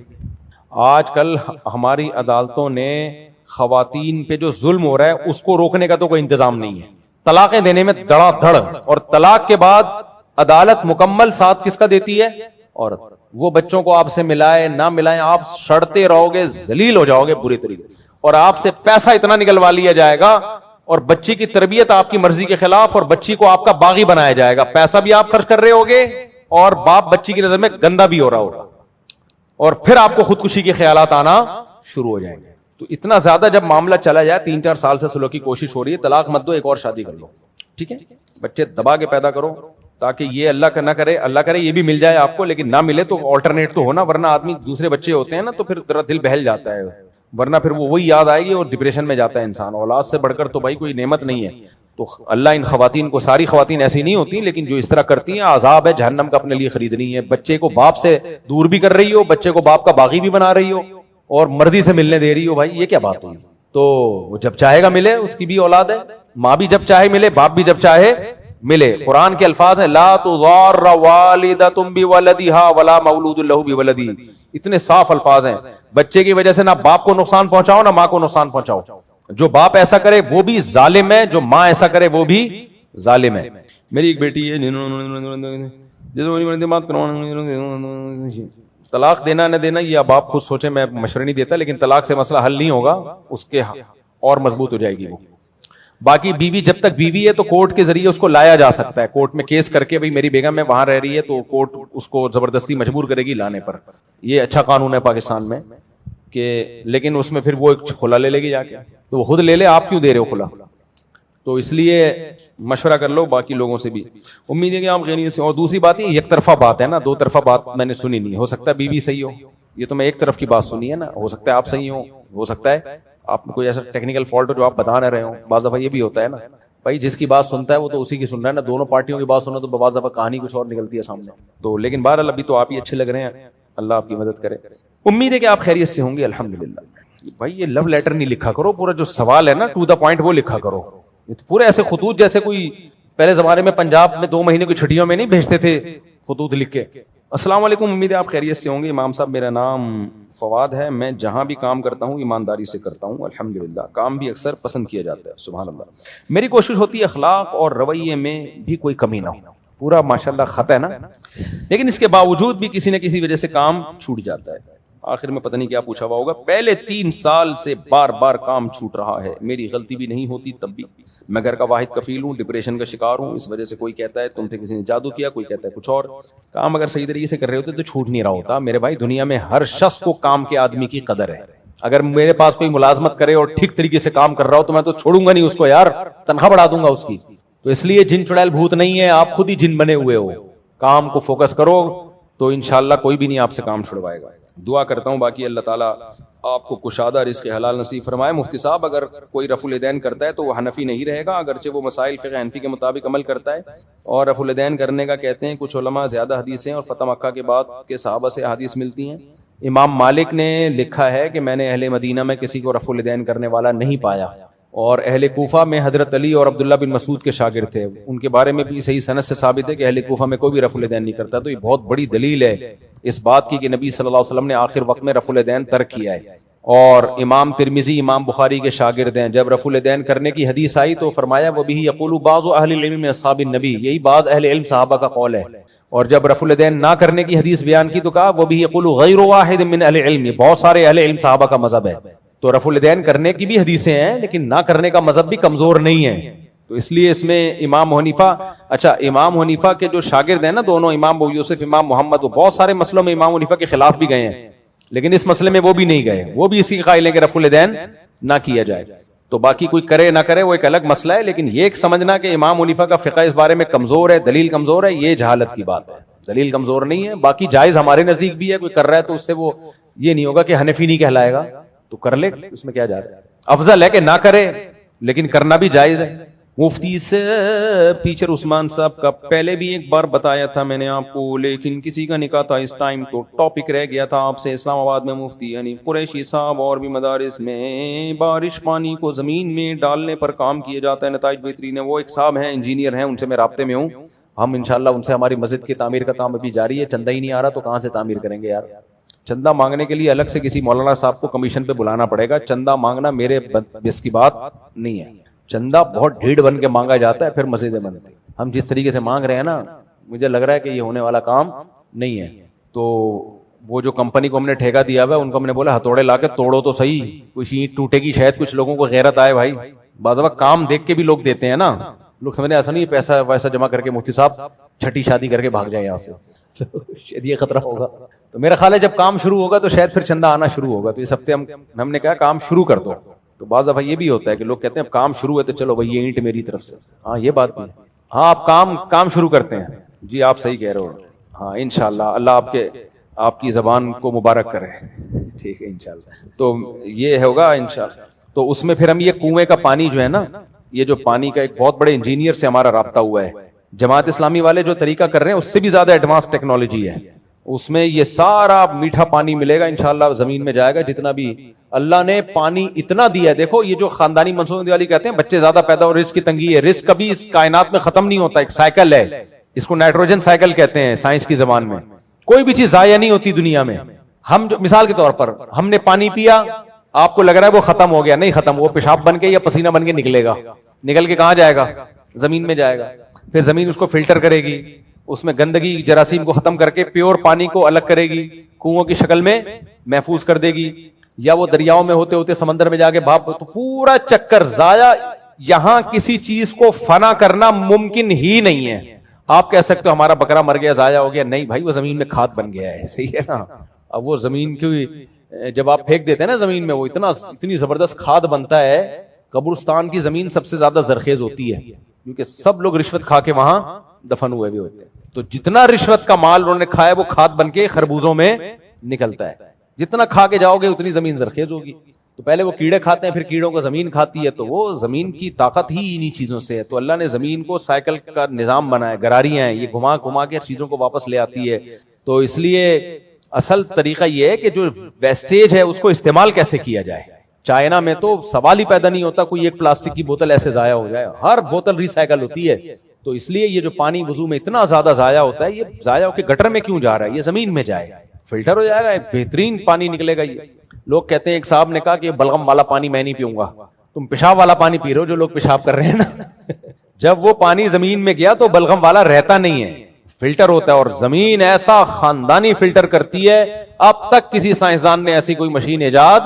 آج کل ہماری عدالتوں نے خواتین پہ جو ظلم ہو رہا ہے اس کو روکنے کا تو کوئی انتظام نہیں ہے. طلاقیں دینے میں دڑا دھڑ, اور طلاق کے بعد عدالت مکمل ساتھ کس کا دیتی ہے؟ عورت. وہ بچوں کو آپ سے ملائے نہ ملائے, آپ سڑتے رہو گے, ذلیل ہو جاؤ گے بری طریقے, اور آپ سے پیسہ اتنا نکلوا لیا جائے گا, اور بچی کی تربیت آپ کی مرضی کے خلاف, اور بچی کو آپ کا باغی بنایا جائے گا. پیسہ بھی آپ خرچ کر رہے ہوگے, اور باپ بچی کی نظر میں گندا بھی ہو رہا ہوگا, اور پھر آپ کو خودکشی کے خیالات آنا شروع ہو جائیں گے. تو اتنا زیادہ جب معاملہ چلا جائے, 3-4 سال سے صلح کی کوشش ہو رہی ہے, طلاق مت دو, ایک اور شادی کر لو, ٹھیک ہے. بچے دبا کے پیدا کرو تاکہ یہ اللہ کا نہ کرے, اللہ کرے یہ بھی مل جائے آپ کو, لیکن نہ ملے تو آلٹرنیٹ تو ہونا, ورنہ آدمی دوسرے بچے ہوتے ہیں نا تو پھر ذرا دل بہل جاتا ہے, ورنہ پھر وہ وہی یاد آئے گی اور ڈپریشن میں جاتا ہے انسان. اولاد سے بڑھ کر تو بھائی کوئی نعمت نہیں ہے. تو اللہ ان خواتین کو, ساری خواتین ایسی نہیں ہوتی لیکن جو اس طرح کرتی ہیں, عذاب ہے جہنم کا اپنے لیے خریدنی ہے. بچے کو باپ سے دور بھی کر رہی ہو, بچے کو باپ کا باغی بھی بنا رہی ہو, اور مردی سے ملنے دے رہی ہو, بھائی یہ کیا بات ہوئی؟ تو وہ جب چاہے گا ملے, اس کی بھی اولاد ہے, ماں بھی جب چاہے ملے, باپ بھی جب چاہے ملے. قرآن کے الفاظ ہیں لا تضار والدۃ بولدھا ولا مولود لہ بولدہ, اتنے صاف الفاظ ہیں. بچے کی وجہ سے نہ باپ کو نقصان پہنچاؤ نہ ماں کو نقصان پہنچاؤ. جو باپ ایسا کرے وہ بھی ظالم ہے, جو ماں ایسا کرے وہ بھی ظالم ہے. میری ایک بیٹی ہے, طلاق دینا نہ دینا یہ اب آپ خود سوچیں, میں مشورہ نہیں دیتا, لیکن طلاق سے مسئلہ حل نہیں ہوگا, اس کے اور مضبوط ہو جائے گی وہ. باقی بیوی جب تک بیوی ہے تو کورٹ کے ذریعے اس کو لایا جا سکتا ہے, کورٹ میں کیس کر کے بھئی میری بیگم میں وہاں رہ رہی ہے, تو کورٹ اس کو زبردستی مجبور کرے گی لانے پر. یہ اچھا قانون ہے پاکستان میں کہ, لیکن اس میں پھر وہ ایک کھلا لے لے گی جا کے, تو وہ خود لے لے, آپ کیوں دے رہے ہو کھلا؟ تو اس لیے مشورہ کر لو باقی لوگوں سے بھی. امید ہے کہ آپ خیریت سے. اور دوسری بات یہ ایک طرفہ بات ہے نا, 2 طرفہ بات میں نے سنی نہیں. ہو سکتا ہے بیوی صحیح ہو, یہ تو میں ایک طرف کی بات سنی ہے نا, ہو سکتا ہے آپ صحیح ہو سکتا ہے آپ کوئی ایسا ٹیکنیکل فالٹ ہو جو آپ بتا نہ رہے ہوں. بعض دفعہ یہ بھی ہوتا ہے نا بھائی, جس کی بات سنتا ہے وہ تو اسی کی سن رہا ہے نا, دونوں پارٹیوں کی بات سننا تو بعض دفعہ کہانی کچھ اور نکلتی ہے سامنے. تو لیکن بہرحال ابھی تو آپ ہی اچھے لگ رہے ہیں, اللہ آپ کی مدد کرے. امید ہے کہ آپ خیریت سے ہوں گے الحمدللہ. بھائی یہ لو لیٹر نہیں لکھا کرو, پورا جو سوال ہے نا ٹو دا پوائنٹ وہ لکھا کرو. پورے ایسے خطوط جیسے کوئی پہلے زمانے میں پنجاب میں 2 مہینے کی چھٹیوں میں نہیں بھیجتے تھے خطوط لکھ کے. السلام علیکم, امید ہے آپ خیریت سے ہوں گے. امام صاحب میرا نام فواد ہے, میں جہاں بھی کام کرتا ہوں ایمانداری سے کرتا ہوں الحمدللہ, کام بھی اکثر پسند کیا جاتا ہے سبحان اللہ. میری کوشش ہوتی ہے اخلاق اور رویے میں بھی کوئی کمی نہ ہو, پورا ماشاءاللہ خط ہے نا, لیکن اس کے باوجود بھی کسی نہ کسی وجہ سے کام چھوٹ جاتا ہے. آخر میں پتہ نہیں کیا پوچھا ہوا ہوگا. پہلے 3 سال سے بار بار کام چھوٹ رہا ہے, میری غلطی بھی نہیں ہوتی تب بھی. میں گھر کا واحد کفیل ہوں, ڈپریشن کا شکار ہوں, اس وجہ سے کوئی کہتا ہے تم پہ کسی نے جادو کیا, کوئی کہتا ہے کچھ اور. کام اگر صحیح طریقے سے کر رہے ہوتے تو چھوٹ نہیں رہا ہوتا میرے بھائی. دنیا میں ہر شخص کو کام کے آدمی کی قدر ہے. اگر میرے پاس کوئی ملازمت کرے اور ٹھیک طریقے سے کام کر رہا ہو تو میں تو چھوڑوں گا نہیں اس کو یار, تنخواہ بڑھا دوں گا اس کی. تو اس لیے جن چڑیل بھوت نہیں ہے, آپ خود ہی جن بنے ہوئے ہو. کام کو فوکس کرو تو انشاءاللہ کوئی بھی نہیں آپ سے کام چھڑوائے گا. دعا کرتا ہوں باقی اللہ تعالیٰ آپ کو کشادہ رزق حلال نصیب فرمائے. مفتی صاحب اگر کوئی رفع الیدین کرتا ہے تو وہ حنفی نہیں رہے گا, اگرچہ وہ مسائل فقہ حنفی کے مطابق عمل کرتا ہے. اور رفع الیدین کرنے کا کہتے ہیں کچھ علماء زیادہ حدیثیں اور فتح مکہ کے بعد کے صحابہ سے حدیث ملتی ہیں. امام مالک نے لکھا ہے کہ میں نے اہل مدینہ میں کسی کو رفع الیدین کرنے والا نہیں پایا, اور اہل کوفہ میں حضرت علی اور عبداللہ بن مسعود کے شاگرد تھے, ان کے بارے میں بھی صحیح سند سے ثابت ہے کہ اہل کوفہ میں کوئی بھی رفع الیدین نہیں کرتا. تو یہ بہت بڑی دلیل ہے اس بات کی کہ نبی صلی اللہ علیہ وسلم نے آخر وقت میں رفع الیدین ترک کیا ہے. اور امام ترمذی امام بخاری کے شاگرد ہیں, جب رفع الیدین کرنے کی حدیث آئی تو فرمایا وبہ یقول بعض اہل العلم من اصحاب النبی, یہی بعض اہل علم صحابہ کا قول ہے. اور جب رفع الیدین نہ کرنے کی حدیث بیان کی تو کہا وبہ یقول غیر واحد من اہل العلم, بہت سارے اہل علم صحابہ کا مذہب ہے. تو رفع الیدین کرنے کی بھی حدیثیں ہیں لیکن نہ کرنے کا مذہب بھی کمزور نہیں ہے. تو اس لیے اس میں امام حنیفہ, اچھا امام حنیفہ کے جو شاگرد ہیں نا دونوں, امام ابو یوسف امام محمد, وہ بہت سارے مسئلوں میں امام حنیفہ کے خلاف بھی گئے ہیں, لیکن اس مسئلے میں وہ بھی نہیں گئے, وہ بھی اسی کے قائل ہیں کہ رفع الیدین نہ کیا جائے. تو باقی کوئی کرے نہ کرے وہ ایک الگ مسئلہ ہے, لیکن یہ ایک سمجھنا کہ امام حنیفہ کا فقہ اس بارے میں کمزور ہے, دلیل کمزور ہے, یہ جہالت کی بات ہے. دلیل کمزور نہیں ہے, باقی جائز ہمارے نزدیک بھی ہے. کوئی کر رہا ہے تو اس سے وہ یہ نہیں ہوگا کہ حنفی نہیں کہلائے گا, تو کر لے, اس میں کیا جا رہا ہے. افضل ہے کہ نہ کرے لیکن کرنا بھی جائز ہے. مفتی سے ٹیچر عثمان صاحب کا پہلے بھی ایک بار بتایا تھا میں نے آپ کو, لیکن کسی کا نکاح تھا اس ٹائم تو ٹاپک رہ گیا تھا آپ سے. اسلام آباد میں مفتی حنیف قریشی صاحب اور بھی مدارس میں بارش پانی کو زمین میں ڈالنے پر کام کیا جاتا ہے, نتائج بہترین ہے. وہ ایک صاحب ہیں انجینئر ہیں, ان سے میں رابطے میں ہوں. ہم انشاءاللہ ان سے, ہماری مسجد کی تعمیر کا کام ابھی جاری ہے. چندہ ہی نہیں آ رہا تو کہاں سے تعمیر کریں گے یار. چندہ مانگنے کے لیے الگ سے کسی مولانا صاحب کو کمیشن پہ بلانا پڑے گا. چندہ مانگنا میرے بس کی بات نہیں ہے. چندہ بہت ڈھیڑ بن کے مانگا جاتا ہے, پھر مسجدیں بنتی. ہم جس طریقے سے مانگ رہے ہیں نا, مجھے لگ رہا ہے کہ یہ ہونے والا کام نہیں ہے. تو وہ جو کمپنی کو ہم نے ٹھیکہ دیا ہوا ہے ان کو ہم نے بولا ہتھوڑے لا کے توڑو تو صحیح, کچھ اینٹ ٹوٹے گی شاید کچھ لوگوں کو غیرت آئے بھائی. بعض وقت کام دیکھ کے بھی لوگ دیتے ہیں نا, لوگ سمجھتے ایسا نہیں پیسہ ویسا جمع کر کے مفتی صاحب چھٹی شادی کر کے بھاگ جائیں یہاں سے, شاید یہ خطرہ ہوگا. تو میرا خیال ہے جب کام شروع ہوگا تو شاید پھر چندہ آنا شروع ہوگا. تو اس ہفتے ہم نے کہا کام شروع کر دو. تو بعض دفعہ یہ بھی ہوتا ہے کہ لوگ کہتے ہیں اب کام شروع ہے تو چلو بھائی یہ اینٹ میری طرف سے. ہاں یہ بات بھی ہے, ہاں آپ کام شروع کرتے ہیں. جی آپ صحیح کہہ رہے ہو. ہاں انشاءاللہ اللہ آپ کی زبان کو مبارک کرے. ٹھیک ہے انشاءاللہ. تو یہ ہوگا انشاءاللہ. تو اس میں پھر ہم یہ کنویں کا پانی جو ہے نا, یہ جو پانی کا ایک بہت بڑے انجینئر سے ہمارا رابطہ ہوا ہے. جماعت اسلامی والے جو طریقہ کر رہے ہیں اس سے بھی زیادہ ایڈوانس ٹیکنالوجی ہے. اس میں یہ سارا میٹھا پانی ملے گا انشاءاللہ, زمین میں جائے گا. جتنا بھی اللہ نے پانی اتنا دیا ہے. دیکھو یہ جو خاندانی منصوبہ والی کہتے ہیں بچے زیادہ پیدا ہو, رزق کی تنگی ہے. رزق کبھی اس کائنات میں ختم نہیں ہوتا, ایک سائیکل ہے, اس کو نائٹروجن سائیکل کہتے ہیں سائنس کی زبان میں. کوئی بھی چیز ضائع نہیں ہوتی دنیا میں. ہم جو مثال کے طور پر ہم نے پانی پیا, آپ کو لگ رہا ہے وہ ختم ہو گیا, نہیں ختم. وہ پیشاب بن کے یا پسینہ بن کے نکلے گا. نکل کے کہاں جائے گا؟ زمین میں جائے گا. پھر زمین اس کو فلٹر کرے گی, اس میں گندگی جراثیم کو ختم کر کے پیور پانی کو الگ کرے گی, کنووں کی شکل میں محفوظ کر دے گی, یا وہ دریاؤں میں ہوتے ہوتے سمندر میں جا کے بھاپ. تو پورا چکر ضائع. یہاں کسی چیز کو فنا کرنا ممکن ہی نہیں ہے. آپ کہہ سکتے ہو ہمارا بکرا مر گیا ضائع ہو گیا, نہیں بھائی وہ زمین میں کھاد بن گیا ہے. صحیح ہے نا. اب وہ زمین کی جب آپ پھینک دیتے ہیں نا زمین میں, وہ اتنی زبردست کھاد بنتا ہے. قبرستان کی زمین سب سے زیادہ زرخیز ہوتی ہے کیونکہ سب لوگ رشوت کھا کے وہاں دفن ہوئے بھی ہوتے ہیں. تو جتنا رشوت کا مال انہوں نے کھایا وہ کھاد بن کے خربوزوں میں نکلتا ہے. جتنا کھا کے جاؤ گے اتنی زمین زرخیز ہوگی. تو پہلے وہ کیڑے کھاتے ہیں, پھر کیڑوں کو زمین کھاتی ہے. تو وہ زمین کی طاقت ہی انہی چیزوں سے ہے. تو اللہ نے زمین کو سائیکل کا نظام بنایا, گراریاں ہیں, یہ گھما گھما کے چیزوں کو واپس لے آتی ہے. تو اس لیے اصل طریقہ یہ ہے کہ جو ویسٹیج ہے اس کو استعمال کیسے کیا جائے. چائنا میں تو سوال ہی پیدا نہیں ہوتا کوئی ایک پلاسٹک کی بوتل ایسے ضائع ہو جائے. ہر بوتل ریسائیکل ہوتی ہے. تو اس لیے یہ جو پانی وضو میں اتنا زیادہ ضائع ہوتا ہے، یہ ضائع ہو کے گٹر میں کیوں جا رہا ہے؟ یہ زمین میں جائے، فلٹر ہو جائے گا، ایک بہترین پانی نکلے گا۔ یہ لوگ کہتے ہیں، ایک صاحب نے کہا کہ بلغم والا پانی میں نہیں پیوں گا۔ تم پیشاب والا پانی پی رہے ہو، جو لوگ پیشاب کر رہے ہیں نا جب وہ پانی زمین میں گیا تو بلغم والا رہتا نہیں ہے، فلٹر ہوتا ہے، اور زمین ایسا خاندانی فلٹر کرتی ہے، اب تک کسی سائنسدان نے ایسی کوئی مشین ایجاد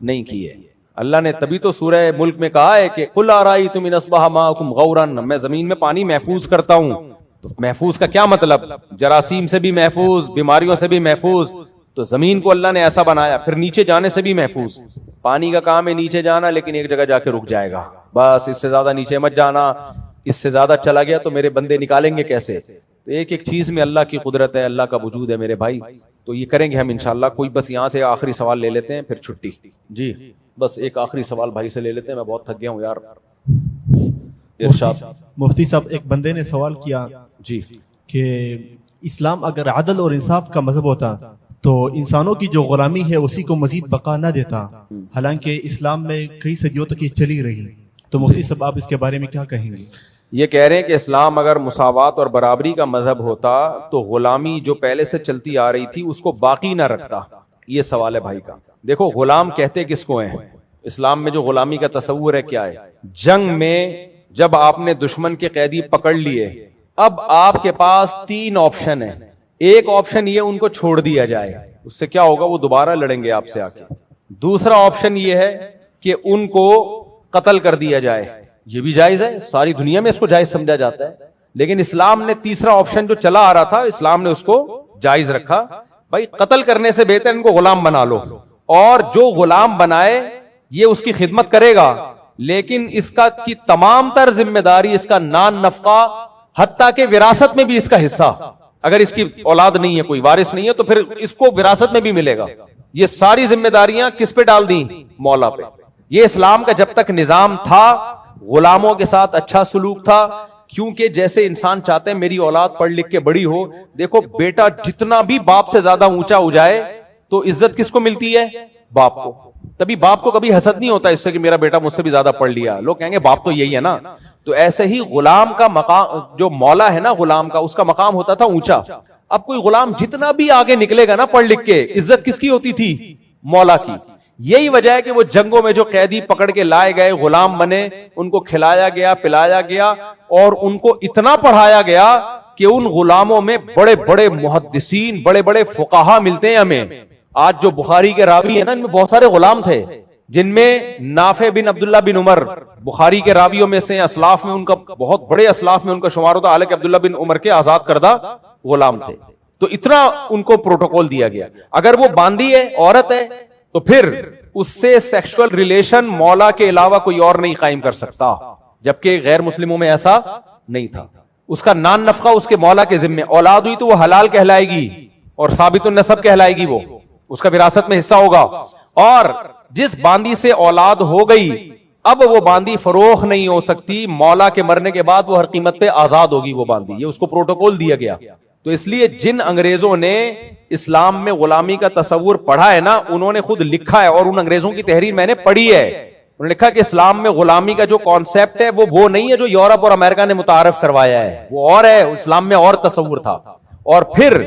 نہیں کی ہے۔ اللہ نے تبھی تو سورہ ملک میں کہا ہے کہ قل ارائیتم ان اصبح ماؤکم غورا، میں زمین میں پانی محفوظ کرتا ہوں۔ تو محفوظ کا کیا مطلب؟ جراثیم سے بھی محفوظ، بیماریوں سے بھی محفوظ۔ تو زمین کو اللہ نے ایسا بنایا، پھر نیچے جانے سے بھی محفوظ۔ پانی کا کام ہے نیچے جانا، لیکن ایک جگہ جا کے رک جائے گا، بس اس سے زیادہ نیچے مت جانا، اس سے زیادہ چلا گیا تو میرے بندے نکالیں گے کیسے؟ تو ایک ایک چیز میں اللہ کی قدرت ہے، اللہ کا وجود ہے میرے بھائی۔ تو یہ کریں گے ہم انشاءاللہ۔ کوئی بس یہاں سے آخری سوال لے لیتے ہیں، پھر چھٹی۔ جی بس ایک آخری سوال بھائی سے لے لیتے ہیں، میں بہت تھک گیا ہوں یار۔ ارشاد۔ مفتی صاحب، ایک بندے نے سوال کیا جی کہ اسلام اگر عدل اور انصاف کا مذہب ہوتا تو انسانوں کی جو غلامی ہے اسی کو مزید بقا نہ دیتا، حالانکہ اسلام میں کئی صدیوں تک یہ چلی رہی۔ تو مفتی صاحب آپ اس کے بارے میں کیا کہیں گے؟ یہ کہہ رہے ہیں کہ اسلام اگر مساوات اور برابری کا مذہب ہوتا تو غلامی جو پہلے سے چلتی آ رہی تھی اس کو باقی نہ رکھتا۔ یہ سوال ہے بھائی کا۔ دیکھو، غلام کہتے کس کو ہیں؟ اسلام میں جو غلامی کا تصور ہے کیا ہے؟ جنگ میں جب آپ نے دشمن کے قیدی پکڑ لیے، اب آپ کے پاس 3 آپشن ہیں۔ ایک آپشن یہ ان کو چھوڑ دیا جائے، اس سے کیا ہوگا؟ وہ دوبارہ لڑیں گے آپ سے آ کے۔ دوسرا آپشن یہ ہے کہ ان کو قتل کر دیا جائے، یہ بھی جائز ہے، ساری دنیا میں اس کو جائز سمجھا جاتا ہے، لیکن اسلام نے تیسرا آپشن جو چلا آ رہا تھا، اسلام نے اس کو جائز رکھا۔ بھائی قتل کرنے سے بہتر ان کو غلام بنا لو، اور جو غلام بنائے یہ اس کی خدمت کرے گا، لیکن اس کا کی تمام تر ذمہ داری، اس کا نان نفقہ، حتیٰ کہ وراثت میں بھی اس کا حصہ، اگر اس کی اولاد نہیں ہے، کوئی وارث نہیں ہے، تو پھر اس کو وراثت میں بھی ملے گا۔ یہ ساری ذمہ داریاں کس پہ ڈال دیں؟ مولا پہ۔ یہ اسلام کا جب تک نظام تھا، غلاموں کے ساتھ اچھا سلوک تھا، کیونکہ جیسے انسان چاہتے ہیں میری اولاد پڑھ لکھ کے بڑی ہو۔ دیکھو بیٹا جتنا بھی باپ سے زیادہ اونچا ہو جائے تو عزت کس کو ملتی ہے؟ باپ کو۔ تبھی باپ کو کبھی حسد نہیں ہوتا اس سے کہ میرا بیٹا مجھ سے بھی زیادہ پڑھ لیا، لوگ کہیں گے باپ تو یہی ہے نا۔ تو ایسے ہی غلام کا مقام، جو مولا ہے نا غلام کا، اس کا مقام ہوتا تھا اونچا۔ اب کوئی غلام جتنا بھی آگے نکلے گا نا پڑھ لکھ کے، عزت کس کی ہوتی تھی؟ مولا کی۔ یہی وجہ ہے کہ وہ جنگوں میں جو قیدی پکڑ کے لائے گئے، غلام بنے، ان کو کھلایا گیا، پلایا گیا، اور ان کو اتنا پڑھایا گیا کہ ان غلاموں میں بڑے بڑے محدثین، بڑے بڑے فقہا ملتے ہیں ہمیں۔ آج جو بخاری کے راوی ہیں نا، ان میں بہت سارے غلام تھے، جن میں نافع بن عبداللہ بن عمر بخاری کے راویوں میں سے، اسلاف میں ان کا، بہت بڑے اسلاف میں ان کا شمار ہوتا، حالانکہ عبداللہ بن عمر کے آزاد کردہ غلام تھے۔ تو اتنا ان کو پروٹوکول دیا گیا۔ اگر وہ باندی ہے، عورت ہے، تو پھر اس سے سیکشول ریلیشن مولا کے علاوہ کوئی اور نہیں قائم کر سکتا، جبکہ غیر مسلموں میں ایسا نہیں تھا۔ اس کا نان نفقہ اس کے مولا کے ذمہ، اولاد ہوئی تو وہ حلال کہلائے گی اور ثابت النسب کہلائے گی، وہ اس کا وراثت میں حصہ ہوگا۔ اور جس باندی سے اولاد ہو گئی، اب وہ باندی فروخت نہیں ہو سکتی، مولا کے مرنے کے بعد وہ ہر قیمت پہ آزاد ہوگی وہ باندی۔ یہ اس کو پروٹوکول دیا گیا۔ تو اس لیے جن انگریزوں نے اسلام میں غلامی کا تصور پڑھا ہے نا، انہوں نے خود لکھا ہے، اور ان انگریزوں کی تحریر میں نے پڑھی ہے، انہوں نے لکھا کہ اسلام میں غلامی کا جو کانسیپٹ ہے وہ نہیں ہے جو یورپ اور امریکہ نے متعارف کروایا ہے، وہ اور ہے، اسلام میں اور تصور تھا۔ اور پھر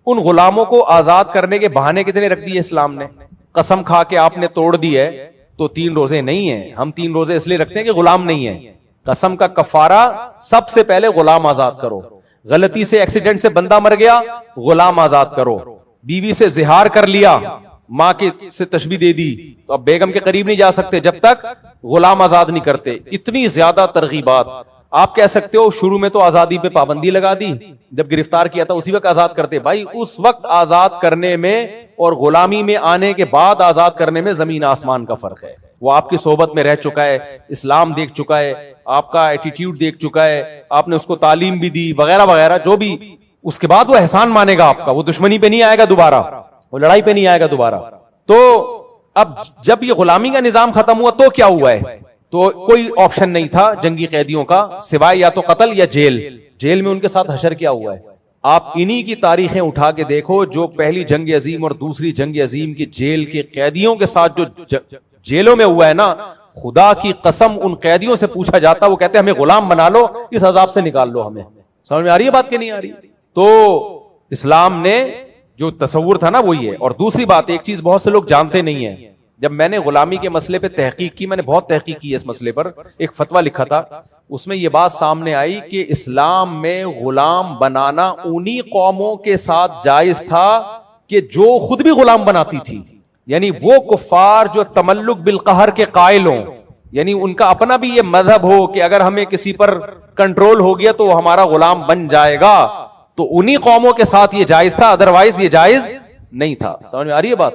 ان غلاموں کو آزاد کرنے کے بہانے کتنے رکھ دیے اسلام نے؟ قسم کھا کے آپ نے توڑ دی ہے تو 3 روزے نہیں ہیں، ہم 3 روزے اس لیے رکھتے ہیں کہ غلام نہیں ہے۔ قسم کا کفارہ سب سے پہلے غلام آزاد کرو۔ غلطی سے ایکسیڈنٹ سے بندہ مر گیا، غلام آزاد کرو۔ بیوی سے زہار کر لیا، ماں کے سے تشبیہ دے دی، تو اب بیگم کے قریب نہیں جا سکتے جب تک غلام آزاد نہیں کرتے۔ اتنی زیادہ ترغیبات۔ آپ کہہ سکتے ہو شروع میں تو آزادی پہ پابندی لگا دی، جب گرفتار کیا تھا اسی وقت آزاد کرتے۔ بھائی اس وقت آزاد کرنے میں اور غلامی میں آنے کے بعد آزاد کرنے میں زمین آسمان کا فرق ہے۔ وہ آپ کی صحبت میں رہ چکا ہے، اسلام دیکھ چکا ہے، آپ کا ایٹیٹیوڈ دیکھ چکا ہے، آپ نے اس کو تعلیم بھی دی وغیرہ وغیرہ، جو بھی، اس کے بعد وہ احسان مانے گا آپ کا، وہ دشمنی پہ نہیں آئے گا دوبارہ، وہ لڑائی پہ نہیں آئے گا دوبارہ۔ تو اب جب یہ غلامی کا نظام ختم ہوا تو کیا ہوا ہے؟ تو کوئی آپشن نہیں تھا جنگی قیدیوں کا سوائے یا تو قتل یا جیل۔ جیل میں ان کے ساتھ حشر کیا ہوا ہے؟ آپ انہی کی تاریخیں اٹھا کے دیکھو، جو پہلی جنگ عظیم اور دوسری جنگ عظیم کی جیل کے قیدیوں کے ساتھ جو جیلوں میں ہوا ہے نا، خدا کی قسم ان قیدیوں سے پوچھا جاتا, وہ کہتے ہمیں غلام بنا لو, اس عذاب سے نکال لو ہمیں. سمجھ میں آ رہی ہے بات کہ نہیں آ رہی؟ تو اسلام نے جو تصور تھا نا وہی ہے. اور دوسری بات, ایک چیز بہت سے لوگ جانتے نہیں ہیں, جب میں نے غلامی کے مسئلے پہ تحقیق کی, میں نے بہت تحقیق کی اس مسئلے پر, ایک فتویٰ لکھا تھا, اس میں یہ بات سامنے آئی کہ اسلام میں غلام بنانا انہی قوموں کے ساتھ جائز تھا کہ جو خود بھی غلام بناتی تھی, یعنی وہ کفار جو تملک بالقہر کے قائل ہوں, یعنی ان کا اپنا بھی یہ مذہب ہو کہ اگر ہمیں کسی پر کنٹرول ہو گیا تو وہ ہمارا غلام بن جائے گا, تو انہی قوموں کے ساتھ یہ جائز تھا, ادروائز یہ جائز نہیں تھا. سمجھ میں آ رہی ہے بات؟